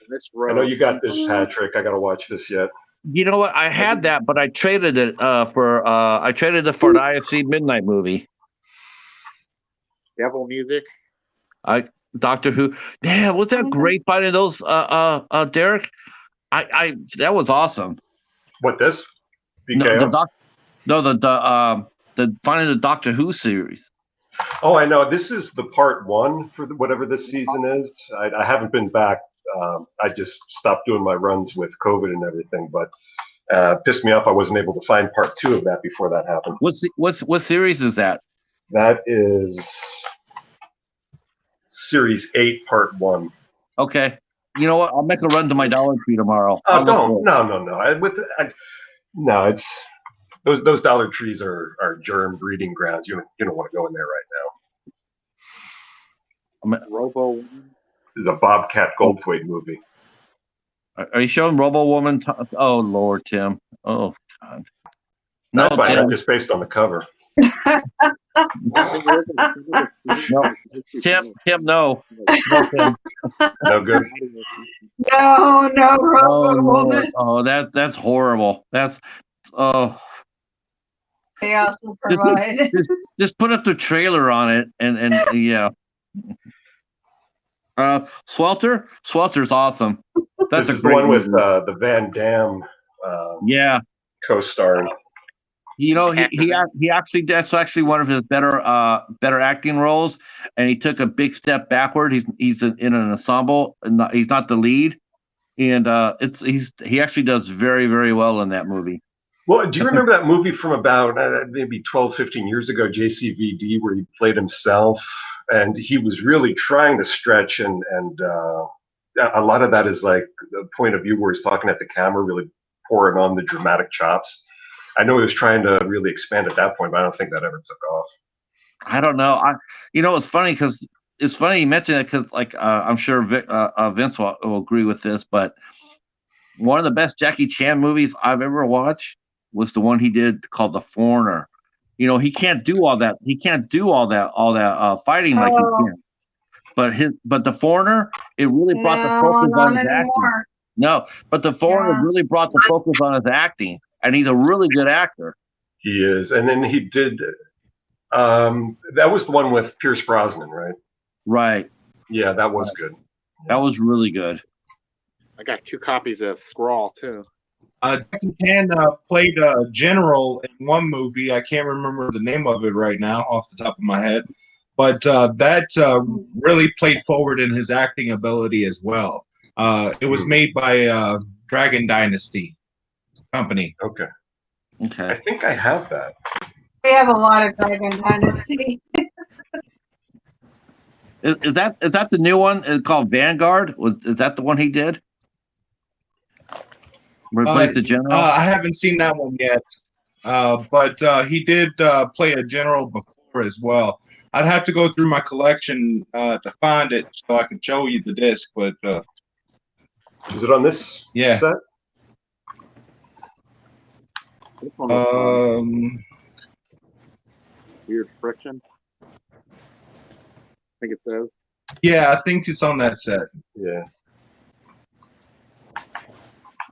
This I know you got this, Patrick. I got to watch this yet. You know what? I had that, but I traded it for the IFC Midnight movie. Devil music. Doctor Who. Yeah, was that great finding those? Derek. That was awesome. What this? The finding the Doctor Who series. Oh, I know. This is the part one for whatever this season is. I haven't been back. I just stopped doing my runs with COVID and everything, but pissed me off I wasn't able to find part two of that before that happened. What series is that? That is Series 8, Part 1. Okay. You know what? I'll make a run to my Dollar Tree tomorrow. Oh, I'll look don't. for it. No. No, it's those Dollar Trees are germ breeding grounds. You don't want to go in there right now. Robo. This is a Bobcat Goldthwait movie. Are you showing Robo Woman? Oh Lord, Tim. Oh God. No, Not by Tim. that, just based on the cover. No. Tim, no. No, Tim. No good. No, Robo Oh, Woman. oh, that's horrible. That's They also provide. just put up the trailer on it and yeah. Swelter's awesome. That's This a is the great one with movie. the Van Damme Yeah. co-starring. You know, he actually that's actually one of his better acting roles, and he took a big step backward. He's in an ensemble, and he's not the lead, and he actually does very, very well in that movie. Well, do you remember that movie from about maybe 12, 15 years ago, JCVD, where he played himself, and he was really trying to stretch, and a lot of that is like the point of view where he's talking at the camera, really pouring on the dramatic chops. I know he was trying to really expand at that point, but I don't think that ever took off. I don't know. It's funny because it's funny you mentioned it because, like, I'm sure Vince will agree with this, but one of the best Jackie Chan movies I've ever watched was the one he did called The Foreigner. You know, he can't do all that. He can't do all that fighting like he can. But The Foreigner, it really brought the focus on his acting. No, but The Foreigner really brought the focus on his acting. And he's a really good actor. He is. And then he did, that was the one with Pierce Brosnan, right? Right. Yeah, that was good. That was really good. I got 2 copies of Scrawl, too. Jackie Chan played a general in one movie. I can't remember the name of it right now off the top of my head. But that really played forward in his acting ability as well. It was made by Dragon Dynasty Company. Okay. I think I have that. We have a lot of Dragon Dynasty. Is that the new one? It's called Vanguard. Is that the one he did? Replace the general. I haven't seen that one yet, but he did play a general before as well. I'd have to go through my collection to find it so I can show you the disc. But is it on this set? This one was fun. Weird friction. I think it says. Yeah, I think it's on that set. Yeah.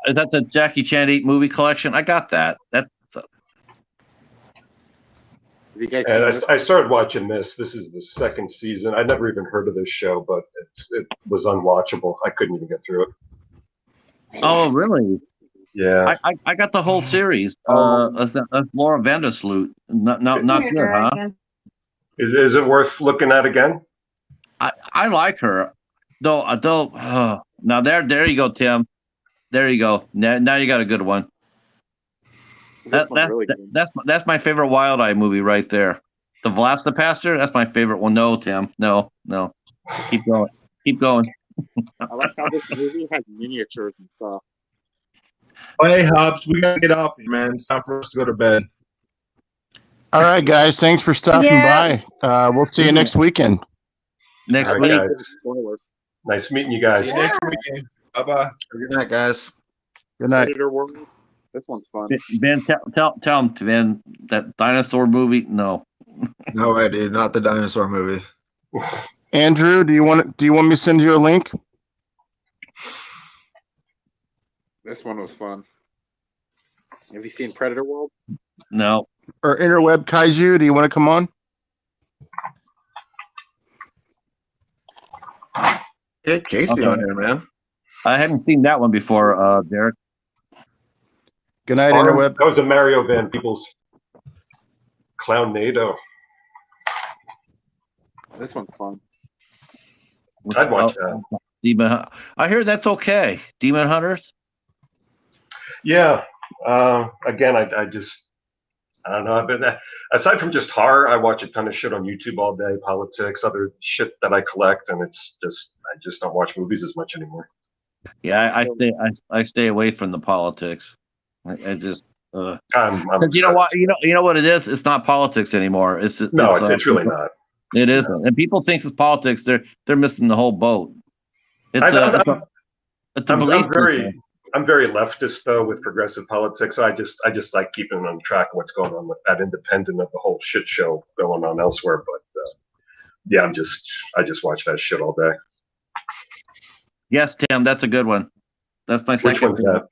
Is that the Jackie Chan 8 movie collection? I got that. That's. Have you guys And seen I started watching this. This is the second season. I'd never even heard of this show, but it was unwatchable. I couldn't even get through it. Oh, really? Yeah. I got the whole series. That's Laura Vandersloot. Not good, huh? Is it worth looking at again? I like her. Though. Now there you go, Tim. There you go. Now you got a good one. That's my favorite Wild Eye movie right there. The Velocipaster. That's my favorite one. No, Tim. No. Keep going. Keep going. I like how this movie has miniatures and stuff. Hey, Hobbs, we gotta get off here, man. It's time for us to go to bed. All right, guys. Thanks for stopping by. We'll see you next weekend. Next All week. right, guys. Nice meeting you guys. See you next weekend. Bye-bye. Good night, guys. Good night. Predator World. This one's fun. Ben, tell him, Ben, that dinosaur movie. No. No way, dude. Not the dinosaur movie. Andrew, do you want me to send you a link? This one was fun. Have you seen Predator World? No. Or Interweb Kaiju, do you want to come on? Get Casey on here, man. I hadn't seen that one before, Derek. Good night, Interweb. That was a Mario Van Peebles Clownado. This one's fun. I'd watch that. Demon. I hear that's okay. Demon Hunters. Yeah. Again, I just I don't know. I've been aside from just horror, I watch a ton of shit on YouTube all day, politics, other shit that I collect, and it's just I just don't watch movies as much anymore. Yeah, I So- stay I stay away from the politics. I just I'm 'cause you know what you know what it is. It's not politics anymore. It's really not. It isn't, and people think it's politics. They're missing the whole boat. It's a belief system. I'm very leftist though with progressive politics. So I just like keeping on track of what's going on with that, independent of the whole shit show going on elsewhere. But yeah, I just watch that shit all day. Yes, Tim, that's a good one. That's my Which one's that?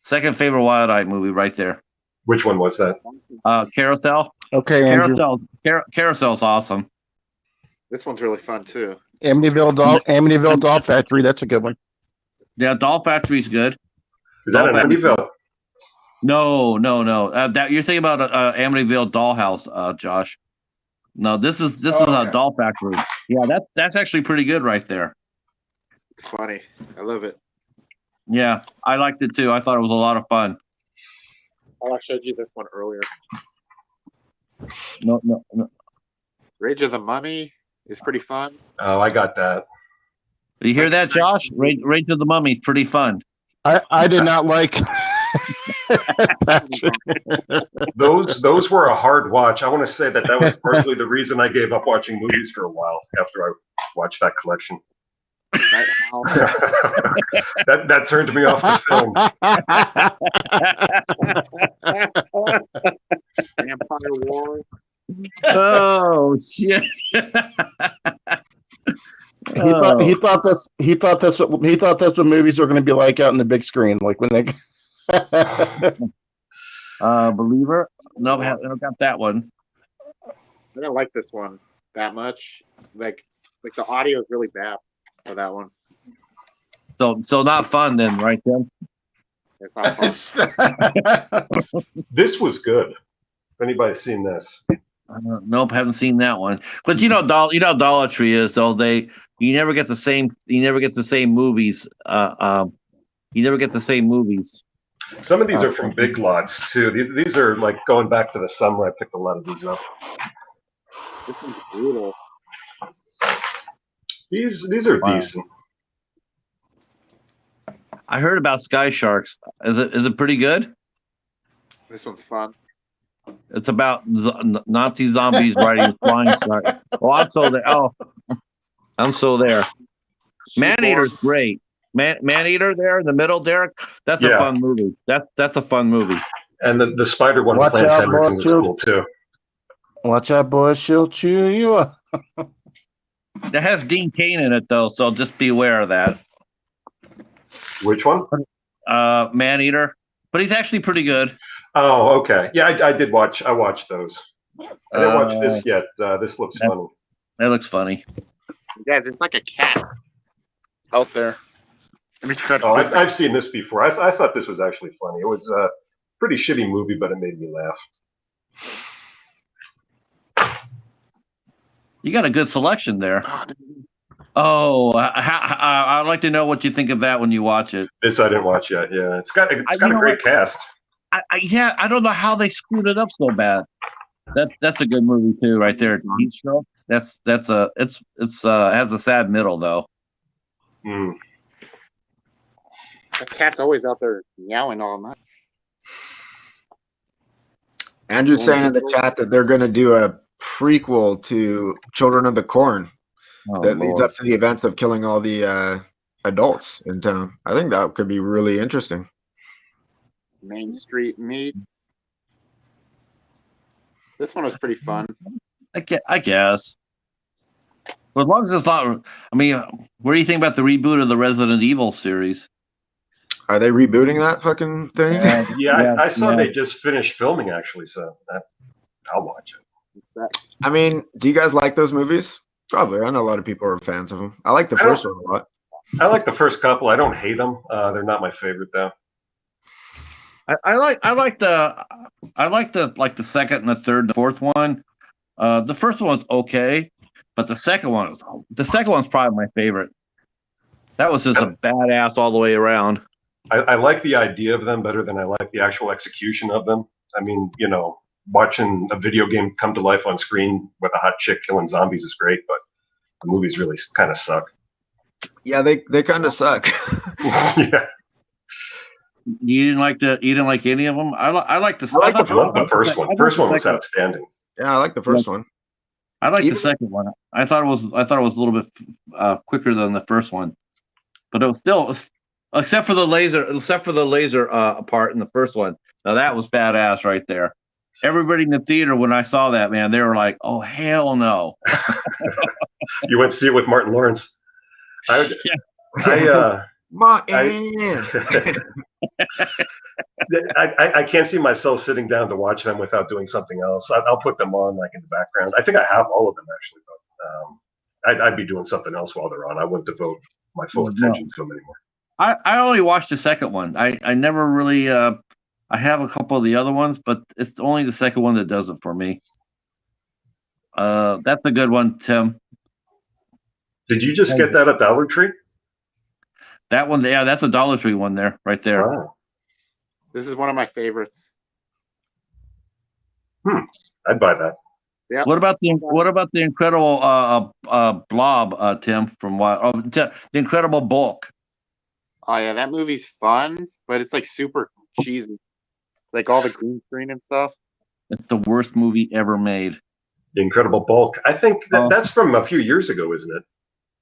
second favorite Wild Eye movie right there. Which one was that? Carousel. Okay, Andrew. Carousel's awesome. This one's really fun too. Amityville Doll Factory. That's a good one. Yeah, Doll Factory's good. Is that an Amityville? No. That you're thinking about Amityville Dollhouse, Josh. No, this is a Doll Factory. Yeah, that's actually pretty good right there. It's funny. I love it. Yeah, I liked it too. I thought it was a lot of fun. Oh, I showed you this one earlier. No. Rage of the Mummy is pretty fun. Oh, I got that. You hear that, Josh? Rage of the Mummy, pretty fun. I did not like. Those were a hard watch. I want to say that was partly the reason I gave up watching movies for a while after I watched that collection. Right now. that turned me off the film. Vampire War. Oh shit! He thought that's what movies are going to be like out in the big screen, like when they. Believer? No, I don't got that one. I don't like this one that much. Like the audio is really bad for that one. So not fun then, right, Tim? It's not fun. This was good. If anybody's seen this. Nope, haven't seen that one. But you know, Dollar Tree is though you never get the same movies. You never get the same movies. Some of these are from Big Lots too. These are like going back to the summer. I picked a lot of these up. This one's brutal. These are decent. I heard about Sky Sharks. Is it pretty good? This one's fun. It's about Nazi zombies riding flying sharks. Oh, I'm so there. Maneater's great. Maneater there in the middle, Derek. That's a fun movie. That's a fun movie. And the spider one, Clarence Henderson, was cool too. Watch out, boy! She'll chew you up. That has Dean Cain in it though, so just be aware of that. Which one? Maneater, but he's actually pretty good. Oh, okay. Yeah, I did watch. I watched those. I didn't watch this yet. This looks funny. That looks funny. You guys, it's like a cat out there. Let me try to. Oh, I've seen this before. I thought this was actually funny. It was a pretty shitty movie, but it made me laugh. You got a good selection there. Oh, I'd like to know what you think of that when you watch it. This I didn't watch yet. Yeah, it's got a great cast. I don't know how they screwed it up so bad. That's a good movie too, right there. Heat Stroke. It's has a sad middle though. Mm. The cat's always out there meowing all night. Andrew's saying in the chat that they're going to do a prequel to Children of the Corn that leads up to the events of killing all the adults in town. I think that could be really interesting. Main Street Meets. This one was pretty fun. I guess. But as long as it's not, I mean, what do you think about the reboot of the Resident Evil series? Are they rebooting that fucking thing? I saw they just finished filming actually, so I'll watch it. I mean, do you guys like those movies? Probably. I know a lot of people are fans of them. I like the first one a lot. I like the first couple. I don't hate them. They're not my favorite though. I like the second and the third and the fourth one. The first one was okay, but the second one's probably my favorite. That was just a badass all the way around. I like the idea of them better than I like the actual execution of them. I mean, watching a video game come to life on screen with a hot chick killing zombies is great, but the movies really kind of suck. Yeah, they kind of suck. Yeah, You didn't like any of them. I like the. I like the I love the first one. First one was second. outstanding. Yeah, I like the first one. I like the Even- second one. I thought it was a little bit quicker than the first one, but it was still, except for the laser part in the first one. Now that was badass right there. Everybody in the theater when I saw that, man, they were like, "Oh hell no!" You went to see it with Martin Lawrence. Martin. I can't see myself sitting down to watch them without doing something else. I'll put them on like in the background. I think I have all of them actually, but I'd be doing something else while they're on. I wouldn't devote my full attention to them anymore. I only watched the second one. I never really. I have a couple of the other ones, but it's only the second one that does it for me. That's a good one, Tim. Did you just get that at Dollar Tree? That one, yeah, that's a Dollar Tree one there, right there. Wow. This is one of my favorites. I'd buy that. Yeah. What about the incredible Blob, Tim, from the Incredible Bulk? Oh yeah, that movie's fun, but it's like super cheesy, like all the green screen and stuff. It's the worst movie ever made. The Incredible Bulk. I think that's from a few years ago, isn't it?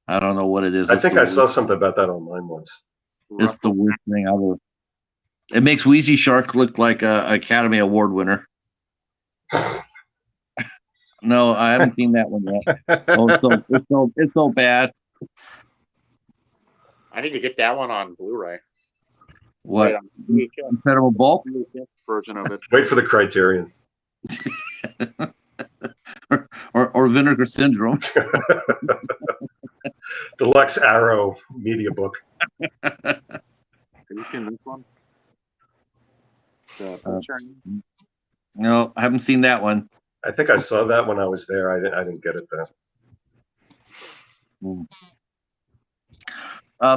I don't know what it is. I think I saw something about that online once. It's the worst thing ever. It makes Wheezy Shark look like a Academy Award winner. No, I haven't seen that one yet. Oh, it's so bad. I need to get that one on Blu-ray. What? Wait, on VHS. Incredible Bulk? VHS version of it. Wait for the Criterion. or Vinegar Syndrome. Deluxe Arrow media book. Have you seen this one? The picture? No, I haven't seen that one. I think I saw that when I was there. I didn't get it though.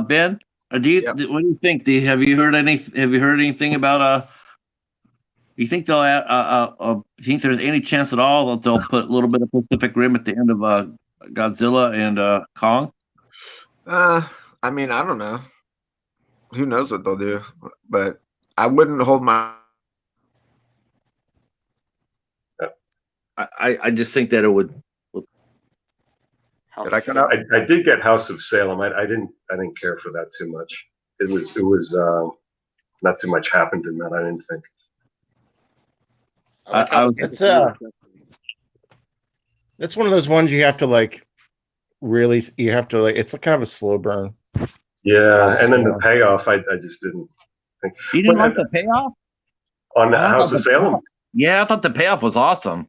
Ben, what do you think? Have you heard anything about you think they'll you think there's any chance at all that they'll put a little bit of Pacific Rim at the end of Godzilla and Kong? I mean, I don't know. Who knows what they'll do? But I wouldn't hold my. I just think that it would. Did I cut out? I did get House of Salem. I didn't care for that too much. It was not too much happened in that. I didn't think. It's one of those ones you have to like really. You have to like. It's kind of a slow burn. Yeah, and then the payoff, I just didn't think. You didn't like the payoff on the House of Salem? Yeah, I thought the payoff was awesome.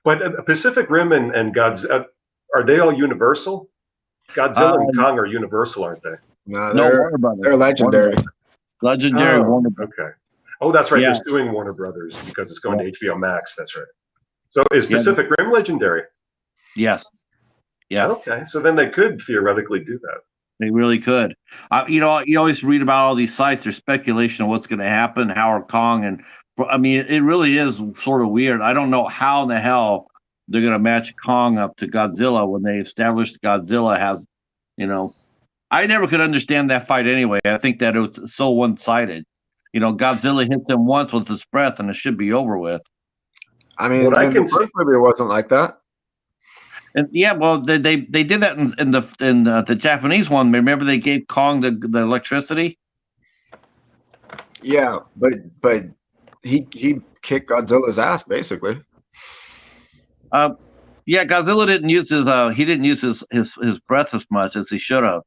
But Pacific Rim and Godzilla, are they all Universal? Godzilla and Kong are Universal, aren't they? No, they're legendary. Legendary Warner. Okay. Oh, that's right. Yeah. They're suing Warner Brothers because it's going to HBO Max. That's right. So is Pacific Rim legendary? Yes. Yeah. Okay. So then they could theoretically do that. They really could. You always read about all these sites. There's speculation of what's going to happen, Howard Kong, and I mean, it really is sort of weird. I don't know how in the hell they're going to match Kong up to Godzilla when they established Godzilla has, I never could understand that fight anyway. I think that it was so one-sided. Godzilla hits him once with his breath, and it should be over with. I mean, the first movie wasn't like that. And yeah, well, they did that in the Japanese one. Remember, they gave Kong the electricity. Yeah, but he kicked Godzilla's ass basically. Yeah, Godzilla didn't use his breath as much as he should have.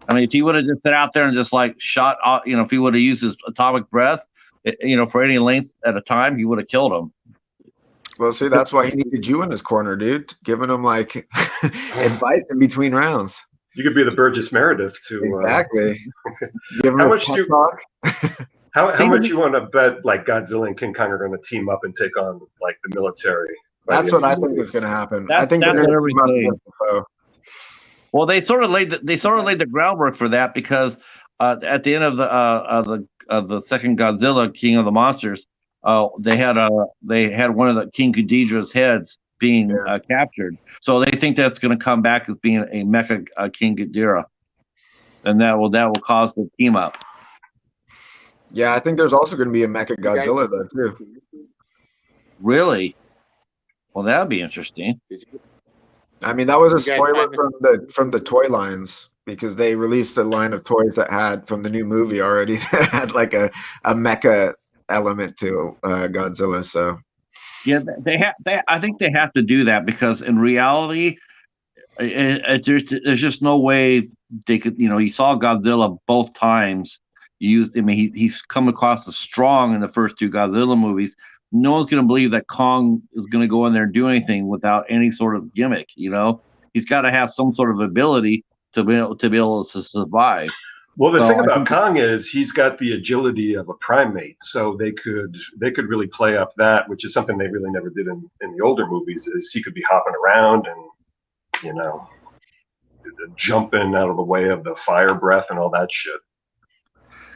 I mean, if he would have just sat out there and just like shot, if he would have used his atomic breath, for any length at a time, he would have killed him. Well, see, that's why he needed you in his corner, dude, giving him like advice in between rounds. You could be the Burgess Meredith to exactly. Give him how much how much you want to bet like Godzilla and King Kong are going to team up and take on like the military? That's what I think is going to happen. I think they're going to team up against the foe. Well, they sort of laid the groundwork for that because at the end of the second Godzilla, King of the Monsters, they had one of the King Ghidorah's heads being captured. So they think that's going to come back as being a Mecha King Ghidorah, and that will cause the team up. Yeah, I think there's also going to be a Mecha Godzilla though too. Really? Well, that would be interesting. I mean, that was a You guys spoiler find from the toy lines, because they released a line of toys that had from the new movie already that had like a mecha element to Godzilla. So Yeah, I think they have to do that, because in reality, there's just no way they could. You saw Godzilla both times. He's come across as strong in the first two Godzilla movies. No one's going to believe that Kong is going to go in there and do anything without any sort of gimmick. He's got to have some sort of ability to be able to survive. Well, the thing about Kong is he's got the agility of a primate, so they could really play up that, which is something they really never did in the older movies. Is he could be hopping around and jumping out of the way of the fire breath and all that shit.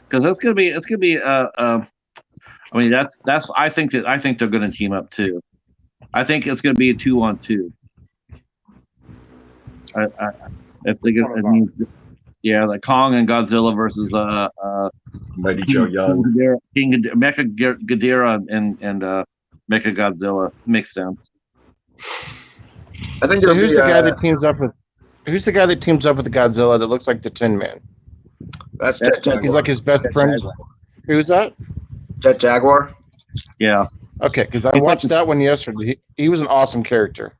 Because it's gonna be I mean, I think they're going to team up too. I think it's going to be a 2-on-2. If they get, like Kong and Godzilla versus Mighty Joe Young, Mecha Ghidorah and Mecha Godzilla. Makes sense. I think who's the guy that teams up with? Who's the guy that teams up with the Godzilla that looks like the Tin Man? That's Jet Jaguar. He's like his best friend. Who's that? Jet Jaguar. Yeah. Okay, because I watched that one yesterday. He was an awesome character.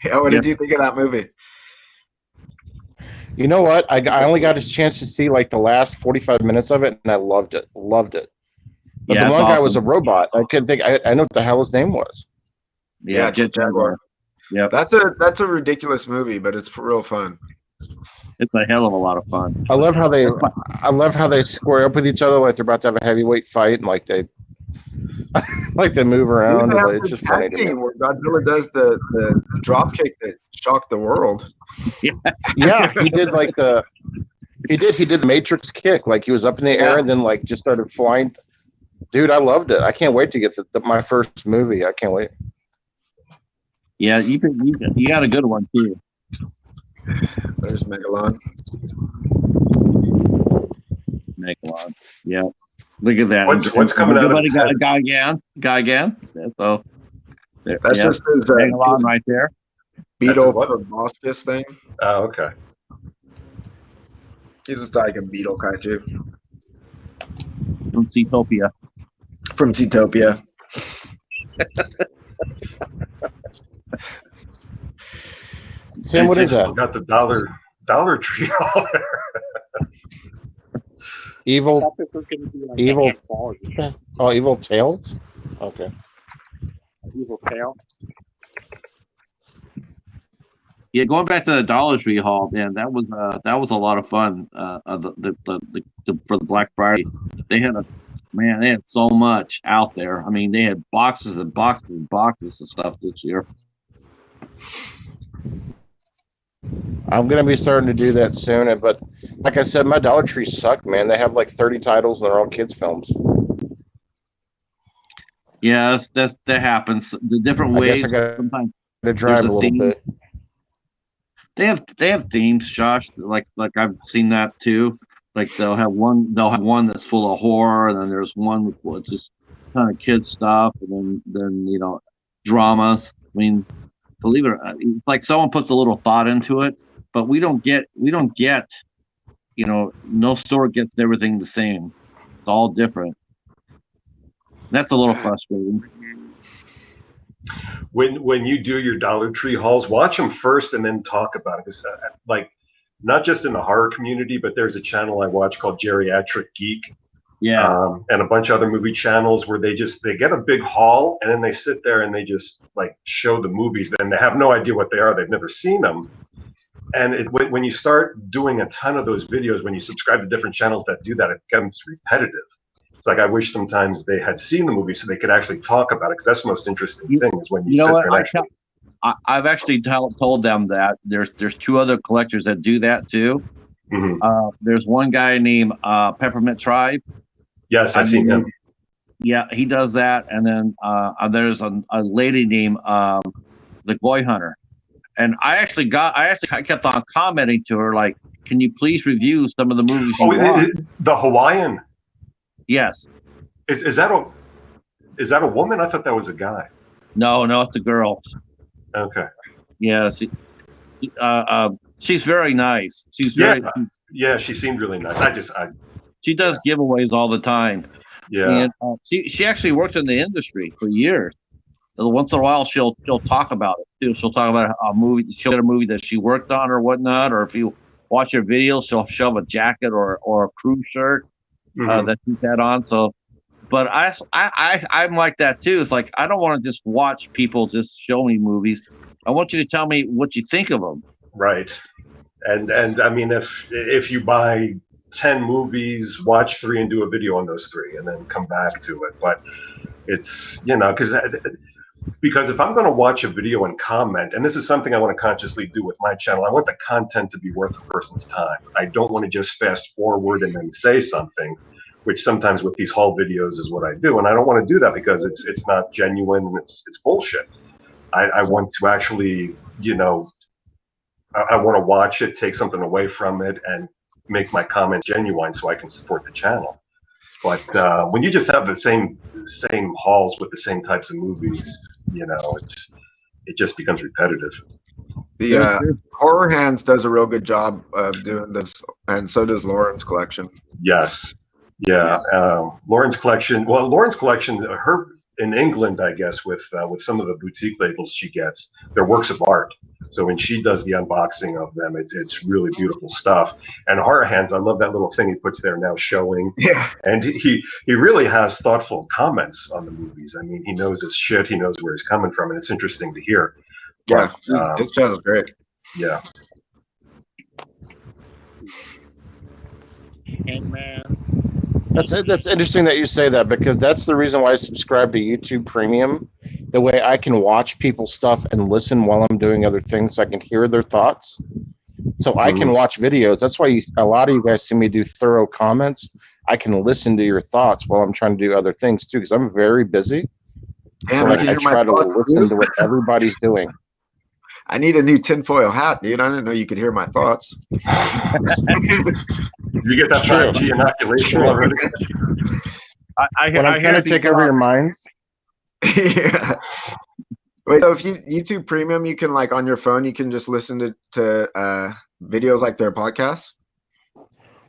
Yeah. What did you think of that movie? You know what? I only got a chance to see like the last 45 minutes of it, and I loved it. Loved it. But the one guy was a robot. I couldn't think. I know what the hell his name was. Yeah, Jet Jaguar. Yeah, that's a ridiculous movie, but it's real fun. It's a hell of a lot of fun. I love how they square up with each other like they're about to have a heavyweight fight, and like they move around. It's just funny to me. Where Godzilla does the drop kick that shocked the world. Yeah, he did he did the Matrix kick, like he was up in the air and then like just started flying. Dude, I loved it. I can't wait to get my first movie. I can't wait. Yeah, you got a good one too. There's Megalon. Yeah. Look at that. What's coming out of Gigan. So that's just his Megalon right there. Beetle proboscis thing. Oh, okay. He's just like a beetle kaiju. From Zootopia. Tim, what is that? Got the Dollar Tree all there. Evil. I thought this was going to be like evil. anthology. Oh, Evil Tales. Okay. Evil Tale. Yeah, going back to the Dollar Tree haul, man, that was a lot of fun. For the Black Friday, they had so much out there. I mean, they had boxes and boxes and boxes of stuff this year. I'm gonna be starting to do that soon, but like I said, my Dollar Tree suck, man. They have like 30 titles and they're all kids films. Yeah, that happens. The different ways. I guess I sometimes gotta drive a little bit. They have themes, Josh. Like I've seen that too. Like they'll have one that's full of horror, and then there's one with just kind of kid stuff, and then dramas. I mean, believe it or not, it's like someone puts a little thought into it, but we don't get no store gets everything the same. It's all different. That's a little frustrating. When you do your Dollar Tree hauls, watch them first and then talk about it. Because, like, not just in the horror community, but there's a channel I watch called Geriatric Geek. Yeah. And a bunch of other movie channels where they get a big haul and then they sit there and they just like show the movies. Then they have no idea what they are. They've never seen them. And when you start doing a ton of those videos, when you subscribe to different channels that do that, it becomes repetitive. It's like I wish sometimes they had seen the movie so they could actually talk about it, because that's the most interesting thing is when you sit there and actually. I've actually told them that there's two other collectors that do that too. Mm-hmm. There's one guy named Peppermint Tribe. Yes, I've seen him. Yeah, he does that, and then there's a lady named the Goy Hunter, and I kept on commenting to her like, "Can you please review some of the movies you watch?" The Hawaiian Yes. is that a woman? I thought that was a guy. No, it's a girl. Okay. Yeah, she's very nice. Yeah, she seemed really nice. She does giveaways all the time. Yeah. And she actually worked in the industry for years. Once in a while, she'll talk about it too. She'll talk about a movie. She'll get a movie that she worked on or whatnot. Or if you watch her videos, she'll shove a jacket or a crew shirt that she's had on. So, but I'm like that too. It's like I don't want to just watch people just show me movies. I want you to tell me what you think of them. Right. And I mean, if you buy 10 movies, watch 3 and do a video on those 3 and then come back to it. But it's, because if I'm going to watch a video and comment, and this is something I want to consciously do with my channel, I want the content to be worth a person's time. I don't want to just fast forward and then say something, which sometimes with these haul videos is what I do. And I don't want to do that because it's not genuine and it's bullshit. I want to actually, I want to watch it, take something away from it, and make my comment genuine so I can support the channel. But when you just have the same hauls with the same types of movies, it just becomes repetitive. The Horror Hands does a real good job of doing this, and so does Lauren's collection. Yes. Yeah. Lauren's collection. Well, Lauren's collection, her in England, I guess, with some of the boutique labels she gets, they're works of art. So when she does the unboxing of them, it's really beautiful stuff. And Horror Hands, I love that little thing he puts there now showing. Yeah. And he really has thoughtful comments on the movies. I mean, he knows his shit. He knows where he's coming from, and it's interesting to hear. Yeah, his channel's great. Yeah. Hangman. That's interesting that you say that, because that's the reason why I subscribe to YouTube Premium. The way I can watch people's stuff and listen while I'm doing other things, so I can hear their thoughts. So I can watch videos. That's why a lot of you guys see me do thorough comments. I can listen to your thoughts while I'm trying to do other things too, because I'm very busy. So I try to listen to what everybody's doing. I need a new tinfoil hat, dude. I didn't know you could hear my thoughts. You get that 5G inoculation already? I hear to take over your minds. Yeah. Wait, so if YouTube Premium, you can on your phone, you can just listen to videos like their podcasts?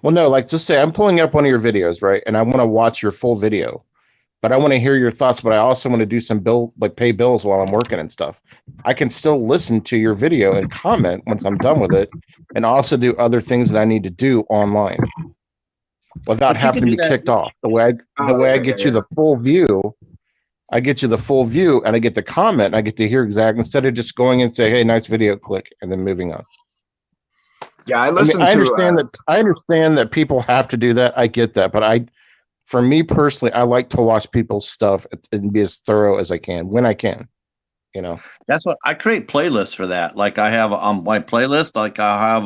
Well, no, just say I'm pulling up one of your videos, right? And I want to watch your full video, but I want to hear your thoughts, but I also want to do some pay bills while I'm working and stuff. I can still listen to your video and comment once I'm done with it, and also do other things that I need to do online without having to be kicked off. The way I get you the full view, I get you the full view, and I get the comment, and I get to hear exactly, instead of just going and say, "Hey, nice video," click, and then moving on. Yeah, I understand that people have to do that. I get that, but for me personally, I like to watch people's stuff and be as thorough as I can when I can. That's what I create playlists for that. Like I have on my playlist, like I have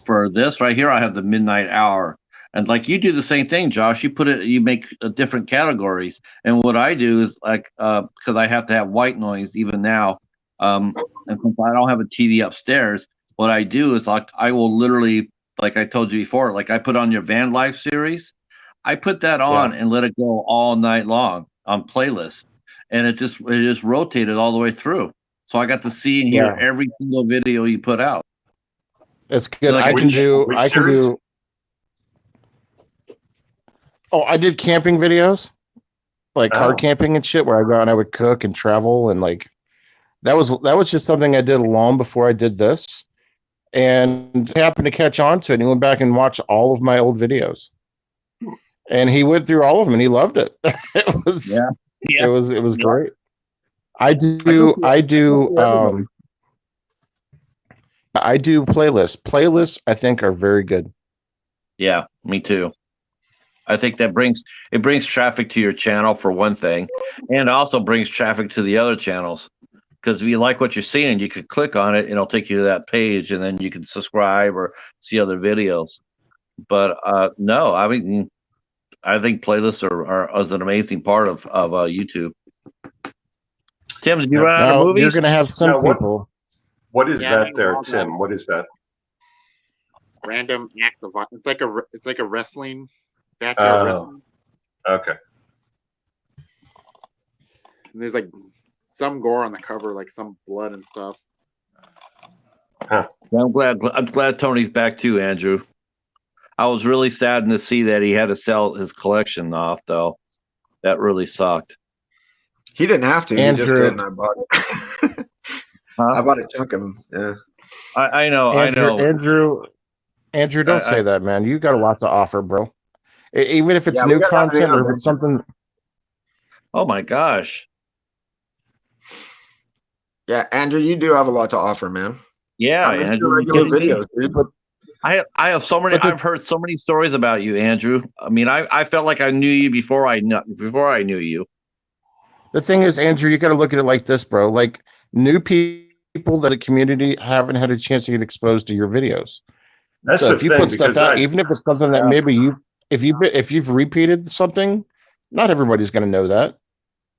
for this right here, I have the midnight hour. And you do the same thing, Josh. You make different categories. And what I do is because I have to have white noise even now. And since I don't have a TV upstairs, what I do is I will literally, like I told you before, I put on your Van Life series. I put that on and let it go all night long on playlists. And it just rotated all the way through. So I got to see and hear every single video you put out. It's good. I can do. Oh, I did camping videos, car camping and shit, where I go and I would cook and travel, and that was just something I did long before I did this, and happened to catch on to it. And he went back and watched all of my old videos, and he went through all of them and he loved it. It was it was great. I do playlists. Playlists I think are very good. Yeah, me too. I think that brings traffic to your channel for one thing, and also brings traffic to the other channels. Because if you like what you're seeing, you could click on it and it'll take you to that page, and then you can subscribe or see other videos. But no, I mean, I think playlists are is an amazing part of YouTube. Tim, did you run out of Now you're movies? going to have some Now, people. what is Yeah, that there, all that Tim? What is that? random acts of violence. It's like a wrestling, backyard wrestling. Okay. And there's like some gore on the cover, like some blood and stuff. Yeah, I'm glad Tony's back too, Andrew. I was really saddened to see that he had to sell his collection off, though. That really sucked. He didn't have to. He just Andrew. did, and I bought it. Huh? I bought a chunk of them. Yeah. I know. Andrew, don't say that, man. You got a lot to offer, bro. Even if it's Yeah, we new got a lot of content or if intervention. it's something. Oh my gosh. Yeah, Andrew, you do have a lot to offer, man. Yeah, I missed Andrew. your you regular kidding me? videos, dude. I have so many. I've heard so many stories about you, Andrew. I mean, I felt like I knew you before I knew you. The thing is, Andrew, you got to look at it like this, bro. Like new people that the community haven't had a chance to get exposed to your videos. That's So the if you thing, put stuff because out, even if it's something that maybe if you've repeated something, not everybody's going to know that.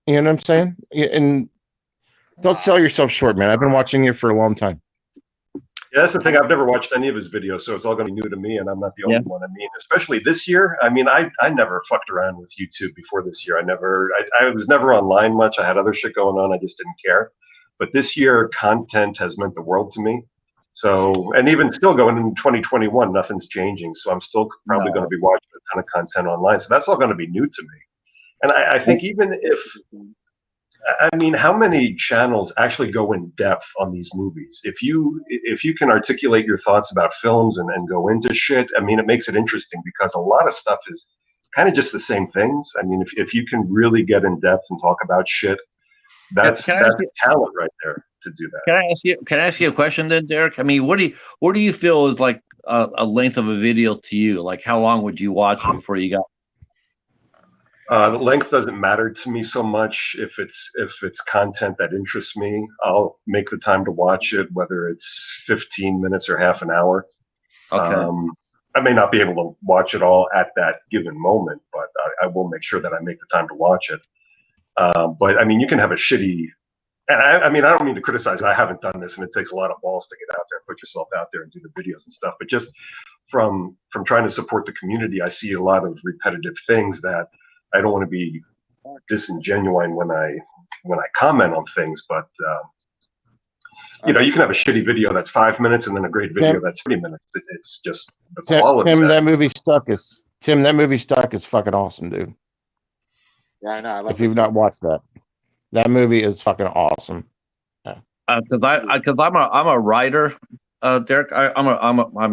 You know what I'm saying? And don't sell yourself short, man. I've been watching you for a long time. Yeah, that's the thing. I've never watched any of his videos, so it's all going to be new to me, and I'm not the only one. I mean, especially this year. I mean, I never fucked around with YouTube before this year. I was never online much. I had other shit going on. I just didn't care. But this year, content has meant the world to me. So, and even still going in 2021, nothing's changing. So I'm still probably going to be watching a ton of content online. So that's all going to be new to me. And I think even if, I mean, how many channels actually go in depth on these movies? If you can articulate your thoughts about films and go into shit, I mean, it makes it interesting because a lot of stuff is kind of just the same things. I mean, if you can really get in depth and talk about shit, that's talent right there to do that. Can I ask you a question then, Derek? I mean, what do you feel is like a length of a video to you? Like, how long would you watch before you got? The length doesn't matter to me so much. If it's content that interests me, I'll make the time to watch it, whether it's 15 minutes or half an hour. Okay. I may not be able to watch it all at that given moment, but I will make sure that I make the time to watch it. But I mean, you can have a shitty, and I mean, I don't mean to criticize. I haven't done this, and it takes a lot of balls to get out there and put yourself out there and do the videos and stuff. But just from trying to support the community, I see a lot of repetitive things that I don't want to be disingenuine when I comment on things. But you know, you can have a shitty video that's 5 minutes and then a great video that's 30 minutes. It's just the quality. Tim, that movie Stuck is fucking awesome, dude. Yeah, I know. I love If you've not watched that movie is fucking awesome. Because I'm a writer, Derek. I'm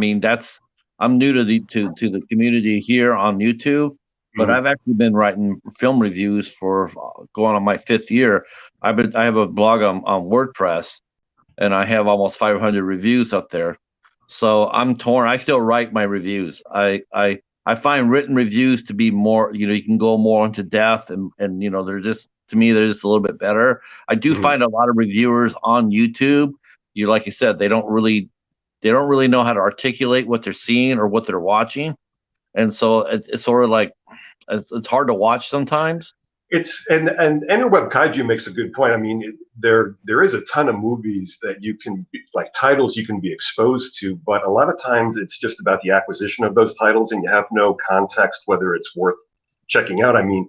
new to the community here on YouTube, but I've actually been writing film reviews for going on my 5th year. I have a blog on WordPress, and I have almost 500 reviews up there. So I'm torn. I still write my reviews. I find written reviews to be more, you can go more into depth and they're just, to me, they're just a little bit better. I do find a lot of reviewers on YouTube, like you said, they don't really know how to articulate what they're seeing or what they're watching. And so it's sort of like, it's hard to watch sometimes. It's and Interweb Kaiju makes a good point. I mean, there is a ton of movies that you can like titles you can be exposed to, but a lot of times it's just about the acquisition of those titles, and you have no context whether it's worth checking out. I mean,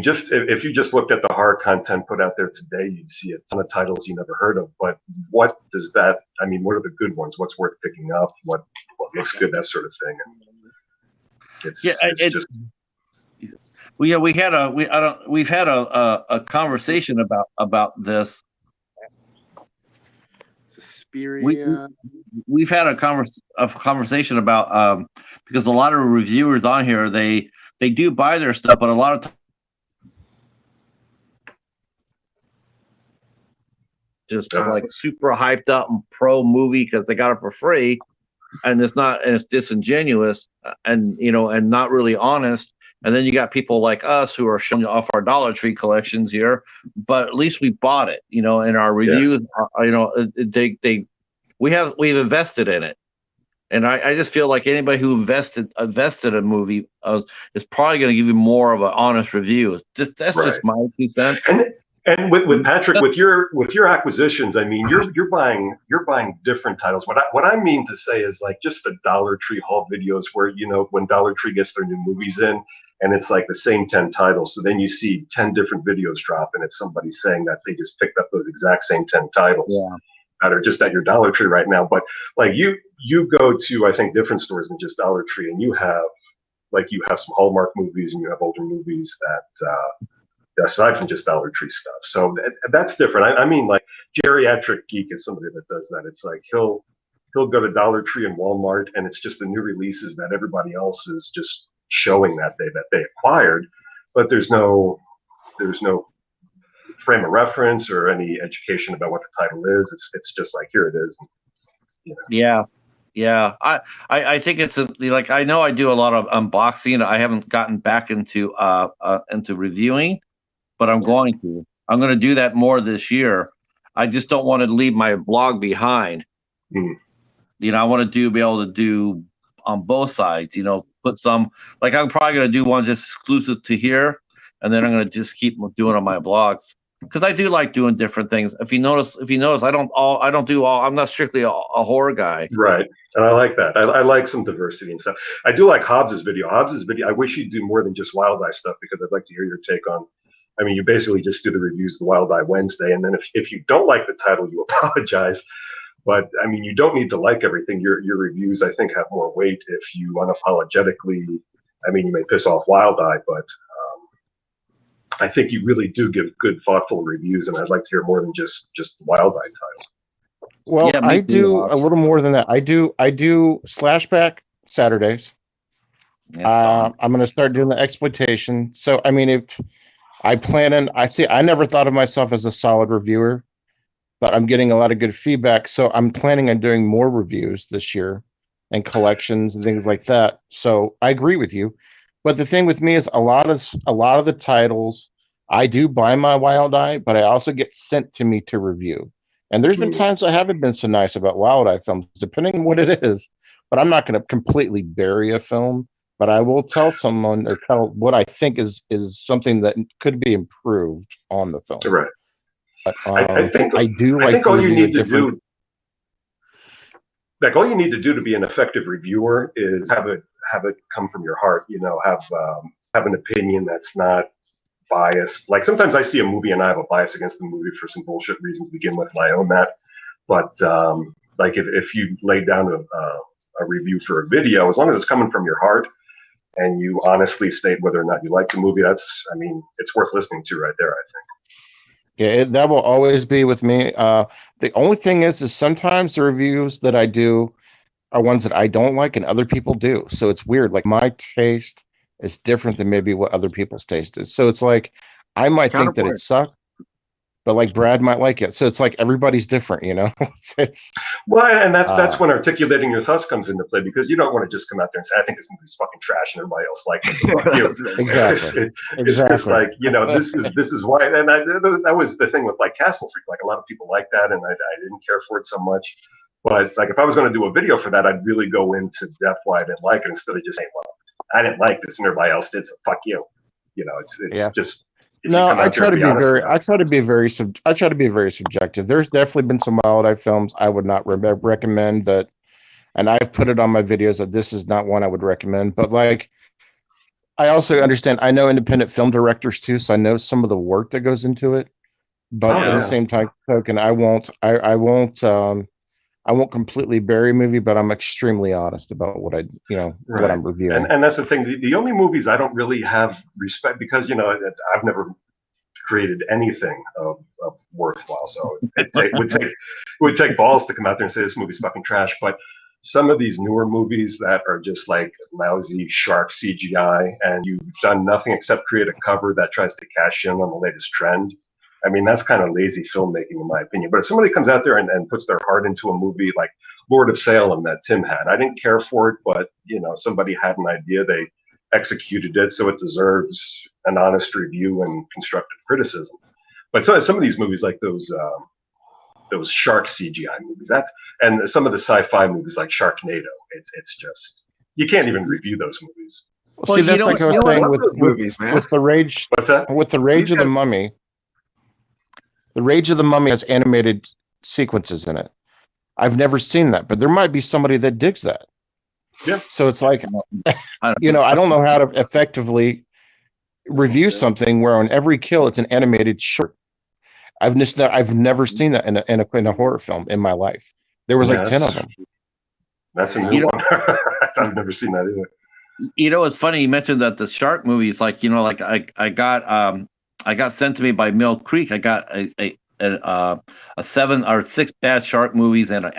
just if you just looked at the horror content put out there today, you'd see a ton of titles you never heard of. But what does that? I mean, what are the good ones? What's worth picking up? What looks good? That sort of thing. And it's just. We've had a conversation about this. Suspiria. We've had a conversation about because a lot of reviewers on here they do buy their stuff, but a lot of times just like super hyped up and pro movie because they got it for free, and it's disingenuous and not really honest. And then you got people like us who are showing off our Dollar Tree collections here, but at least we bought it, and our reviews, we've invested in it. And I just feel like anybody who invested in a movie is probably going to give you more of an honest review. That's Right. just my 2 cents. And with Patrick, with your acquisitions, I mean, you're buying different titles. What I mean to say is like just the Dollar Tree haul videos where, you know, when Dollar Tree gets their new movies in and it's like the same 10 titles. So then you see 10 different videos drop and it's somebody saying that they just picked up those exact same 10 titles. Yeah. That are just at your Dollar Tree right now. But like you go to, I think, different stores than just Dollar Tree, and you have some Hallmark movies and you have older movies that aside from just Dollar Tree stuff. So that's different. I mean, like Geriatric Geek is somebody that does that. It's like he'll go to Dollar Tree and Walmart, and it's just the new releases that everybody else is just showing that they acquired, but there's no frame of reference or any education about what the title is. It's just like, here it is. And, you know. Yeah. I think it's like, I know I do a lot of unboxing. I haven't gotten back into reviewing, but I'm going to do that more this year. I just don't want to leave my blog behind. Mm. You know, I want to be able to do on both sides, you know, put some, like I'm probably going to do one just exclusive to here. And then I'm going to just keep doing on my blogs. Because I do like doing different things. If you notice, I'm not strictly a horror guy. Right. And I like that. I like some diversity and stuff. I do like Hobbs's video. I wish he'd do more than just Wild Eye stuff, because I'd like to hear your take on, I mean, you basically just do the reviews the Wild Eye Wednesday. And then if you don't like the title, you apologize. But I mean, you don't need to like everything. Your reviews, I think, have more weight if you unapologetically, I mean, you may piss off Wild Eye, but I think you really do give good, thoughtful reviews, and I'd like to hear more than just Wild Eye titles. Well, yeah, I do a little more than that. I do Slashback Saturdays. I'm going to start doing the Exploitation. So, I mean, I never thought of myself as a solid reviewer, but I'm getting a lot of good feedback. So I'm planning on doing more reviews this year and collections and things like that. So I agree with you. But the thing with me is a lot of the titles I do buy my Wild Eye, but I also get sent to me to review. And there's been times I haven't been so nice about Wild Eye films, depending on what it is. But I'm not going to completely bury a film, but I will tell someone or tell what I think is something that could be improved on the film. Right. But, I think all you need to do, like all you need to do to be an effective reviewer is have it come from your heart. You know, have an opinion that's not biased. Like sometimes I see a movie and I have a bias against the movie for some bullshit reasons to begin with, and I own that. But like if you lay down a review for a video, as long as it's coming from your heart and you honestly state whether or not you like the movie, it's worth listening to right there, I think. Yeah, that will always be with me. The only thing is sometimes the reviews that I do are ones that I don't like and other people do. So it's weird. Like my taste is different than maybe what other people's taste is. So it's like I might think that it sucks, but like Brad might like it. So it's like everybody's different, you know. it's well, and that's when articulating your thoughts comes into play, because you don't want to just come out there and say, I think this movie's fucking trash and everybody else likes it. Fuck you. Exactly. It's just like, you know, this is why. And that was the thing with like Castle Freak. Like a lot of people like that, and I didn't care for it so much. But like if I was going to do a video for that, I'd really go into depth why I didn't like it, instead of just saying, well, I didn't like this and everybody else did, so fuck you. You know, it's just. No, I try to be very subjective. There's definitely been some Wild Eye films I would not recommend that, and I've put it on my videos that this is not one I would recommend. But like, I also understand. I know independent film directors too, so I know some of the work that goes into it. But at the same time, token, I won't completely bury a movie, but I'm extremely honest about what what I'm reviewing. And that's the thing. The only movies I don't really have respect, because, you know, I've never created anything of worthwhile. So it would take balls to come out there and say this movie's fucking trash. But some of these newer movies that are just like lousy shark CGI, and you've done nothing except create a cover that tries to cash in on the latest trend. I mean, that's kind of lazy filmmaking, in my opinion. But if somebody comes out there and puts their heart into a movie like Lord of Salem that Tim had, I didn't care for it, but, you know, somebody had an idea, they executed it, so it deserves an honest review and constructive criticism. But some of these movies, like those those shark CGI movies. And some of the sci-fi movies like Sharknado. It's just you can't even review those movies. Well, see, that's like I was saying with the rage. What's that? With the Rage of the Mummy. The Rage of the Mummy has animated sequences in it. I've never seen that, but there might be somebody that digs that. Yeah. So it's like, I don't know how to effectively review something where on every kill it's an animated short. I've never seen that in a horror film in my life. There was like 10 of them. That's a new one. I've never seen that either. It's funny you mentioned that the shark movies, like I got sent to me by Mill Creek. I got a 7 or 6 bad shark movies and an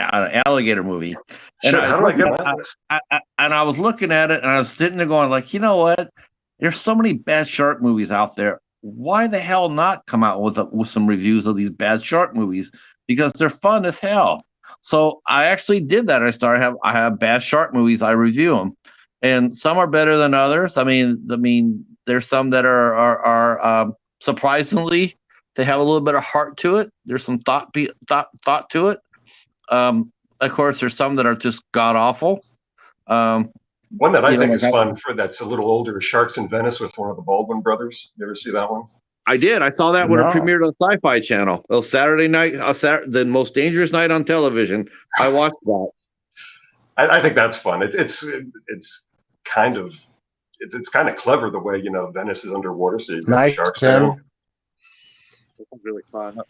alligator movie. And I was looking at it and I was sitting there going like, you know what? There's so many bad shark movies out there. Why the hell not come out with some reviews of these bad shark movies? Because they're fun as hell. So I actually did that. I have bad shark movies. I review them, and some are better than others. I mean, there's some that are surprisingly, they have a little bit of heart to it. There's some thought to it. Of course, there's some that are just god awful. One that I think is fun that's a little older is Sharks in Venice with one of the Baldwin brothers. You ever see that one? I did. I saw that when it premiered on Sci-Fi Channel. It was Saturday night, the most dangerous night on television. I watched that. I think that's fun. It's kind of clever the way Venice is underwater, so you've got sharks there. It's really fun.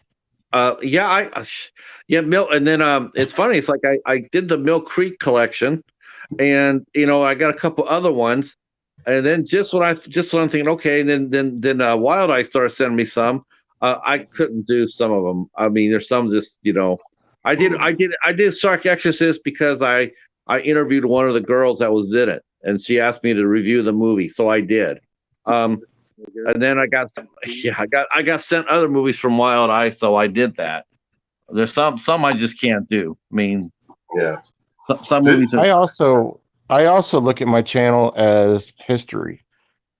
Mill, and then it's funny. It's like I did the Mill Creek collection, and I got a couple other ones. And then just when I'm thinking, okay, and then Wild Eye started sending me some. I couldn't do some of them. I mean, there's some just I did Shark Exorcist because I interviewed one of the girls that was in it, and she asked me to review the movie, so I did. And then I got sent other movies from Wild Eye, so I did that. There's some I just can't do. I mean, yeah, some movies. I also look at my channel as history.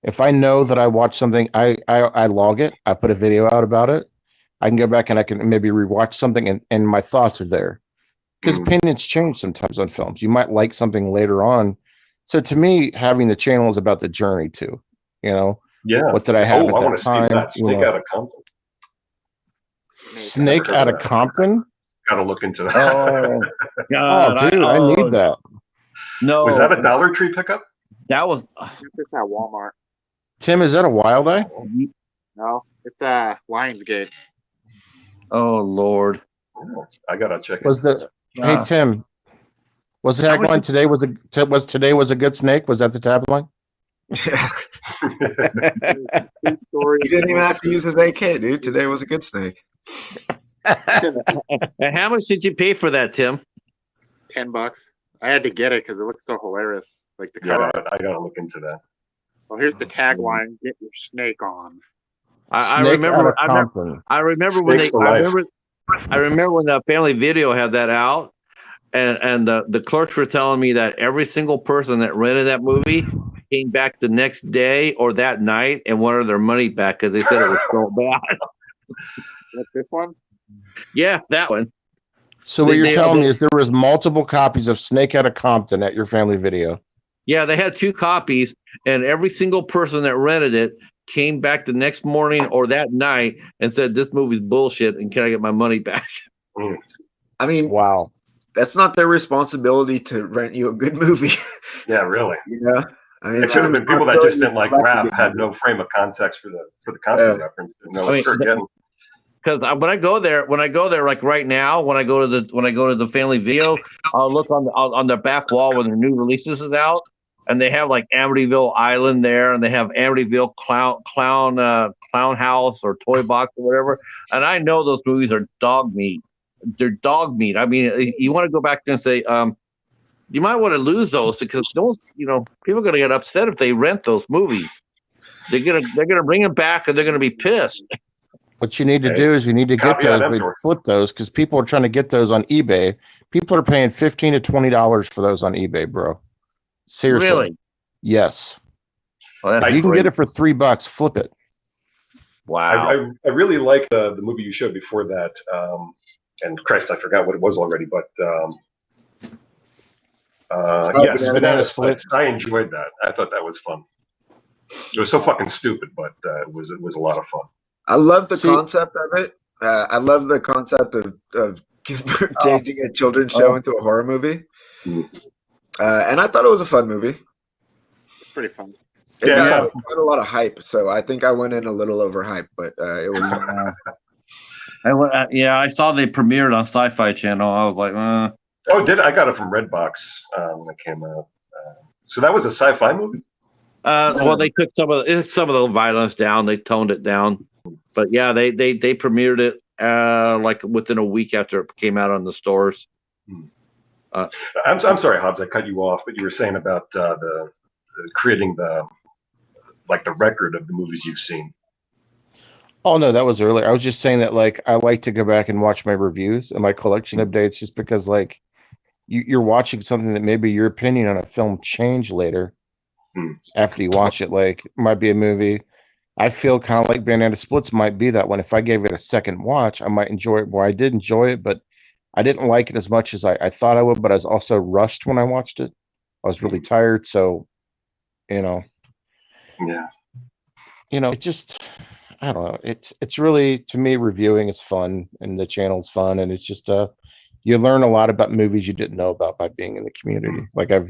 If I know that I watch something, I log it. I put a video out about it. I can go back and I can maybe rewatch something, and my thoughts are there. Because opinions change sometimes on films. You might like something later on. So to me, having the channel is about the journey too. Yeah. What did I have at that time? That Snake out of Compton. Snake out of Compton? Got to look into that. Oh, God, dude, I need that. No, was that a Dollar Tree pickup? That was just at Walmart. Tim, is that a Wild Eye? No, it's Lionsgate. Oh Lord, I gotta check it. Hey Tim, was the tagline today was a good snake? Was that the tagline? He didn't even have to use his AK, dude. Today was a good snake. And how much did you pay for that, Tim? $10. I had to get it because it looks so hilarious. Like the cover. I gotta look into that. Well, here's the tagline: "Get your snake on." I remember when the Family Video had that out, and the clerks were telling me that every single person that rented that movie came back the next day or that night and wanted their money back because they said it was so bad. Like this one? Yeah, that one. So what you're telling me is there was multiple copies of Snake Out of Compton at your Family Video? Yeah, they had 2 copies, and every single person that rented it came back the next morning or that night and said, "This movie's bullshit, and can I get my money back?" I mean, wow, that's not their responsibility to rent you a good movie. Yeah, really. I mean, it could have been people that just didn't like rap, had no frame of context for the content reference. Because when I go there, like right now, when I go to the Family Video, I'll look on the back wall when the new releases is out, and they have like Amityville Island there, and they have Amityville Clown House or Toy Box or whatever, and I know those movies are dog meat. They're dog meat. I mean, you want to go back there and say, you might want to lose those because those, people are going to get upset if they rent those movies. They're gonna bring them back, and they're going to be pissed. What you need to do is you need to get those, flip those, because people are trying to get those on eBay. People are paying $15 to $20 for those on eBay, bro. Seriously. Really? Yes. Well, if you can get it for $3, flip it. Wow. I really like the movie you showed before that. and Christ, I forgot what it was already, but Oh, yes, Banana Banana Splits. Splits. I enjoyed that. I thought that was fun. It was so fucking stupid, but it was a lot of fun. I love the See- concept of it. I love the concept of changing a children's show into a horror movie. And I thought it was a fun movie. It's pretty fun. It Yeah, got a lot of hype, so I think I went in a little overhyped, but it was fun. I saw they premiered on Sci-Fi Channel. I was like, Oh, I got it from Redbox that came out. So that was a sci-fi movie? well, they took some of the violence down. They toned it down, but yeah, they premiered it like within a week after it came out on the stores. I'm sorry, Hobbs, I cut you off, but you were saying about the creating the record of the movies you've seen. Oh no, that was earlier. I was just saying that like I like to go back and watch my reviews and my collection updates just because like you're watching something that maybe your opinion on a film changed later after you watch it. Like might be a movie. I feel kind of like Banana Splits might be that one. If I gave it a second watch, I might enjoy it more. I did enjoy it, but I didn't like it as much as I thought I would, but I was also rushed when I watched it. I was really tired, so Yeah. it just I don't know. It's really, to me, reviewing is fun and the channel's fun, and it's just you learn a lot about movies you didn't know about by being in the community. Like I've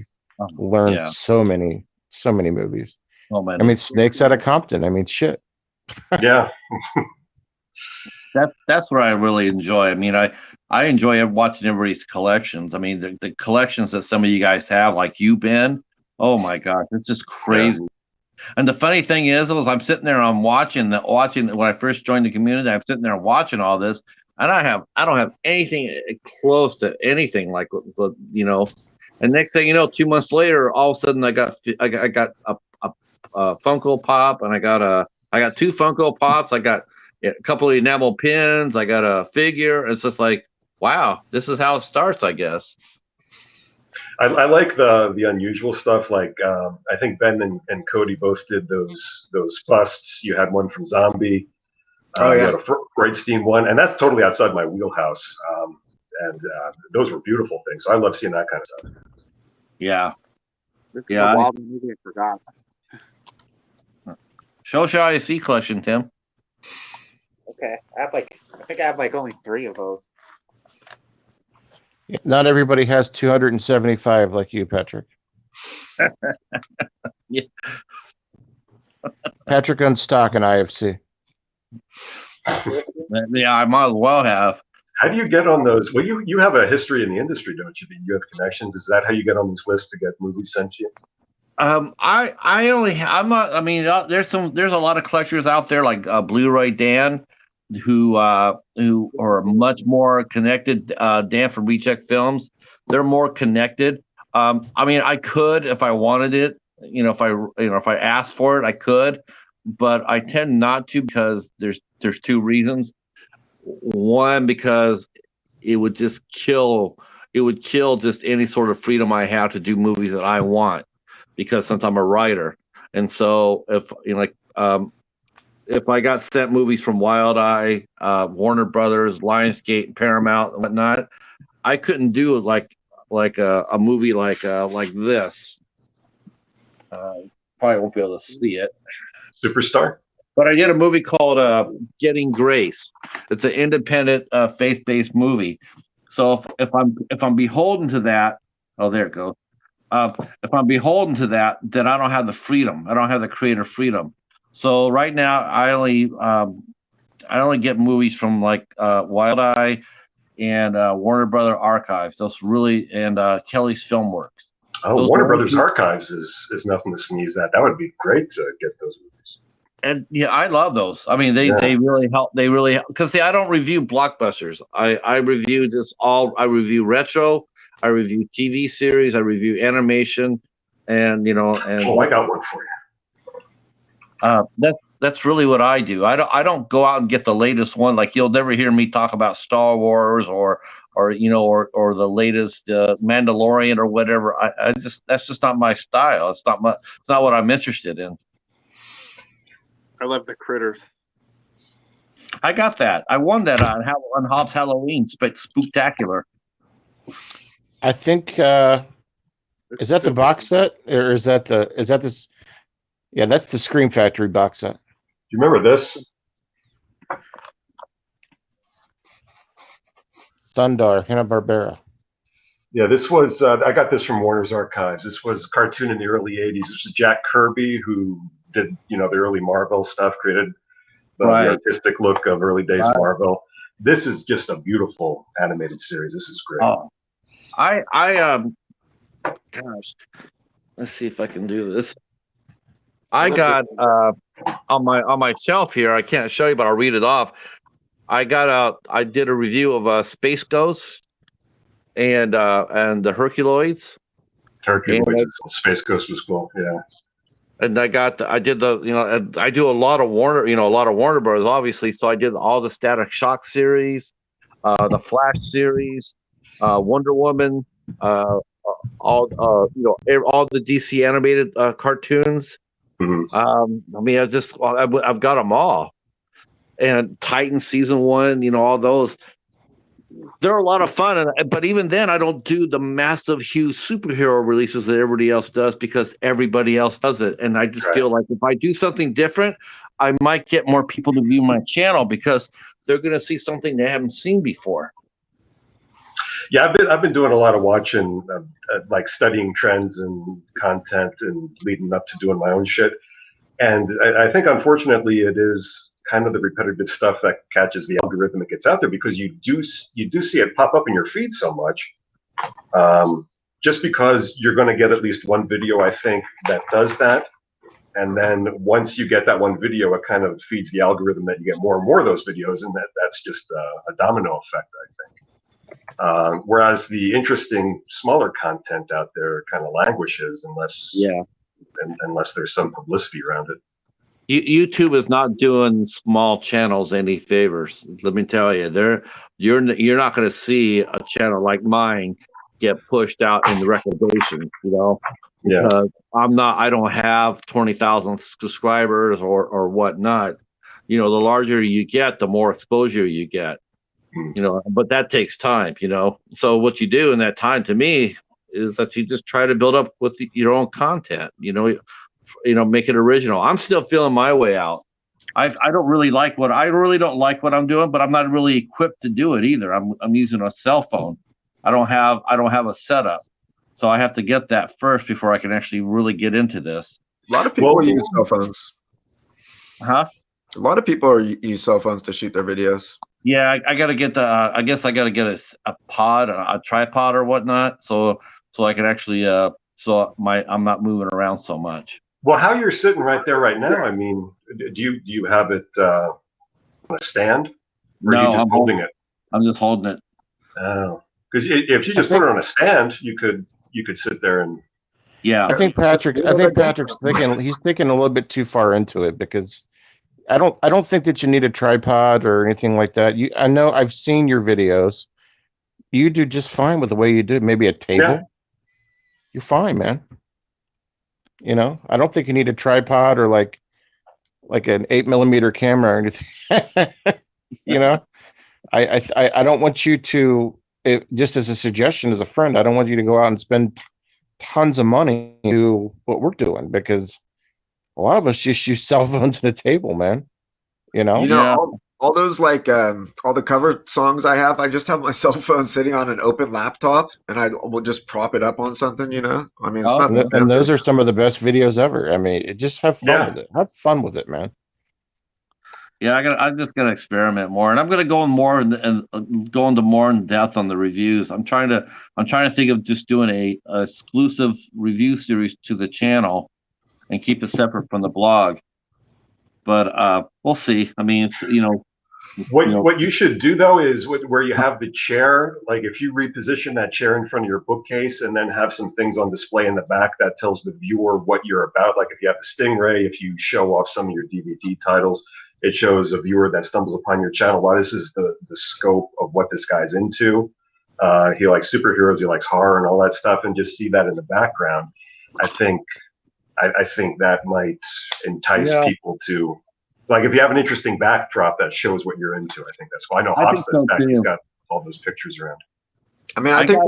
learned so many movies. Oh man, I mean, Snakes Out of Compton. I mean, shit. Yeah. That's what I really enjoy. I mean, I enjoy watching everybody's collections. I mean, the collections that some of you guys have, like you, Ben. Oh my gosh, it's just crazy. And the funny thing is I'm sitting there, I'm watching when I first joined the community. I'm sitting there watching all this, and I don't have anything close to anything like And next thing you know, 2 months later, all of a sudden I got a Funko Pop, and I got 2 Funko Pops. I got a couple of enamel pins. I got a figure. It's just like, wow, this is how it starts, I guess. I like the unusual stuff. Like I think Ben and Cody both did those busts. You had one from Zombie. You had a Freudstein one, and that's totally outside my wheelhouse. And those were beautiful things. So I love seeing that kind of stuff. Yeah. This is the wild movie I forgot. Show IC collection, Tim. Okay, I think I have like only 3 of those. Not everybody has 275 like you, Patrick. Yeah. Patrick on stock in IFC. Yeah, I might as well have. How do you get on those? Well, you have a history in the industry, don't you? You have connections. Is that how you get on these lists to get movies sent to you? There's a lot of collectors out there like Blu-ray Dan, who are much more connected. Dan from Recheck Films, they're more connected. I could if I wanted it. If I asked for it, I could, but I tend not to because there's 2 reasons. One, because it would just kill just any sort of freedom I have to do movies that I want, because since I'm a writer, and so if I got sent movies from Wild Eye, Warner Brothers, Lionsgate, Paramount, and whatnot, I couldn't do it like a movie like this. Probably won't be able to see it. Superstar. But I did a movie called Getting Grace. It's an independent, faith-based movie. So if I'm beholden to that, oh, there it goes. If I'm beholden to that, then I don't have the freedom. I don't have the creative freedom. So right now, I only get movies from like Wild Eye and Warner Brother Archives. Those really, and Kelly's Filmworks. Oh, Warner Brothers Archives is nothing to sneeze at. That would be great to get those movies. And yeah, I love those. I mean, they really help. They really help, because see, I don't review blockbusters. I review I review retro. I review TV series. I review animation, and I got one for you. That's really what I do. I don't go out and get the latest one. Like you'll never hear me talk about Star Wars or the latest Mandalorian or whatever. That's just not my style. It's not what I'm interested in. I love the Critters. I got that. I won that on Hobbs Halloween Spooktacular. I think This is that the super box set, or is that this? Yeah, that's the Scream Factory box set. Do you remember this? Sundar, Hanna-Barbera. Yeah, this was, I got this from Warner's Archives. This was a cartoon in the early 80s. This was Jack Kirby, who did, the early Marvel stuff, created the artistic look of early days Marvel. This is just a beautiful animated series. This is great. Oh, gosh, let's see if I can do this. I got on my shelf here. I can't show you, but I'll read it off. I did a review of Space Ghosts and the Herculoids. Space Ghost was cool. Yeah. And I do a lot of Warner Brothers, obviously. So I did all the Static Shock series, the Flash series, Wonder Woman, all the DC animated cartoons. Mm-hmm. I mean, I've got them all, and Titan season 1, all those. They're a lot of fun, but even then, I don't do the massive, huge superhero releases that everybody else does because everybody else does it. And I just feel like if I do something different, I might get more people to view my channel because they're going to see something they haven't seen before. Yeah, I've been doing a lot of watching, like studying trends and content, and leading up to doing my own shit. And I think, unfortunately, it is kind of the repetitive stuff that catches the algorithm that gets out there, because you do see it pop up in your feed so much. Just because you're going to get at least one video, I think, that does that. And then once you get that one video, it kind of feeds the algorithm that you get more and more of those videos, and that's just a domino effect, I think. Whereas the interesting, smaller content out there kind of languishes unless there's some publicity around it. YouTube is not doing small channels any favors. Let me tell you, you're not going to see a channel like mine get pushed out in the recommendations. Yeah. I don't have 20,000 subscribers or whatnot. The larger you get, the more exposure you get. But that takes time. So what you do in that time, to me, is that you just try to build up with your own content. Make it original. I'm still feeling my way out. I really don't like what I'm doing, but I'm not really equipped to do it either. I'm using a cell phone. I don't have a setup, so I have to get that first before I can actually really get into this. A lot of people use cell phones. Huh? A lot of people use cell phones to shoot their videos. Yeah, I got to get I guess I got to get a pod, a tripod or whatnot, so I can actually I'm not moving around so much. Well, how you're sitting right there right now, I mean, do you have it on a stand? Or No, are you just holding it? I'm just holding it. Oh, because if you just put it on a stand, you could sit there and. Yeah, I think Patrick's thinking he's thinking a little bit too far into it, because I don't think that you need a tripod or anything like that. I know I've seen your videos. You do just fine with the way you do. Maybe a table. Yeah. You're fine, man. I don't think you need a tripod or like an 8mm camera or anything. I don't want you to, just as a suggestion, as a friend, I don't want you to go out and spend tons of money to do what we're doing, because a lot of us just use cell phones at the table, man. All those all the cover songs I just have my cell phone sitting on an open laptop, and I will just prop it up on something. I mean, it's nothing. And those are some of the best videos ever. I mean, just have fun with it. Have fun with it, man. Yeah, I'm just gonna experiment more, and I'm gonna go more and go into more in depth on the reviews. I'm trying to think of just doing a exclusive review series to the channel, and keep it separate from the blog. But we'll see. I mean, it's What you should do, though, is where you have the chair, like if you reposition that chair in front of your bookcase and then have some things on display in the back, that tells the viewer what you're about. Like if you have a Stingray, if you show off some of your DVD titles, it shows a viewer that stumbles upon your channel, wow, this is the scope of what this guy's into. He likes superheroes, he likes horror and all that stuff, and just see that in the background. I think that might entice people to Like if you have an interesting backdrop that shows what you're into, I think that's cool. I know Hobbs does that. He's got all those pictures around. I mean, I think.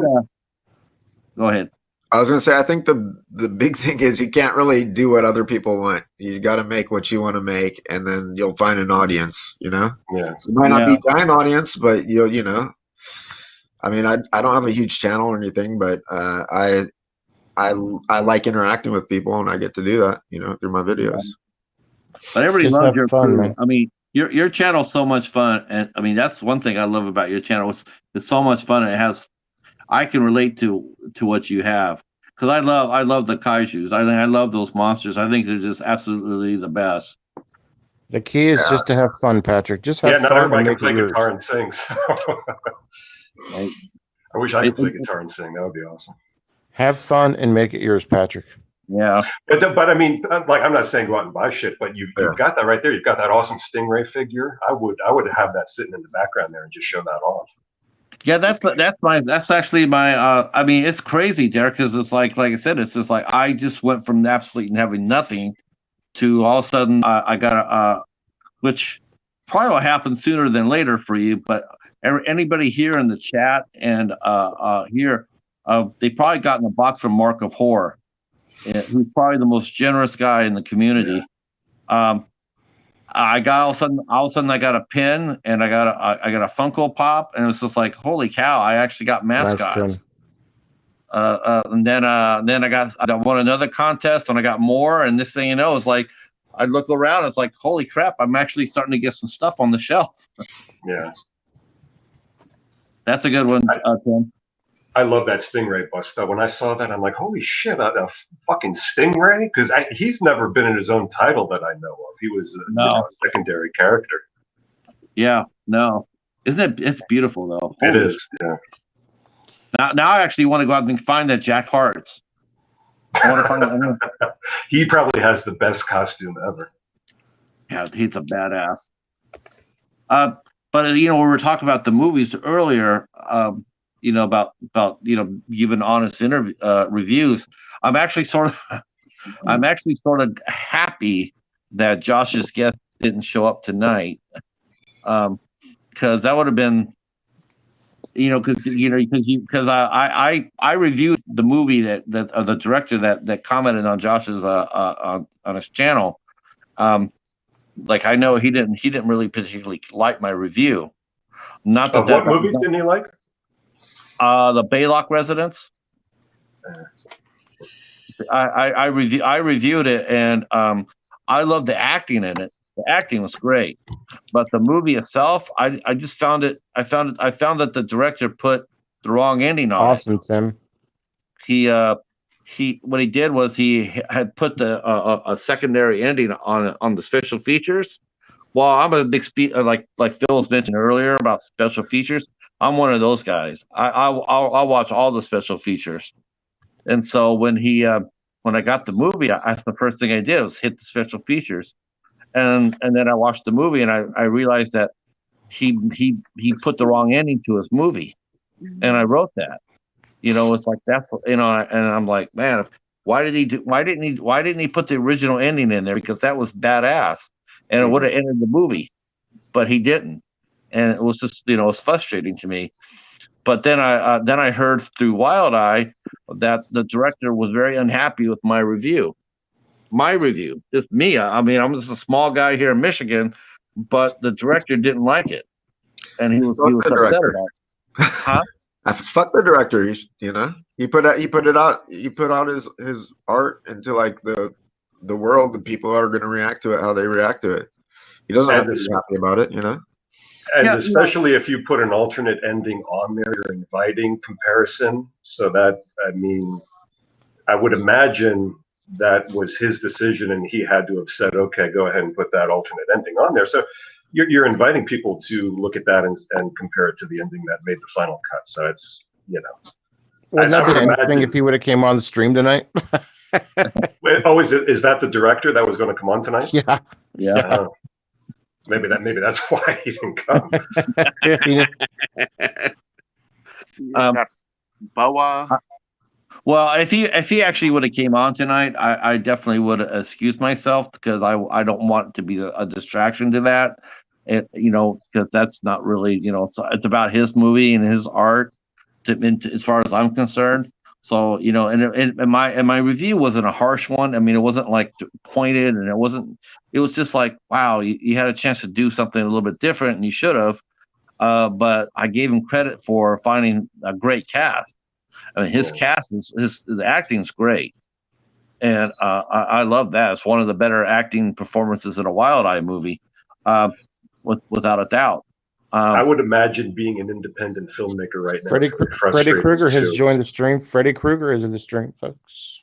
Go ahead. I was going to say, I think the big thing is you can't really do what other people want. You got to make what you want to make, and then you'll find an audience. You know, yeah. You might not be an audience, but you know. I mean, I don't have a huge channel or anything, but I like interacting with people, and I get to do that, you know, through my videos. But everybody Just loves have your fun, crew. man. I mean, your channel's so much fun, and I mean that's one thing I love about your channel. It's so much fun. And it has, I can relate to what you have because I love the kaijus. I love those monsters. I think they're just absolutely the best. The key is just to have fun, Patrick. Just have not fun and everybody can make play it yours. guitar and sing. So. I wish I could play guitar and sing. That would be awesome. Have fun and make it yours, Patrick. Yeah. But I mean, like, I'm not saying go out and buy shit, but you've got that right there. You've got that awesome Stingray figure. I would have that sitting in the background there and just show that off. Yeah, that's actually my. I mean, it's crazy, Derek, because it's like I said, it's just like I just went from absolutely having nothing to all of a sudden I got a, which probably will happen sooner than later for you. But anybody here in the chat and here, they probably gotten a box from Mark of Horror, who's probably the most generous guy in the community. Yeah. I got all of a sudden I got a pin and I got a Funko Pop, and it's just like, holy cow, I actually got mascots. Nice, and then I won another contest and I got more, and this thing, you know, it's like I look around, it's like, holy crap, I'm actually starting to get some stuff on the shelf. Yeah. That's a good one, Tim. I love that Stingray bust. When I saw that, I'm like, holy shit, a fucking Stingray? Because he's never been in his own title that I know of. He was a secondary character. Yeah, no. Isn't it? It's beautiful, though. It is, yeah. Now I actually want to go out and find that Jack Hart's. I want to find that. He probably has the best costume ever. Yeah, he's a badass. But, you know, we were talking about the movies earlier, you know, about you know, giving honest reviews. I'm actually sort of happy that Josh's guest didn't show up tonight, because that would have been, you know, because I reviewed the movie that the director that commented on Josh's on his channel. Like, I know he didn't really particularly like my review. Not that what movie didn't he like? The Baylock Residence. I reviewed it, and I loved the acting in it. The acting was great, but the movie itself, I just found that the director put the wrong ending on it. Awesome, Tim. What he did was he had put a secondary ending on the special features. Well, I'm a big like Phil was mentioned earlier about special features. I'm one of those guys. I'll watch all the special features. And so when I got the movie, that's the first thing I did was hit the special features, and then I watched the movie and I realized that he put the wrong ending to his movie, and I wrote that. You know, it's like, that's, you know, and I'm like, man, why didn't he put the original ending in there? Because that was badass, and it would have ended the movie, but he didn't. And it was just, you know, it's frustrating to me. But then I heard through Wild Eye that the director was very unhappy with my review. Just me. I mean, I'm just a small guy here in Michigan, but the director didn't like it, and he was upset about it. Huh? Fuck the director. You know, he put out his art into like the world, and people are going to react to it how they react to it. He doesn't have to be happy about it, you know. And especially if you put an alternate ending on there, you're inviting comparison. So that, I mean, I would imagine that was his decision, and he had to have said, okay, go ahead and put that alternate ending on there. So you're inviting people to look at that and compare it to the ending that made the final cut. So it's, you know. Wouldn't that be interesting if he would have came on the stream tonight? Oh, is that the director that was going to come on tonight? Yeah. Maybe that's why he didn't come. Boa. Well, if he actually would have came on tonight, I definitely would have excused myself because I don't want it to be a distraction to that. Because that's not really it's about his movie and his art as far as I'm concerned. So and my review wasn't a harsh one. I mean, it wasn't like pointed, and it was just like, wow, you had a chance to do something a little bit different, and you should have. But I gave him credit for finding a great cast. I mean, his cast the acting's great, and I love that. It's one of the better acting performances in a Wild Eye movie, without a doubt. I would imagine being an independent filmmaker right now. Freddy Krueger has joined the stream. Freddy Krueger is in the stream, folks.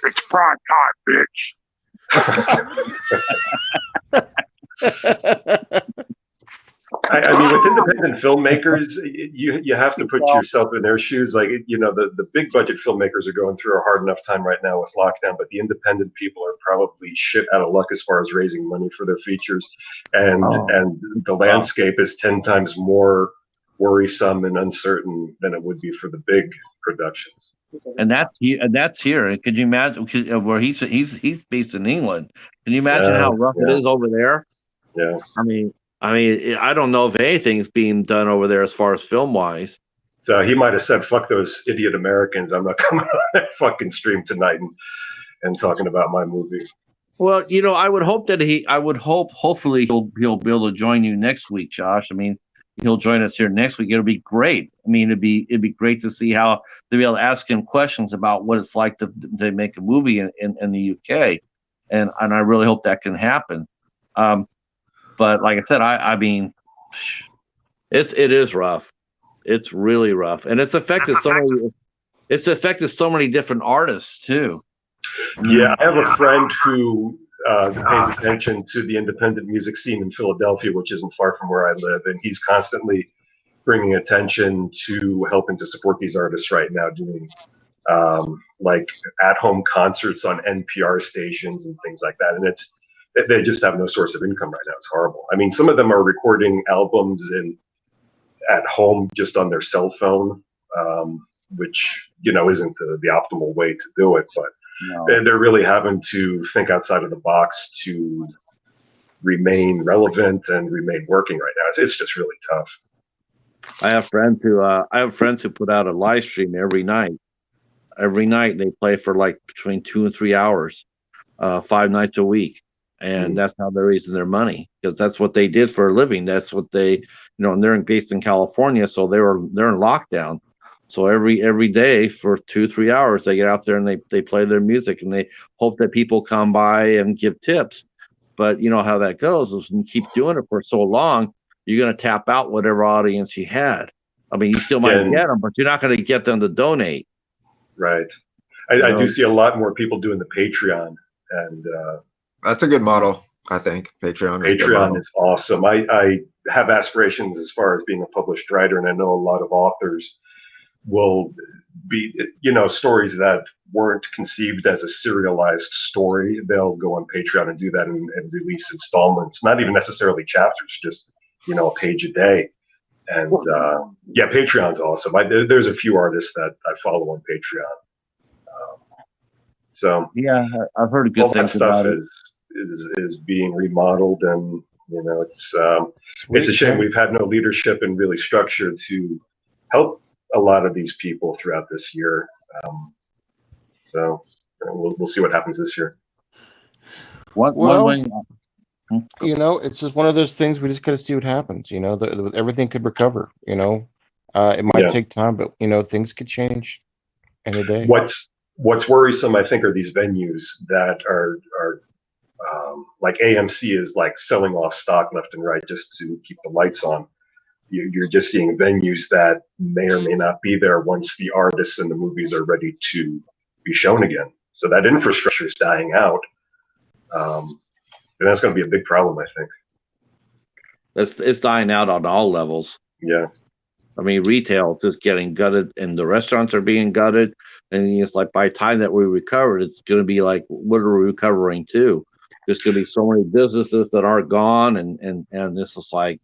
It's prime time, bitch. I mean, with independent filmmakers, you have to put yourself in their shoes. Like, the big budget filmmakers are going through a hard enough time right now with lockdown, but the independent people are probably shit out of luck as far as raising money for their features. And the landscape is 10 times more worrisome and uncertain than it would be for the big productions. And that's here. Could you imagine where he's based in England? Can you imagine how rough it is over there? Yeah. I mean, I don't know if anything's being done over there as far as film wise. So he might have said, "Fuck those idiot Americans! I'm not coming on that fucking stream tonight and talking about my movie." Well, I would hope hopefully he'll be able to join you next week, Josh. I mean, he'll join us here next week. It'll be great. I mean, it'd be great to see how to be able to ask him questions about what it's like to make a movie in the UK, and I really hope that can happen. But like I said, I mean, it is rough. It's really rough, and it's affected so many different artists too. Yeah, I have a friend who pays attention to the independent music scene in Philadelphia, which isn't far from where I live, and he's constantly bringing attention to helping to support these artists right now, doing like at-home concerts on NPR stations and things like that, and they just have no source of income right now. It's horrible. I mean, some of them are recording albums at home just on their cell phone, which isn't the optimal way to do it. But they're really having to think outside of the box to remain relevant and remain working right now. It's just really tough. I have friends who put out a live stream every night. Every night they play for like between 2 and 3 hours, 5 nights a week. And that's how they're raising their money, because that's what they did for a living. That's what they, and they're based in California, so they're in lockdown. So every day for 2-3 hours, they get out there and they play their music, and they hope that people come by and give tips. But you know how that goes is when you keep doing it for so long, you're going to tap out whatever audience you had. I mean, you still might get them, but you're not going to get them to donate. Right. I do see a lot more people doing the Patreon, and that's a good model, I think. Patreon is awesome. I have aspirations as far as being a published writer, and I know a lot of authors will be, stories that weren't conceived as a serialized story. They'll go on Patreon and do that and release installments, not even necessarily chapters, just, a page a day. And Patreon's awesome. There's a few artists that I follow on Patreon. So yeah, I've heard good things about it. Is being remodeled, and it's a shame we've had no leadership and really structure to help a lot of these people throughout this year. So we'll see what happens this year. It's just one of those things. We just got to see what happens. Everything could recover. It might take time, but things could change in a day. What's worrisome, I think, are these venues that are like AMC is like selling off stock left and right just to keep the lights on. You're just seeing venues that may or may not be there once the artists and the movies are ready to be shown again. So that infrastructure is dying out. And that's going to be a big problem, I think. It's dying out on all levels. Yeah. I mean, retail is just getting gutted, and the restaurants are being gutted. And it's like by the time that we recover, it's going to be like, what are we recovering to? There's going to be so many businesses that are gone, and this is like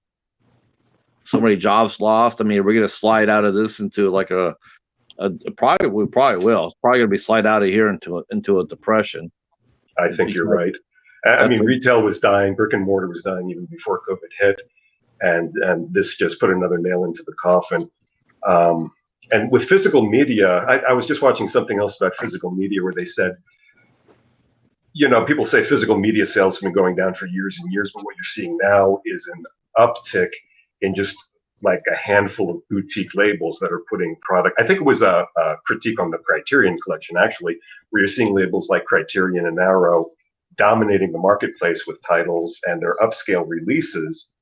so many jobs lost. I mean, we're going to slide out of this into like a we probably will. It's probably going to be slide out of here into a depression. I think you're right. I mean, retail was dying, brick and mortar was dying even before COVID hit, and this just put another nail into the coffin. And with physical media, I was just watching something else about physical media where they said, people say physical media sales have been going down for years and years, but what you're seeing now is an uptick in just like a handful of boutique labels that are putting product. I think it was a critique on the Criterion collection, actually, where you're seeing labels like Criterion and Arrow dominating the marketplace with titles and their upscale releases.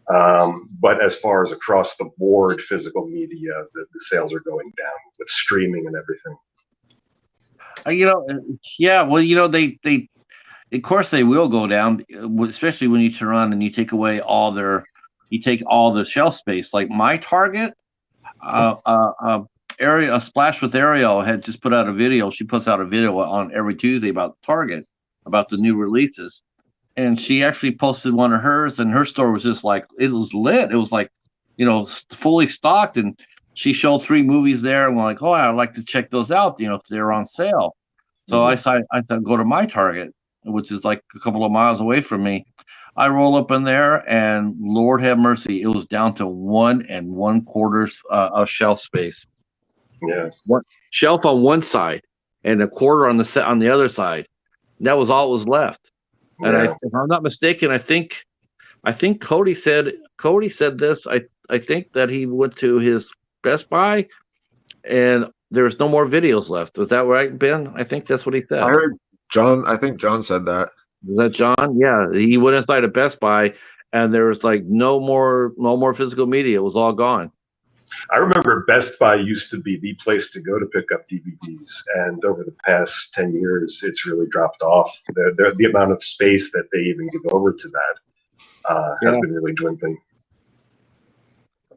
But as far as across the board physical media, the sales are going down with streaming and everything. They of course they will go down, especially when you turn around and you take away all the shelf space. Like my Target, A Splash with Ariel had just put out a video. She puts out a video on every Tuesday about Target, about the new releases. And she actually posted one of hers, and her store was just like, it was lit. It was like, fully stocked. And she showed 3 movies there, and we're like, oh, I'd like to check those out, if they're on sale. So I thought go to my Target, which is like a couple of miles away from me. I roll up in there, and Lord have mercy, it was down to 1 1/4 of shelf space. Yeah, one shelf on one side and a quarter on the other side. That was all that was left. And if I'm not mistaken, I think Cody said this. I think that he went to his Best Buy, and there's no more videos left. Was that right, Ben? I think that's what he said. I heard John. I think John said that. Is that John? Yeah, he went inside a Best Buy, and there was like no more physical media. It was all gone. I remember Best Buy used to be the place to go to pick up DVDs, and over the past 10 years, it's really dropped off. The amount of space that they even give over to that has been really dwindling.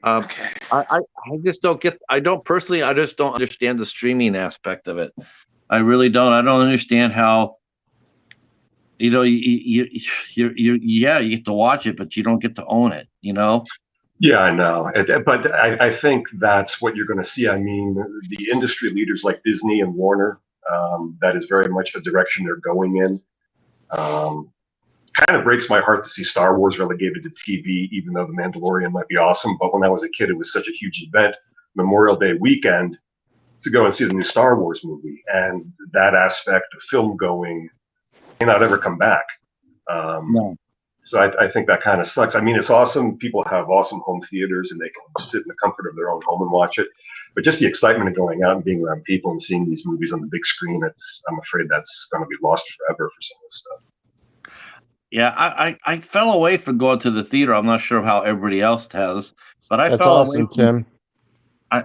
Okay. I just don't get. I just don't understand the streaming aspect of it. I really don't. I don't understand how. You get to watch it, but you don't get to own it. Yeah, I know. But I think that's what you're going to see. I mean, the industry leaders like Disney and Warner, that is very much the direction they're going in. Kind of breaks my heart to see Star Wars relegated to TV, even though The Mandalorian might be awesome. But when I was a kid, it was such a huge event, Memorial Day weekend, to go and see the new Star Wars movie. And that aspect of film going may not ever come back. No. So I think that kind of sucks. I mean, it's awesome. People have awesome home theaters and they can sit in the comfort of their own home and watch it. But just the excitement of going out and being around people and seeing these movies on the big screen, I'm afraid that's going to be lost forever for some of this stuff. Yeah, I fell away from going to the theater. I'm not sure how everybody else has, but I That's fell awesome, away. Tim.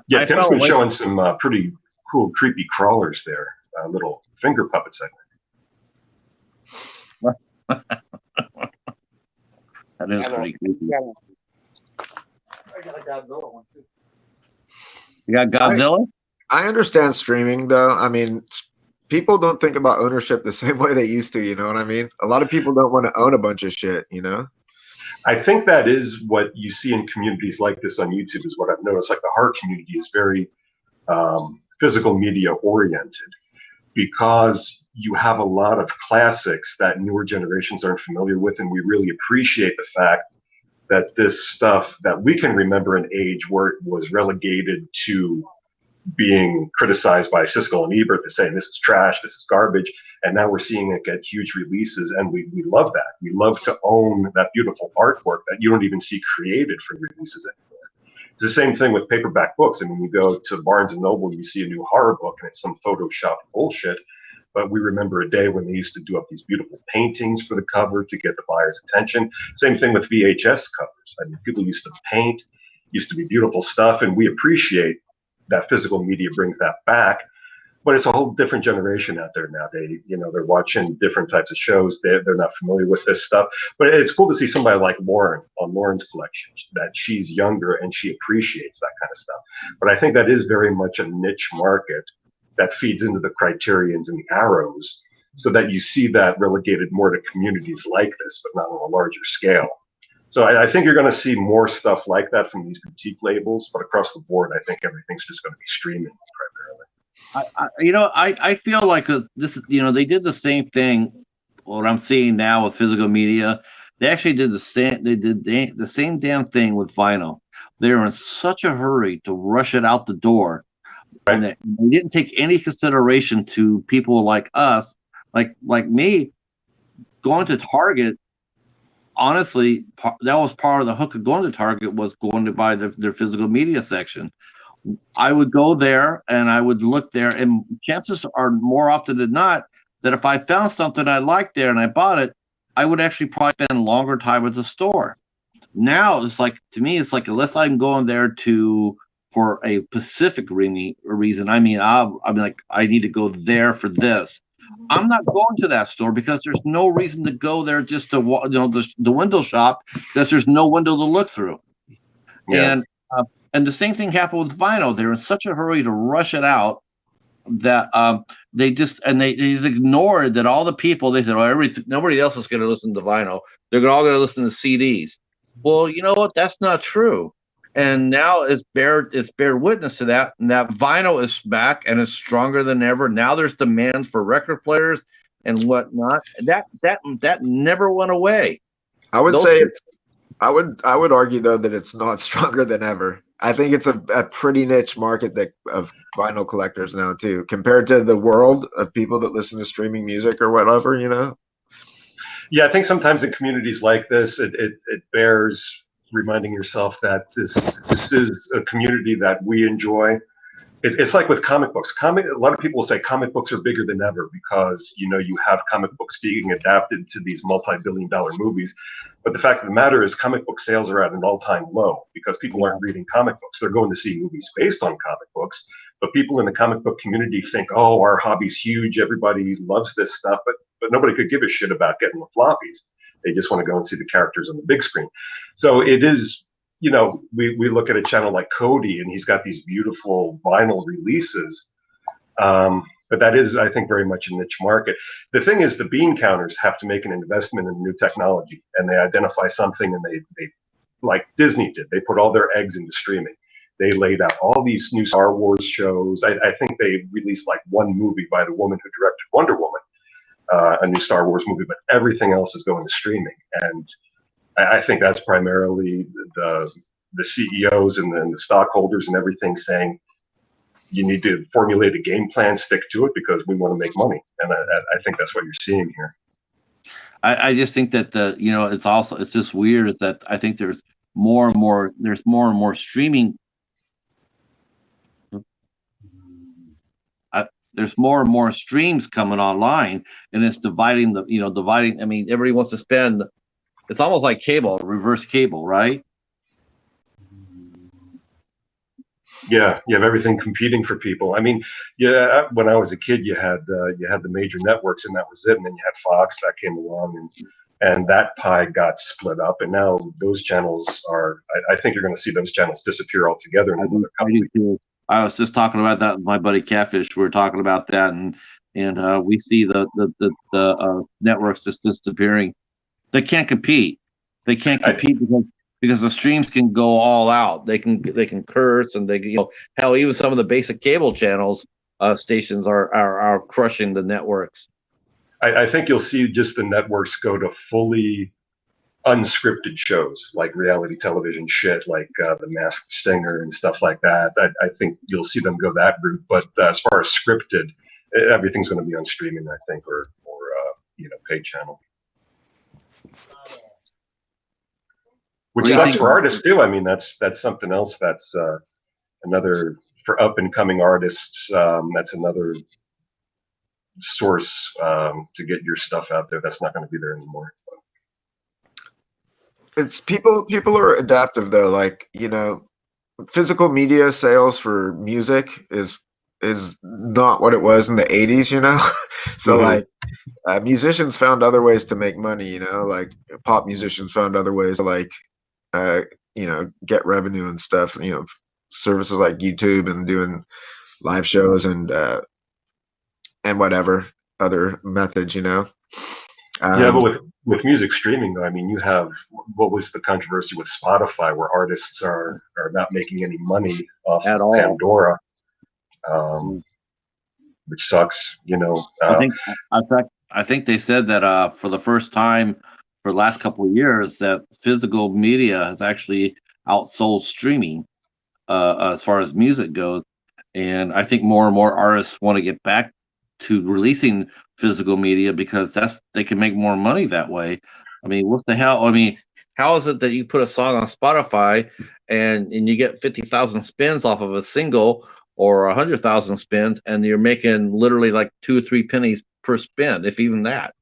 Tim's been showing some pretty cool, creepy crawlers there, little finger puppets, I think. That is pretty creepy. I got a Godzilla one too. You got Godzilla? I understand streaming, though. I mean, people don't think about ownership the same way they used to. You know what I mean? A lot of people don't want to own a bunch of shit. I think that is what you see in communities like this on YouTube is what I've noticed. Like the horror community is very physical media oriented because you have a lot of classics that newer generations aren't familiar with, and we really appreciate the fact that this stuff that we can remember an age where it was relegated to being criticized by Siskel and Ebert, saying this is trash, this is garbage, and now we're seeing it get huge releases, and we love that. We love to own that beautiful artwork that you don't even see created for releases anymore. It's the same thing with paperback books. I mean, you go to Barnes & Noble, you see a new horror book, and it's some Photoshop bullshit, but we remember a day when they used to do up these beautiful paintings for the cover to get the buyer's attention. Same thing with VHS covers. I mean, people used to paint, used to be beautiful stuff, and we appreciate that physical media brings that back. But it's a whole different generation out there now. They're watching different types of shows. They're not familiar with this stuff. But it's cool to see somebody like Lauren on Lauren's collection, that she's younger and she appreciates that kind of stuff. But I think that is very much a niche market that feeds into the Criterions and the Arrows, so that you see that relegated more to communities like this, but not on a larger scale. So I think you're going to see more stuff like that from these boutique labels, but across the board, I think everything's just going to be streaming primarily. I feel like this. They did the same thing. What I'm seeing now with physical media, they actually did the same. They did the same damn thing with vinyl. They were in such a hurry to rush it out the door, and they didn't take any consideration to people like us, like me, going to Target. Honestly, that was part of the hook of going to Target, was going to buy their physical media section. I would go there and I would look there, and chances are more often than not that if I found something I liked there and I bought it, I would actually probably spend longer time at the store. Now it's like, to me, it's like, unless I'm going there for a specific reason, I'm like, I need to go there for this. I'm not going to that store because there's no reason to go there just to the window shop, because there's no window to look through. Yeah. And the same thing happened with vinyl. They're in such a hurry to rush it out that they just ignored that all the people. They said, "Oh, nobody else is going to listen to vinyl. They're all going to listen to CDs." Well, you know what? That's not true. And now it's bear witness to that. And that vinyl is back and it's stronger than ever. Now there's demand for record players and whatnot. That never went away. I would say I would argue though that it's not stronger than ever. I think it's a pretty niche market of vinyl collectors now too, compared to the world of people that listen to streaming music or whatever, Yeah, I think sometimes in communities like this, it bears reminding yourself that this is a community that we enjoy. It's like with comic books. A lot of people will say comic books are bigger than ever because you have comic books being adapted to these multi-billion-dollar movies. But the fact of the matter is, comic book sales are at an all-time low because people aren't reading comic books. They're going to see movies based on comic books. But people in the comic book community think, oh, our hobby's huge. Everybody loves this stuff. But nobody could give a shit about getting the floppies. They just want to go and see the characters on the big screen. So it is, we look at a channel like Cody, and he's got these beautiful vinyl releases. But that is, I think, very much a niche market. The thing is, the bean counters have to make an investment in new technology, and they identify something, and they like Disney did. They put all their eggs into streaming. They laid out all these new Star Wars shows. I think they released like one movie by the woman who directed Wonder Woman, a new Star Wars movie, but everything else is going to streaming. And I think that's primarily the CEOs and the stockholders and everything saying, you need to formulate a game plan, stick to it, because we want to make money. And I think that's what you're seeing here. I just think that it's just weird is that I think there's more and more streaming. There's more and more streams coming online, and it's dividing. I mean, everybody wants to spend. It's almost like cable, reverse cable, right? Yeah, you have everything competing for people. I mean, yeah, when I was a kid, you had the major networks, and that was it. And then you had Fox that came along, and that pie got split up. And now those channels are. I think you're going to see those channels disappear altogether in another couple of years. I was just talking about that with my buddy Catfish. We were talking about that, and we see the networks just disappearing. They can't compete. They can't compete because the streams can go all out. They can curse, and hell, even some of the basic cable channels stations are crushing the networks. I think you'll see just the networks go to fully unscripted shows, like reality television shit, like The Masked Singer and stuff like that. I think you'll see them go that route. But as far as scripted, everything's going to be on streaming, I think, or paid channel. Which sucks for artists too. I mean, that's something else. That's another for up and coming artists. That's another source to get your stuff out there. That's not going to be there anymore. It's people are adaptive though. Like, physical media sales for music is not what it was in the 80s, So like musicians found other ways to make money, like pop musicians found other ways to like get revenue and stuff, services like YouTube and doing live shows and whatever other methods, Yeah, but with music streaming, though, I mean, you have what was the controversy with Spotify, where artists are not making any money off of Pandora. which sucks. You know, I think they said that for the first time for the last couple of years that physical media has actually outsold streaming as far as music goes, and I think more and more artists want to get back to releasing physical media because they can make more money that way. I mean, what the hell? I mean, how is it that you put a song on Spotify and you get 50,000 spins off of a single or 100,000 spins, and you're making literally like 2 or 3 pennies per spin, if even that?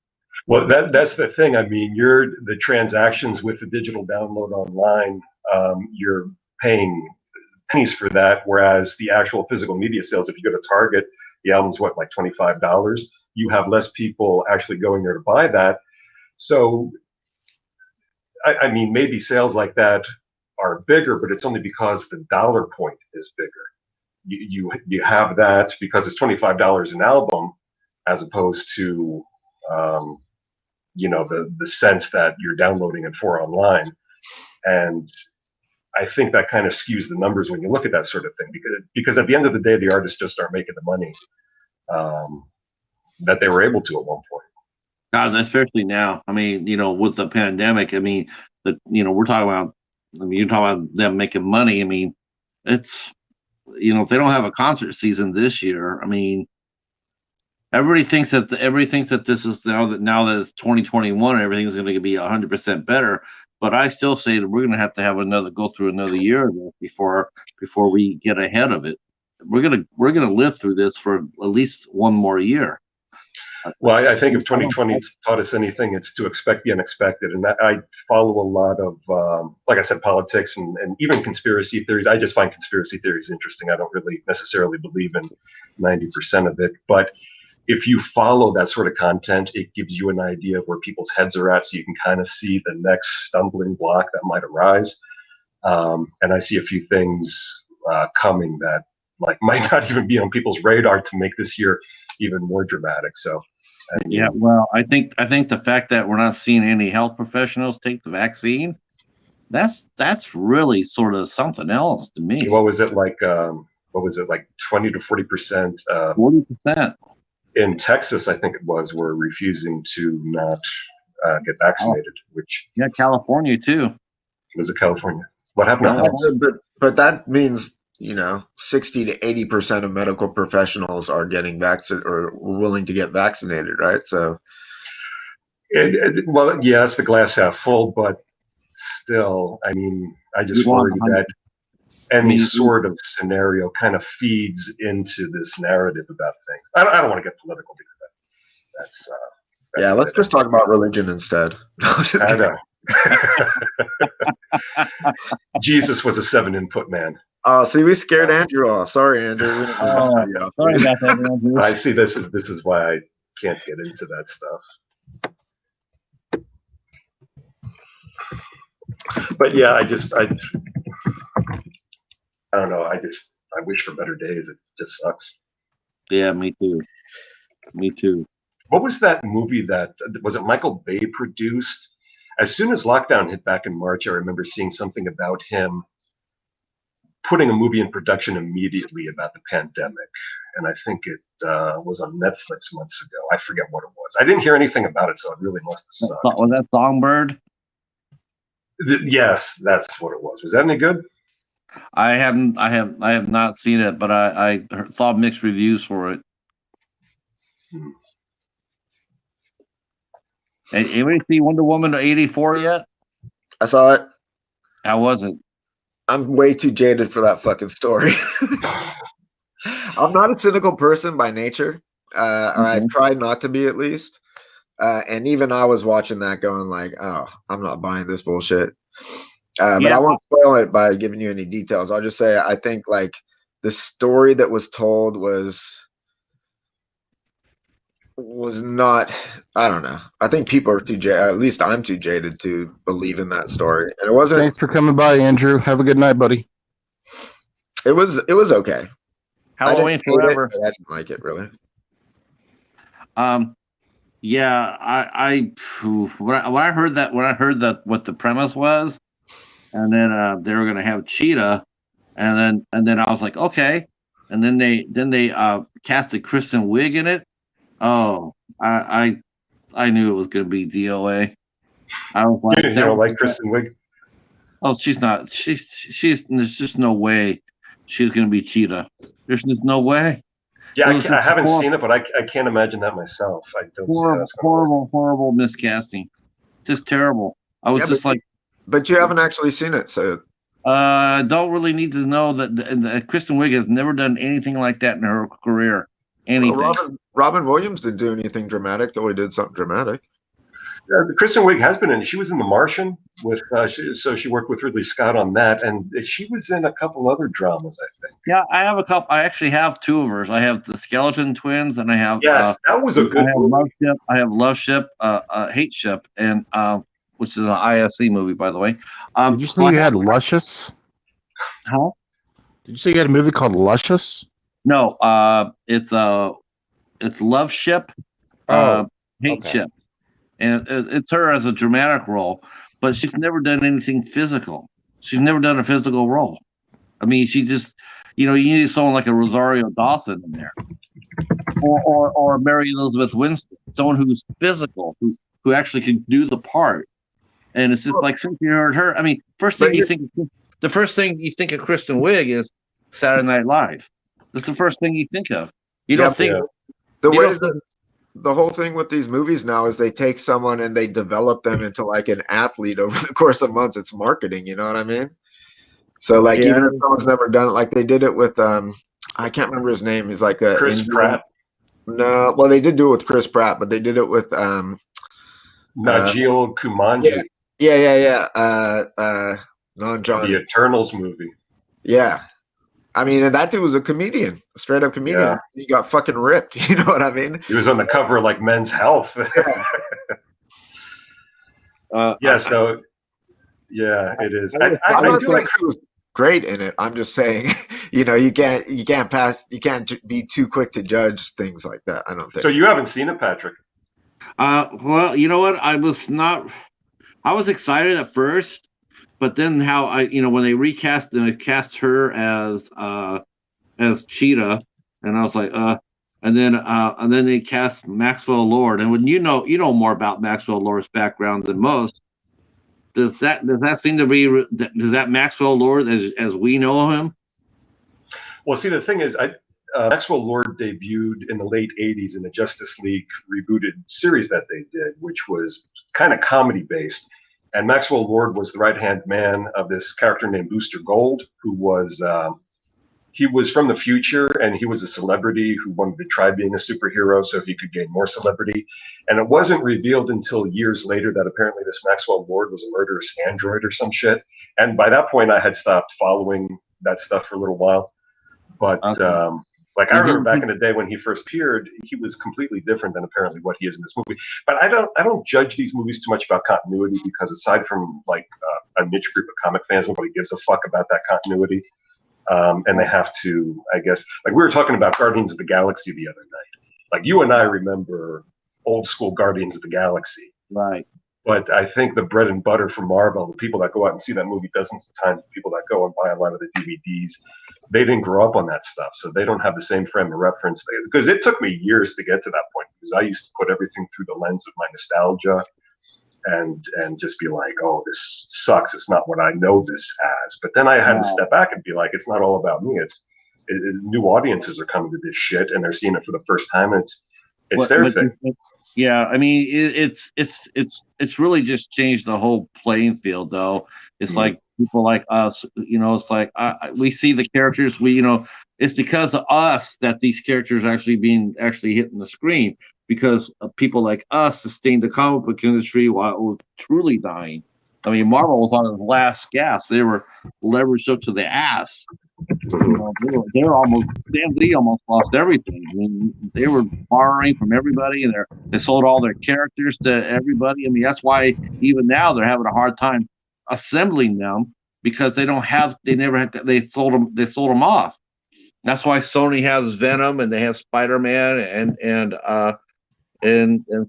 Well, that's the thing. I mean, the transactions with the digital download online, you're paying pennies for that, whereas the actual physical media sales, if you go to Target, the album's what, like $25. You have less people actually going there to buy that. So, I mean, maybe sales like that are bigger, but it's only because the dollar point is bigger. You have that because it's $25 an album, as opposed to the sense that you're downloading it for online. And I think that kind of skews the numbers when you look at that sort of thing, because at the end of the day, the artists just aren't making the money that they were able to at one point. Especially now. I mean, with the pandemic, I mean, we're talking about. I mean, you're talking about them making money. I mean, it's if they don't have a concert season this year, I mean, everybody thinks that this is now that it's 2021 and everything's going to be 100% better. But I still say that we're going to have go through another year of this before we get ahead of it. We're gonna live through this for at least one more year. Well, I think if 2020 taught us anything, it's to expect the unexpected. And I follow a lot of, like I said, politics and even conspiracy theories. I just find conspiracy theories interesting. I don't really necessarily believe in 90% of it. But if you follow that sort of content, it gives you an idea of where people's heads are at, so you can kind of see the next stumbling block that might arise. And I see a few things coming that might not even be on people's radar to make this year even more dramatic. So, yeah, well, I think the fact that we're not seeing any health professionals take the vaccine, that's really sort of something else to me. What was it like? 20 to 40%? 40%. In Texas, I think it were refusing to not get vaccinated. Which California too. Was it California? What happened? But that means 60 to 80% of medical professionals are getting vaccinated or willing to get vaccinated, right? So, well, yes, the glass half full, but still, I mean, I just worry that any sort of scenario kind of feeds into this narrative about things. I don't want to get political because that's let's just talk about religion instead. I know. Jesus was a 7-input man. Oh, see, we scared Andrew off. Sorry, Andrew. Sorry about that, Andrew. I see. This is why I can't get into that stuff. But yeah, I don't know. I wish for better days. It just sucks. Yeah, me too. Me too. What was that movie that was it Michael Bay produced? As soon as lockdown hit back in March, I remember seeing something about him putting a movie in production immediately about the pandemic. And I think it was on Netflix months ago. I forget what it was. I didn't hear anything about it, so it really must have sucked. Was that Songbird? Yes, that's what it was. Was that any good? I have not seen it, but I saw mixed reviews for it. Anybody see Wonder Woman 84 yet? I saw it. How was it? I'm way too jaded for that fucking story. I'm not a cynical person by nature, or I try not to be at least. And even I was watching that going like, oh, I'm not buying this bullshit. But I won't spoil it by giving you any details. I'll just say I think like the story that was told was not, I don't know. I think people are too jaded, at least I'm too jaded to believe in that story. And it wasn't. Thanks for coming by, Andrew. Have a good night, buddy. It was okay. Halloween Forever. I didn't like it really. Yeah, when I heard that what the premise was, and then they were gonna have Cheetah, and then I was like, okay, and then they casted Kristen Wiig in it. Oh, I knew it was going to be DOA. I was like, You don't like Kristen Wiig? oh, she's not. She's. There's just no way she's going to be Cheetah. There's just no way. Yeah, It was I just haven't horrible, seen it, but I can't imagine that myself. I don't see how horrible, that's going to work. horrible miscasting. Just terrible. I was Yeah, just like, but you haven't actually seen it, so I don't really need to know that Kristen Wiig has never done anything like that in her career. Anything. well, Robin Williams didn't do anything dramatic, though he did something dramatic. Kristen Wiig has been in. She was in The Martian with. So she worked with Ridley Scott on that, and she was in a couple other dramas, I think. Yeah, I have a couple. I actually have two of hers. I have the Skeleton Twins, and I have Yes, that was a good I have movie. Love Ship. I have Love Ship, Hate Ship, and which is an IFC movie, by the way. Did you say you had Luscious? How? Did you say you had a movie called Luscious? No, it's Love Ship, Oh, Hate okay. Ship, and it's her as a dramatic role, but she's never done anything physical. She's never done a physical role. I mean, she just, you need someone like a Rosario Dawson in there, or Mary Elizabeth Winstead, someone who's physical, who actually can do the part. And it's just like since you heard her, I mean, the first thing you think of Kristen Wiig is Saturday Night Live. That's the first thing you think of. You don't think the whole thing with these movies now is they take someone and they develop them into like an athlete over the course of months. It's marketing, you know what I mean? So like even if someone's never done it, like they did it with I can't remember his name. He's like Chris Pratt. No, well they did do it with Chris Pratt, but they did it with Najeel Kumanji. Non-Johnny. The Eternals movie. Yeah. I mean, and that dude was a comedian, a straight up comedian. Yeah. He got fucking ripped. You know what I mean? He was on the cover of like Men's Health. So yeah, it is. I do like he was great in it. I'm just saying, you can't be too quick to judge things like that. I don't think. So you haven't seen it, Patrick? Well, you know what? I was excited at first, but then when they recast and they cast her as Cheetah, and I was like, and then they cast Maxwell Lord, and when you know more about Maxwell Lord's background than most, does that seem to be does that Maxwell Lord as we know him? Well, see, the thing is, Maxwell Lord debuted in the late 80s in the Justice League rebooted series that they did, which was kind of comedy based. And Maxwell Lord was the right-hand man of this character named Booster Gold, who was he was from the future, and he was a celebrity who wanted to try being a superhero so he could gain more celebrity. And it wasn't revealed until years later that apparently this Maxwell Lord was a murderous android or some shit. And by that point, I had stopped following that stuff for a little while. But I remember back in the day when he first appeared, he was completely different than apparently what he is in this movie. But I don't judge these movies too much about continuity, because aside from like a niche group of comic fans, nobody gives a fuck about that continuity. And they have to, I guess, like we were talking about Guardians of the Galaxy the other night. Like you and I remember old school Guardians of the Galaxy. Right. But I think the bread and butter for Marvel, the people that go out and see that movie dozens of times, the people that go and buy a lot of the DVDs, they didn't grow up on that stuff. So they don't have the same frame of reference. Because it took me years to get to that point, because I used to put everything through the lens of my nostalgia and just be like, oh, this sucks. It's not what I know this as. But then I had to step back and be like, it's not all about me. New audiences are coming to this shit and they're seeing it for the first time. It's their thing. Yeah, I mean, it's really just changed the whole playing field, though. It's like people like us, it's like we see the characters, it's because of us that these characters are actually hitting the screen, because people like us sustained the comic book industry while it was truly dying. I mean, Marvel was on its last gasp. They were leveraged up to the ass. They were almost, Stan Lee almost lost everything. I mean, they were borrowing from everybody, and they sold all their characters to everybody. I mean, that's why even now they're having a hard time assembling them, because they sold them off. That's why Sony has Venom and they have Spider-Man and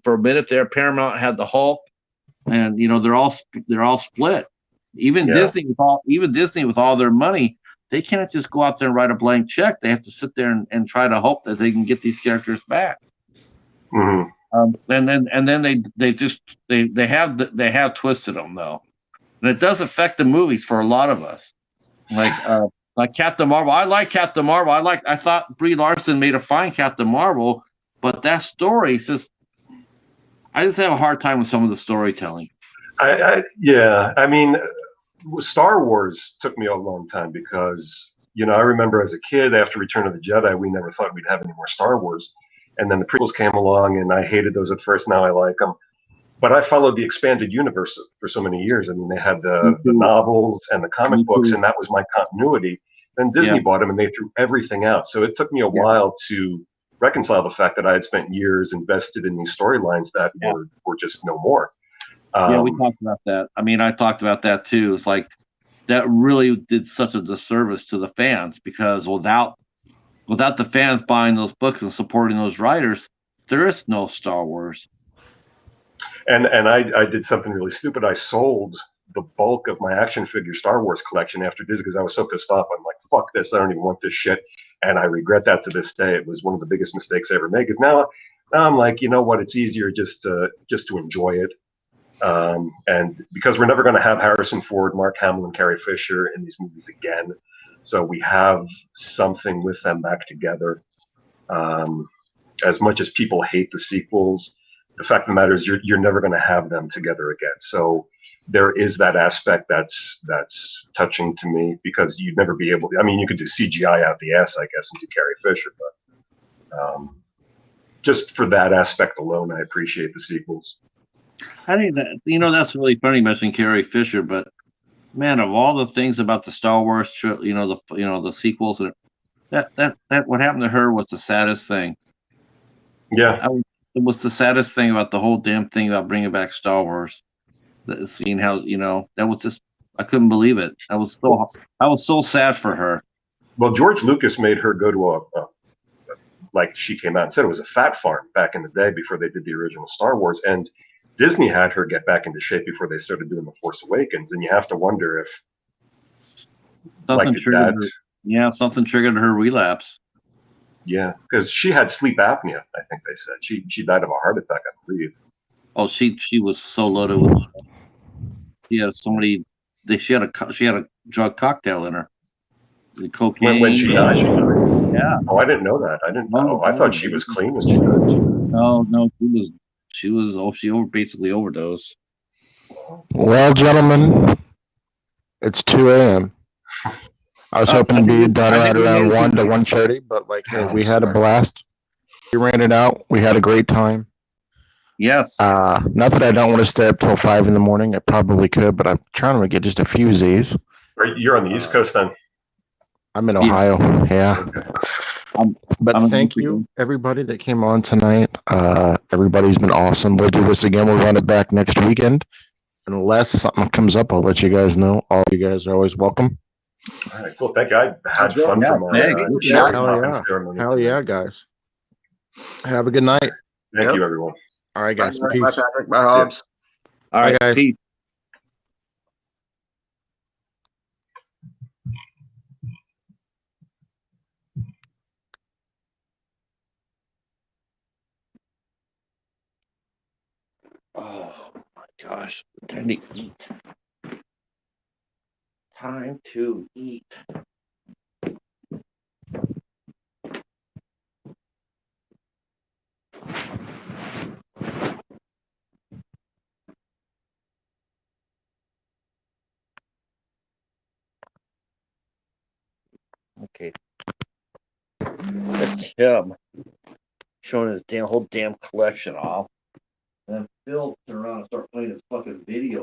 for a minute there, Paramount had the Hulk, and they're all split. Even Disney with all their money, they can't just go out there and write a blank check. They have to sit there and try to hope that they can get these characters back. Mm-hmm. And then they have twisted them though, and it does affect the movies for a lot of us. Like Captain Marvel. I like Captain Marvel. I thought Brie Larson made a fine Captain Marvel, but that story says I just have a hard time with some of the storytelling. Yeah. I mean, Star Wars took me a long time because, I remember as a kid after Return of the Jedi, we never thought we'd have any more Star Wars. And then the prequels came along and I hated those at first. Now I like them. But I followed the expanded universe for so many years. I mean, they had the novels and the comic books, and that was my continuity. Then Disney bought them and they threw everything out. So it took me a while to reconcile the fact that I had spent years invested in these storylines that were just no more. We talked about that. I mean, I talked about that too. It's like that really did such a disservice to the fans because without the fans buying those books and supporting those writers, there is no Star Wars. And I did something really stupid. I sold the bulk of my action figure Star Wars collection after Disney because I was so pissed off. I'm like, fuck this. I don't even want this shit. And I regret that to this day. It was one of the biggest mistakes I ever made because now I'm like, you know what? It's easier just to enjoy it. And because we're never going to have Harrison Ford, Mark Hamill, and Carrie Fisher in these movies again. So we have something with them back together. As much as people hate the sequels, the fact of the matter is you're never going to have them together again. So there is that aspect that's touching to me because you'd never be able to. I mean, you could do CGI out the ass, I guess, and do Carrie Fisher, but just for that aspect alone, I appreciate the sequels. I think that that's really funny mentioning Carrie Fisher, but man, of all the things about the Star Wars, the sequels, that what happened to her was the saddest thing. Yeah, it was the saddest thing about the whole damn thing about bringing back Star Wars. Seeing how that was just I couldn't believe it. I was so sad for her. Well, George Lucas made her go to a like she came out and said it was a fat farm back in the day before they did the original Star Wars, and Disney had her get back into shape before they started doing The Force Awakens, and you have to wonder if something triggered her relapse. Yeah, because she had sleep apnea. I think they said she died of a heart attack, I believe. Oh, she was so loaded with. She had She had a drug cocktail in her. The cocaine. When she died. Yeah. Oh, I didn't know that. I didn't know. I thought she was clean when she died. No, she basically overdosed. Well, gentlemen, it's 2 a.m. I was hoping to be done right around 1 to 1:30, but we had a blast. We ran it out. We had a great time. Yes. Not that I don't want to stay up till 5 in the morning. I probably could, but I'm trying to get just a few Z's. You're on the East Coast then? I'm in Ohio. Yeah. But thank you, everybody that came on tonight. Everybody's been awesome. We'll do this again. We'll run it back next weekend. Unless something comes up, I'll let you guys know. All you guys are always welcome. All right, cool. Thank you. I had fun from our Hell yeah, guys. Have a good night. Thank you, everyone. All right, guys. Bye, Peace. Bye, Patrick. Bye, Hobbs. All right, guys. Peace. Oh my gosh. Time to eat. Time to eat. Okay. That's him showing his whole damn collection off. And then Phil turned around and started playing his fucking video.